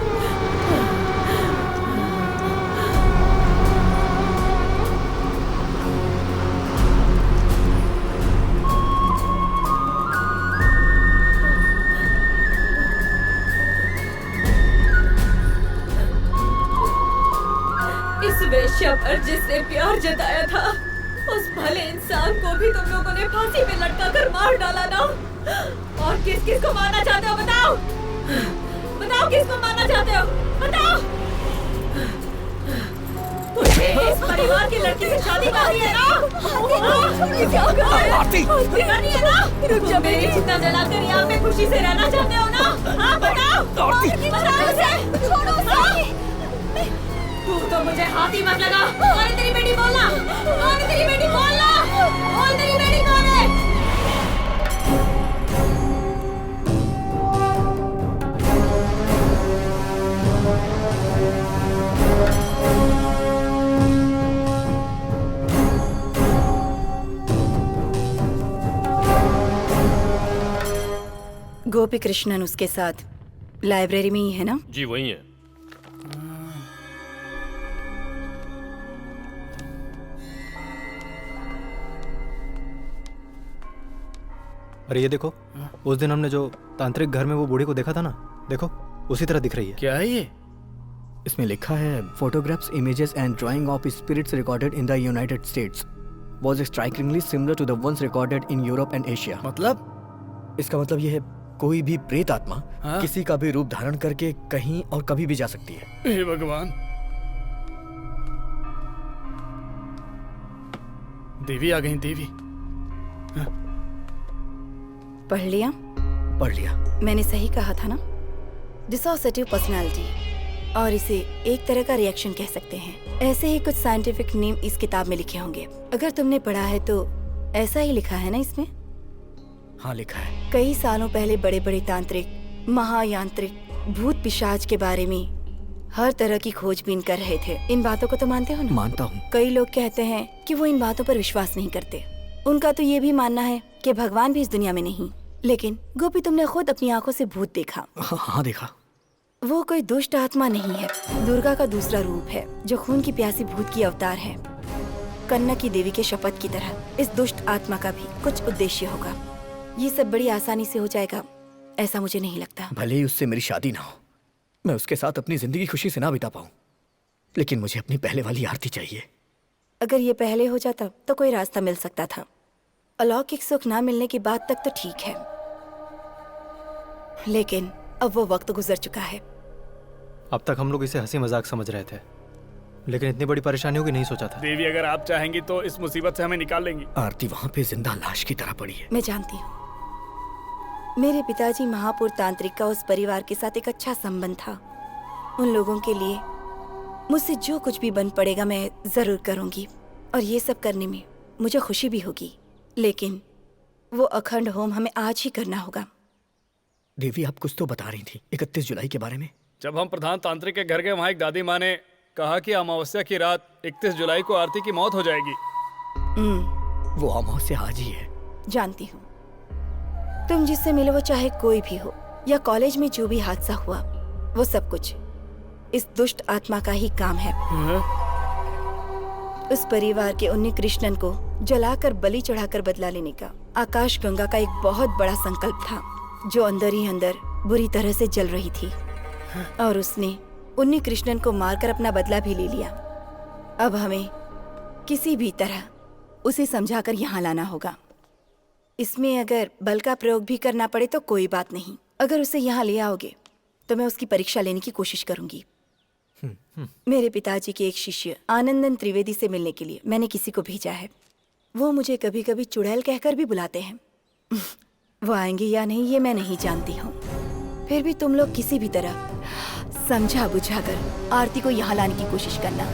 इस वेश्या पर जिसने प्यार जताया था, उस भले इंसान को भी तुम लोगों ने फांसी पे लटका कर मार डाला ना। और किस किस को मारना चाहते हो बताओ? बताओ किसको मारना चाहते हो? बताओ। तुझे इस परिवार की लड़की से शादी करनी है ना? आरती, करनी है ना? तुम मेरी चिता जलाकर यहाँ पे खुशी से रहना चाहते हो ना? हाँ बताओ। बताओ उसे। छोड़ो उसे। तू तो मुझे हाथी मत लगा। कौन है तेरी बेटी? बोलना। कौन है तेरी बेटी? बोलना। बोल तेरी बेटी कौन है? गोपी कृष्णन उसके साथ लाइब्रेरी में ही है ना? जी वही है। अरे ये देखो, उस दिन हमने जो तांत्रिक घर में वो बूढ़ी को देखा था ना, देखो उसी तरह दिख रही है। क्या है ये? इसमें लिखा है photographs, images and drawing of spirits recorded in the United States was strikingly similar to the ones recorded in Europe and Asia. मतलब इसका मतलब ये है कोई भी प्रेत आत्मा किसी का भी रूप धारण करके कहीं और कभी भी जा सकती है। हे भगवान, देवी आ गई। देवी पढ़ लिया? पढ़ लिया। मैंने सही कहा था ना, डिसोसिएटिव पर्सनालिटी, और इसे एक तरह का रिएक्शन कह सकते हैं। ऐसे ही कुछ साइंटिफिक नेम इस किताब में लिखे होंगे। अगर तुमने पढ़ा है तो ऐसा ही लिखा है ना इसमें? हाँ लिखा है। कई सालों पहले बड़े बड़े तांत्रिक, महायांत्रिक, भूत पिशाच के बारे में हर तरह की खोजबीन कर रहे थे। इन बातों को तो मानते हो ना? मानता हूँ। कई लोग कहते हैं कि वो इन बातों पर विश्वास नहीं करते। उनका तो ये भी मानना है कि भगवान भी इस दुनिया में नहीं। लेकिन गोपी, तुमने खुद अपनी आंखों से भूत देखा। हाँ देखा। वो कोई दुष्ट आत्मा नहीं है, दुर्गा का दूसरा रूप है जो खून की प्यासी भूत की अवतार है। कन्ना की देवी के शपथ की तरह इस दुष्ट आत्मा का भी कुछ उद्देश्य होगा। ये सब बड़ी आसानी से हो जाएगा ऐसा मुझे नहीं लगता। भले ही उससे मेरी शादी ना हो, मैं उसके साथ अपनी जिंदगी खुशी से ना बिता पाऊं, लेकिन मुझे अपनी पहले वाली आरती चाहिए। अगर ये पहले हो जाता तो कोई रास्ता मिल सकता था। अलौकिक सुख ना मिलने की बात तक तो ठीक है, लेकिन अब वो वक्त गुजर चुका है। अब तक हम लोग इसे हंसी मजाक समझ रहे थे, लेकिन इतनी बड़ी परेशानियों की नहीं सोचा था। देवी, अगर आप चाहेंगी तो इस मुसीबत से हमें निकाल लेंगी। आरती वहाँ पे जिंदा लाश की तरह पड़ी है। मैं जानती हूँ, मेरे पिताजी महापुर तांत्रिक का उस परिवार के साथ एक अच्छा संबंध था। उन लोगों के लिए मुझसे जो कुछ भी बन पड़ेगा मैं जरूर करूंगी, और ये सब करने में मुझे खुशी भी होगी। लेकिन वो अखंड होम हमें आज ही करना होगा। देवी, आप कुछ तो बता रही थी 31 जुलाई के बारे में। जब हम प्रधान तांत्रिक के घर गए, वहाँ एक दादी माँ ने कहा कि अमावस्या की रात 31 जुलाई को आरती की मौत हो जाएगी। वो अमावस्या आज ही है। जानती हूँ। तुम जिससे मिले वो चाहे कोई भी हो, या कॉलेज में जो भी हादसा हुआ, वो सब कुछ इस दुष्ट आत्मा का ही काम है। उस परिवार के उन्नी कृष्णन को जलाकर बलि चढ़ाकर बदला लेने का आकाश गंगा का एक बहुत बड़ा संकल्प था, जो अंदर ही अंदर बुरी तरह से जल रही थी, और उसने उन्नी कृष्णन को मारकर अपना बदला भी ले लिया। अब हमें किसी भी तरह उसे समझाकर यहाँ लाना होगा। इसमें अगर बल का प्रयोग भी करना पड़े तो कोई बात नहीं। अगर उसे यहाँ ले आओगे तो मैं उसकी परीक्षा लेने की कोशिश करूंगी। मेरे पिताजी के एक शिष्य आनंदन त्रिवेदी से मिलने के लिए मैंने किसी को भेजा है। वो मुझे कभी कभी चुड़ैल कहकर भी बुलाते हैं। वो आएंगे या नहीं ये मैं नहीं जानती हूँ। फिर भी तुम लोग किसी भी तरह समझा बुझाकर आरती को यहाँ लाने की कोशिश करना।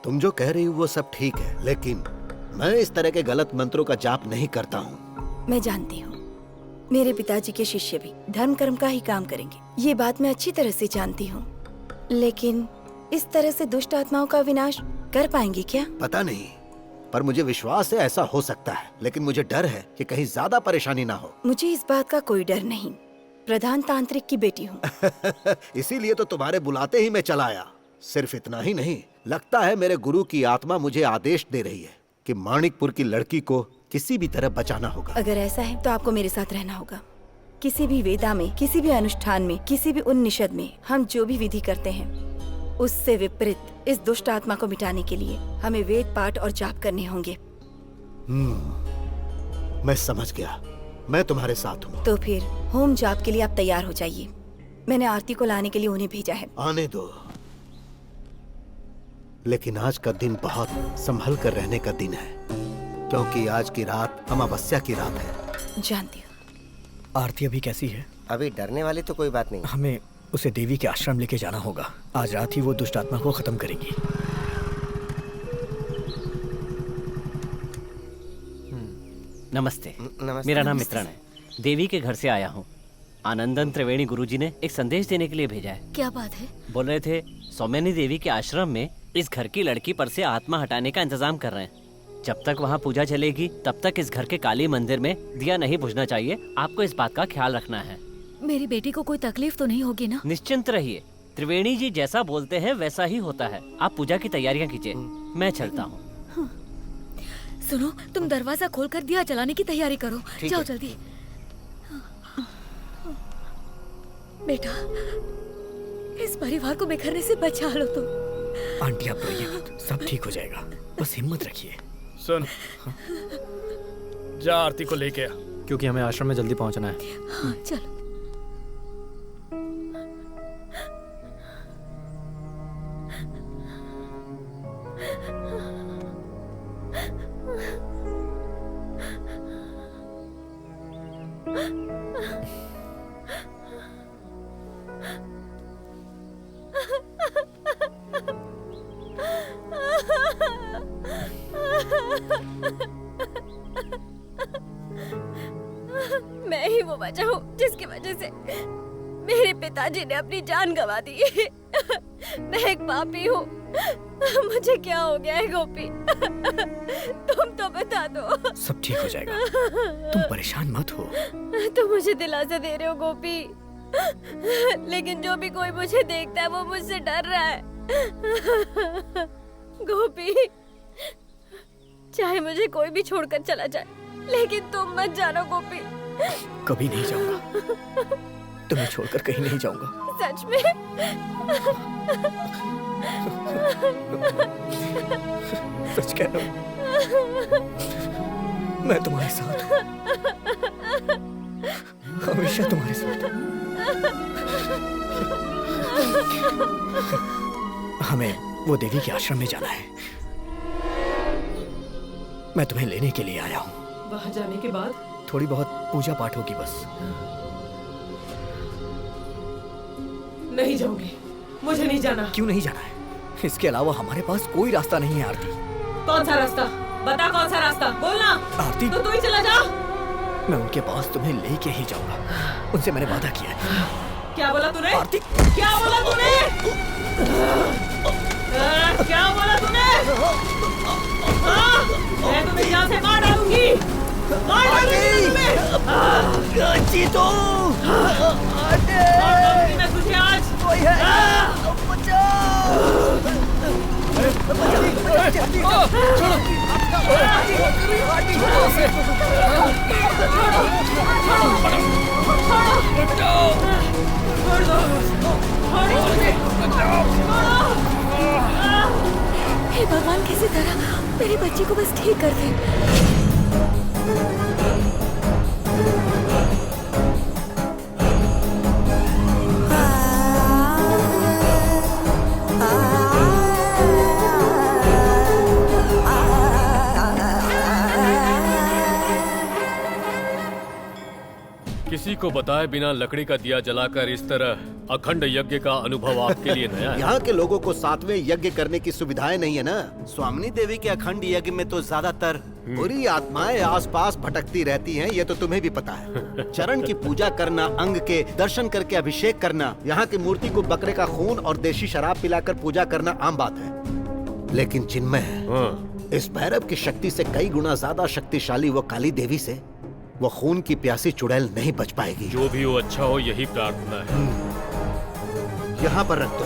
तुम जो कह रही हो वो सब ठीक है, लेकिन मैं इस तरह के गलत मंत्रों का जाप नहीं करता हूँ। मैं जानती हूँ, मेरे पिताजी के शिष्य भी धर्म कर्म का ही काम करेंगे, ये बात मैं अच्छी तरह से जानती हूँ। लेकिन इस तरह से दुष्ट आत्माओं का विनाश कर पाएंगे क्या? पता नहीं, पर मुझे विश्वास है ऐसा हो सकता है। लेकिन मुझे डर है कि कहीं ज्यादा परेशानी ना हो। मुझे इस बात का कोई डर नहीं, प्रधान तांत्रिक की बेटी हूँ। इसीलिए तो तुम्हारे बुलाते ही मैं चला आया। सिर्फ इतना ही नहीं, लगता है मेरे गुरु की आत्मा मुझे आदेश दे रही है कि माणिकपुर की लड़की को किसी भी तरह बचाना होगा। अगर ऐसा है तो आपको मेरे साथ रहना होगा। किसी भी वेदा में, किसी भी अनुष्ठान में, किसी भी उन्निषद में हम जो भी विधि करते हैं उससे विपरीत इस दुष्ट आत्मा को मिटाने के लिए हमें वेद पाठ और जाप करने होंगे। मैं समझ गया, मैं तुम्हारे साथ हूँ। तो फिर होम जाप के लिए आप तैयार हो जाइए। मैंने आरती को लाने के लिए उन्हें भेजा है। आने दो, लेकिन आज का दिन बहुत संभल कर रहने का दिन है, क्योंकि आज की रात अमावस्या की रात है। जानती हूँ। आरती अभी कैसी है? अभी डरने वाली तो कोई बात नहीं। हमें उसे देवी के आश्रम लेके जाना होगा। आज रात ही वो दुष्ट आत्मा को खत्म करेंगी। नमस्ते। नमस्ते। मेरा नाम मित्रण है, देवी के घर से आया हूँ। आनंदन त्रिवेणी गुरुजी ने एक संदेश देने के लिए भेजा है। क्या बात है? बोल रहे थे सौम्यानी देवी के आश्रम में इस घर की लड़की पर से आत्मा हटाने का इंतजाम कर रहे हैं। जब तक वहाँ पूजा चलेगी तब तक इस घर के काली मंदिर में दिया नहीं बुझना चाहिए। आपको इस बात का ख्याल रखना है। मेरी बेटी को कोई तकलीफ तो नहीं होगी ना? निश्चिंत रहिए, त्रिवेणी जी जैसा बोलते हैं वैसा ही होता है। आप पूजा की तैयारियां कीजिए, मैं चलता हूँ। सुनो, तुम दरवाजा खोलकर दिया जलाने की तैयारी करो। जाओ जल्दी। बेटा, इस परिवार को बिखरने से बचा लो तुम। आंटी आप रोइए मत, सब ठीक हो जाएगा, बस हिम्मत रखिए। सुन, जा आरती को लेके आ, क्योंकि हमें आश्रम में जल्दी पहुंचना है। हाँ, चलो। मैं ही वो वजह हूँ जिसकी वजह से मेरे पिताजी ने अपनी जान गंवा दी। मैं एक पापी हूँ। मुझे क्या हो गया है गोपी? तुम तो बता दो। सब ठीक हो जाएगा, तुम परेशान मत हो। तुम मुझे दिलासा दे रहे हो गोपी, लेकिन जो भी कोई मुझे देखता है वो मुझसे डर रहा है। गोपी, चाहे मुझे कोई भी छोड़कर चला जाए, लेकिन तुम मत जानो गोपी। कभी नहीं जाऊंगा, तुम्हें छोड़कर कहीं नहीं जाऊंगा। सच में? सच कह रहा हूँ, मैं तुम्हारे साथ हूँ, हमेशा तुम्हारे साथ हूँ। हमें वो देवी के आश्रम में जाना है। मैं तुम्हें लेने के लिए आया हूँ। वहाँ जाने के बाद थोड़ी बहुत पूजा पाठ होगी बस। नहीं जाऊंगी, मुझे नहीं जाना। क्यों नहीं जाना है? इसके अलावा हमारे पास कोई रास्ता नहीं है आरती। कौन सा रास्ता? बता कौन सा रास्ता, बोलना। आरती, तो तू ही चला जा। मैं उनके पास तुम्हें लेके ही जाऊंगा, उनसे मैंने वादा किया है। क्या बोला तूने? आरती, क्या बोला तूने? क्या बोला तूने? मैं तुम्हें यहाँ से मार डालूंगी, मार डालूंगी तुम्हें। जीतो, मार डालूंगी मैं तुझे आज। कोई है? हे भगवान, किसी तरह मेरी बच्ची को बस ठीक कर दे। किसी को बताए बिना लकड़ी का दिया जलाकर इस तरह अखंड यज्ञ का अनुभव आपके लिए नया है। यहाँ के लोगों को 7वें यज्ञ करने की सुविधाएं नहीं है ना। स्वामिनी देवी के अखंड यज्ञ में तो ज्यादातर बुरी आत्माएं आसपास भटकती रहती हैं, ये तो तुम्हें भी पता है। चरण की पूजा करना, अंग के दर्शन करके अभिषेक करना, यहाँ की मूर्ति को बकरे का खून और देशी शराब पिलाकर पूजा करना आम बात है। लेकिन चिन्मय, इस भैरव की शक्ति से कई गुना ज्यादा शक्तिशाली वो काली देवी से वो खून की प्यासी चुड़ैल नहीं बच पाएगी। जो भी हो अच्छा हो, यही प्रार्थना है। यहाँ पर रख दो।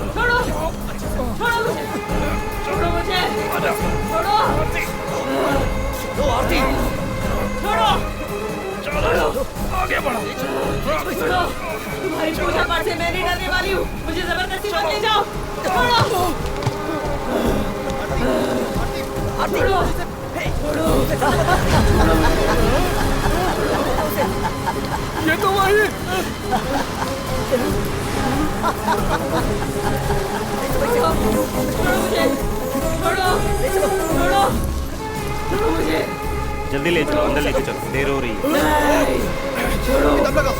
छोड़ो, छोड़ो मुझे, छोड़ो मुझे, छोड़ो, छोड़ो आरती, छोड़ो, छोड़ो, आगे बढ़ो, छोड़ो। तुम्हारी पूजा पाठ से मैं नहीं डरने वाली हूँ, मुझे जबरदस्ती मत ले जाओ। छोड़ो, छोड़ो, ये तो वही। छोड़ो मुझे, छोड़ो, छोड़ो, छोड़ो मुझे। जल्दी ले चलो, अंदर लेके चलो, देर हो रही है। छोड़ो। छोड़ो।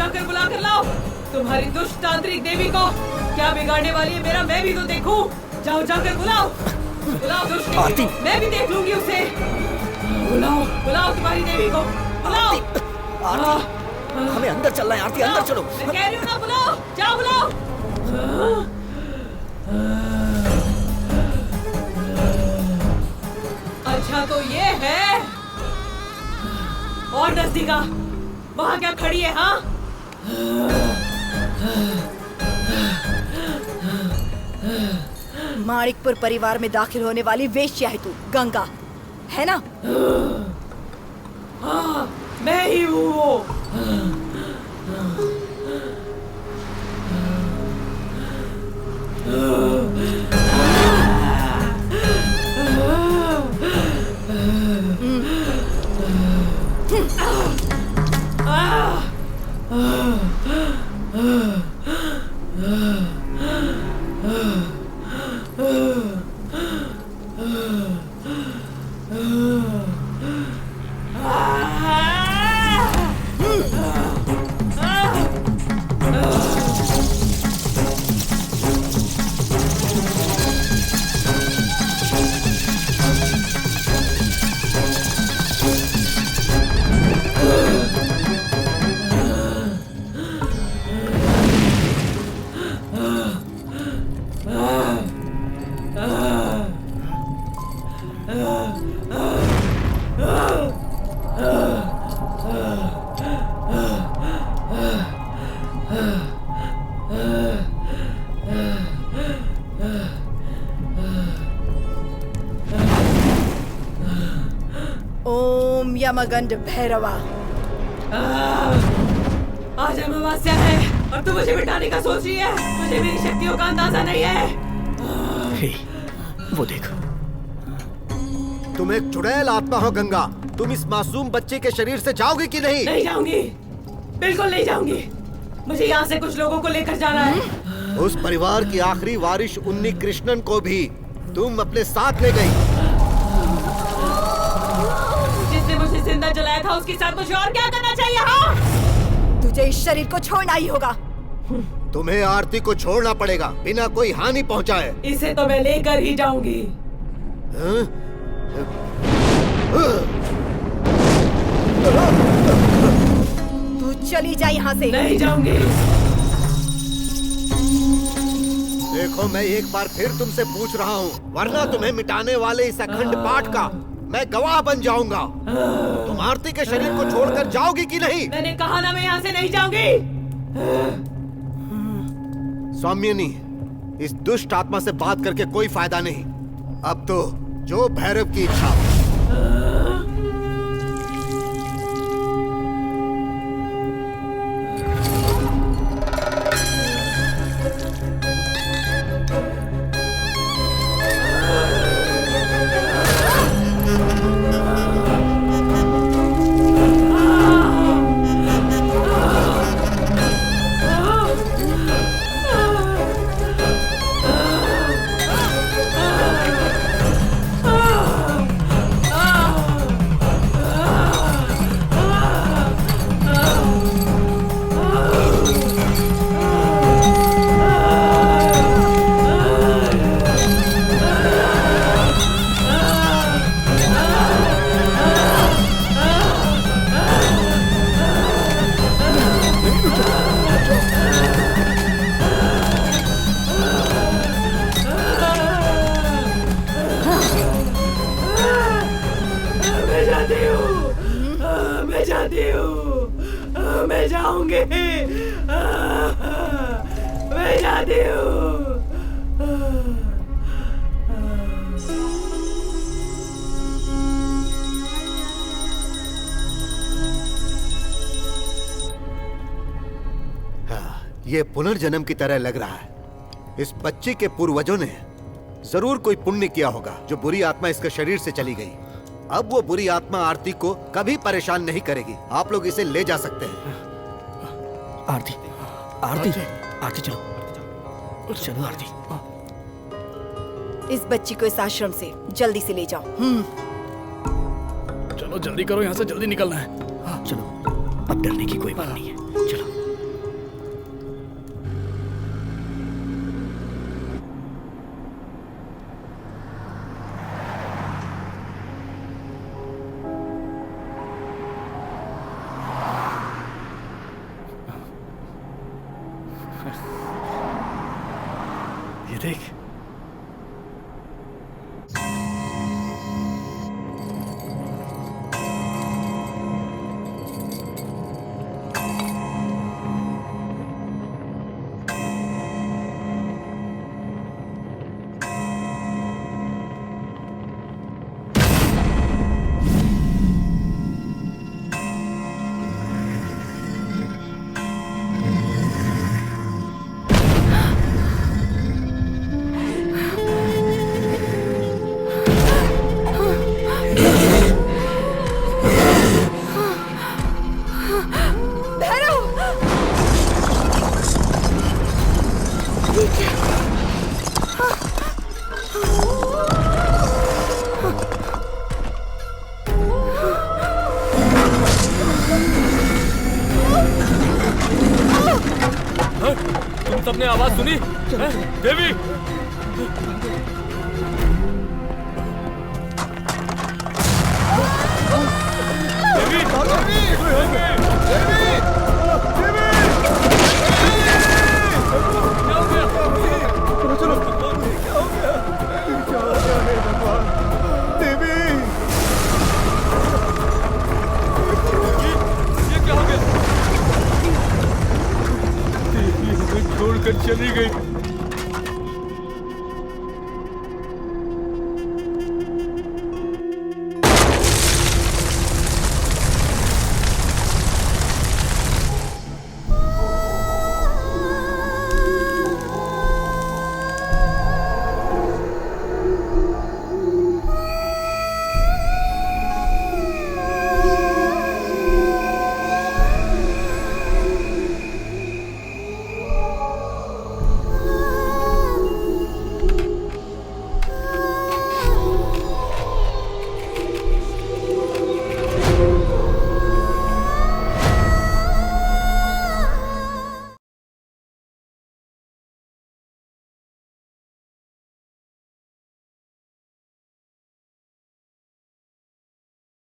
जाकर बुला कर लाओ तुम्हारी दुष्ट तांत्रिक देवी को। क्या बिगाड़ने वाली है मेरा मैं भी तो देखूं। जाओ जाकर बुलाओ बुलाओ दुष्ट देवी को, मैं भी देख लूंगी उसे। बुलाओ बुलाओ तुम्हारी देवी को, बुलाओ। हमें अंदर चलना है आरती, अंदर चलो। मैं कह रही हूँ ना, बुलाओ, जाओ बुलाओ। अच्छा तो ये है और नजदीका, वहाँ क्या खड़ी है? हाँ माणिकपुर परिवार में दाखिल होने वाली वेश्या है तू, गंगा, है ना? हाँ मैं ही हूँ वो। ओम यमगंड भैरवा। आज अमावस्या है और तू मुझे मिटाने का सोच रही है। मुझे मेरी शक्तियों का अंदाजा नहीं है। वो देखो। तुम एक चुड़ैल आत्मा हो गंगा। तुम इस मासूम बच्चे के शरीर से जाओगी कि नहीं? नहीं जाऊंगी, बिल्कुल नहीं जाऊंगी। मुझे यहाँ से कुछ लोगों को लेकर जाना है। उस परिवार की आखिरी वारिस उन्नी कृष्णन को भी तुम अपने साथ ले गई। जिसने मुझे जिंदा जलाया था उसके साथ मुझे और क्या करना चाहिए? हाँ तुझे इस शरीर को छोड़ना ही होगा। तुम्हें आरती को छोड़ना पड़ेगा बिना कोई हानि पहुंचाए। इसे तो मैं लेकर ही जाऊंगी। तू चली जा यहाँ से। नहीं जाऊंगी। देखो मैं एक बार फिर तुमसे पूछ रहा हूँ, वरना तुम्हें मिटाने वाले इस अखंड पाठ का मैं गवाह बन जाऊंगा। तुम आरती के शरीर को छोड़कर जाओगी कि नहीं? मैंने कहा ना मैं यहाँ से नहीं जाऊंगी। सौम्यनी, इस दुष्ट आत्मा से बात करके कोई फायदा नहीं। अब तो जो भैरव की इच्छा। मैं जाऊंगी, मैं जाती हूँ। ये पुनर्जन्म की तरह लग रहा है। इस बच्ची के पूर्वजों ने जरूर कोई पुण्य किया होगा जो बुरी आत्मा इसके शरीर से चली गई। अब वो बुरी आत्मा आरती को कभी परेशान नहीं करेगी। आप लोग इसे ले जा सकते हैं। आरती, आरती, आरती चलो, चलो आरती। इस बच्ची को इस आश्रम से जल्दी से ले जाओ। चलो जल्दी करो, यहाँ से जल्दी निकलना है। चलो, अब डरने की कोई बात नहीं है। चलो। देख। तुम सबने आवाज सुनी? हैं? देवी! छोड़कर चली गई।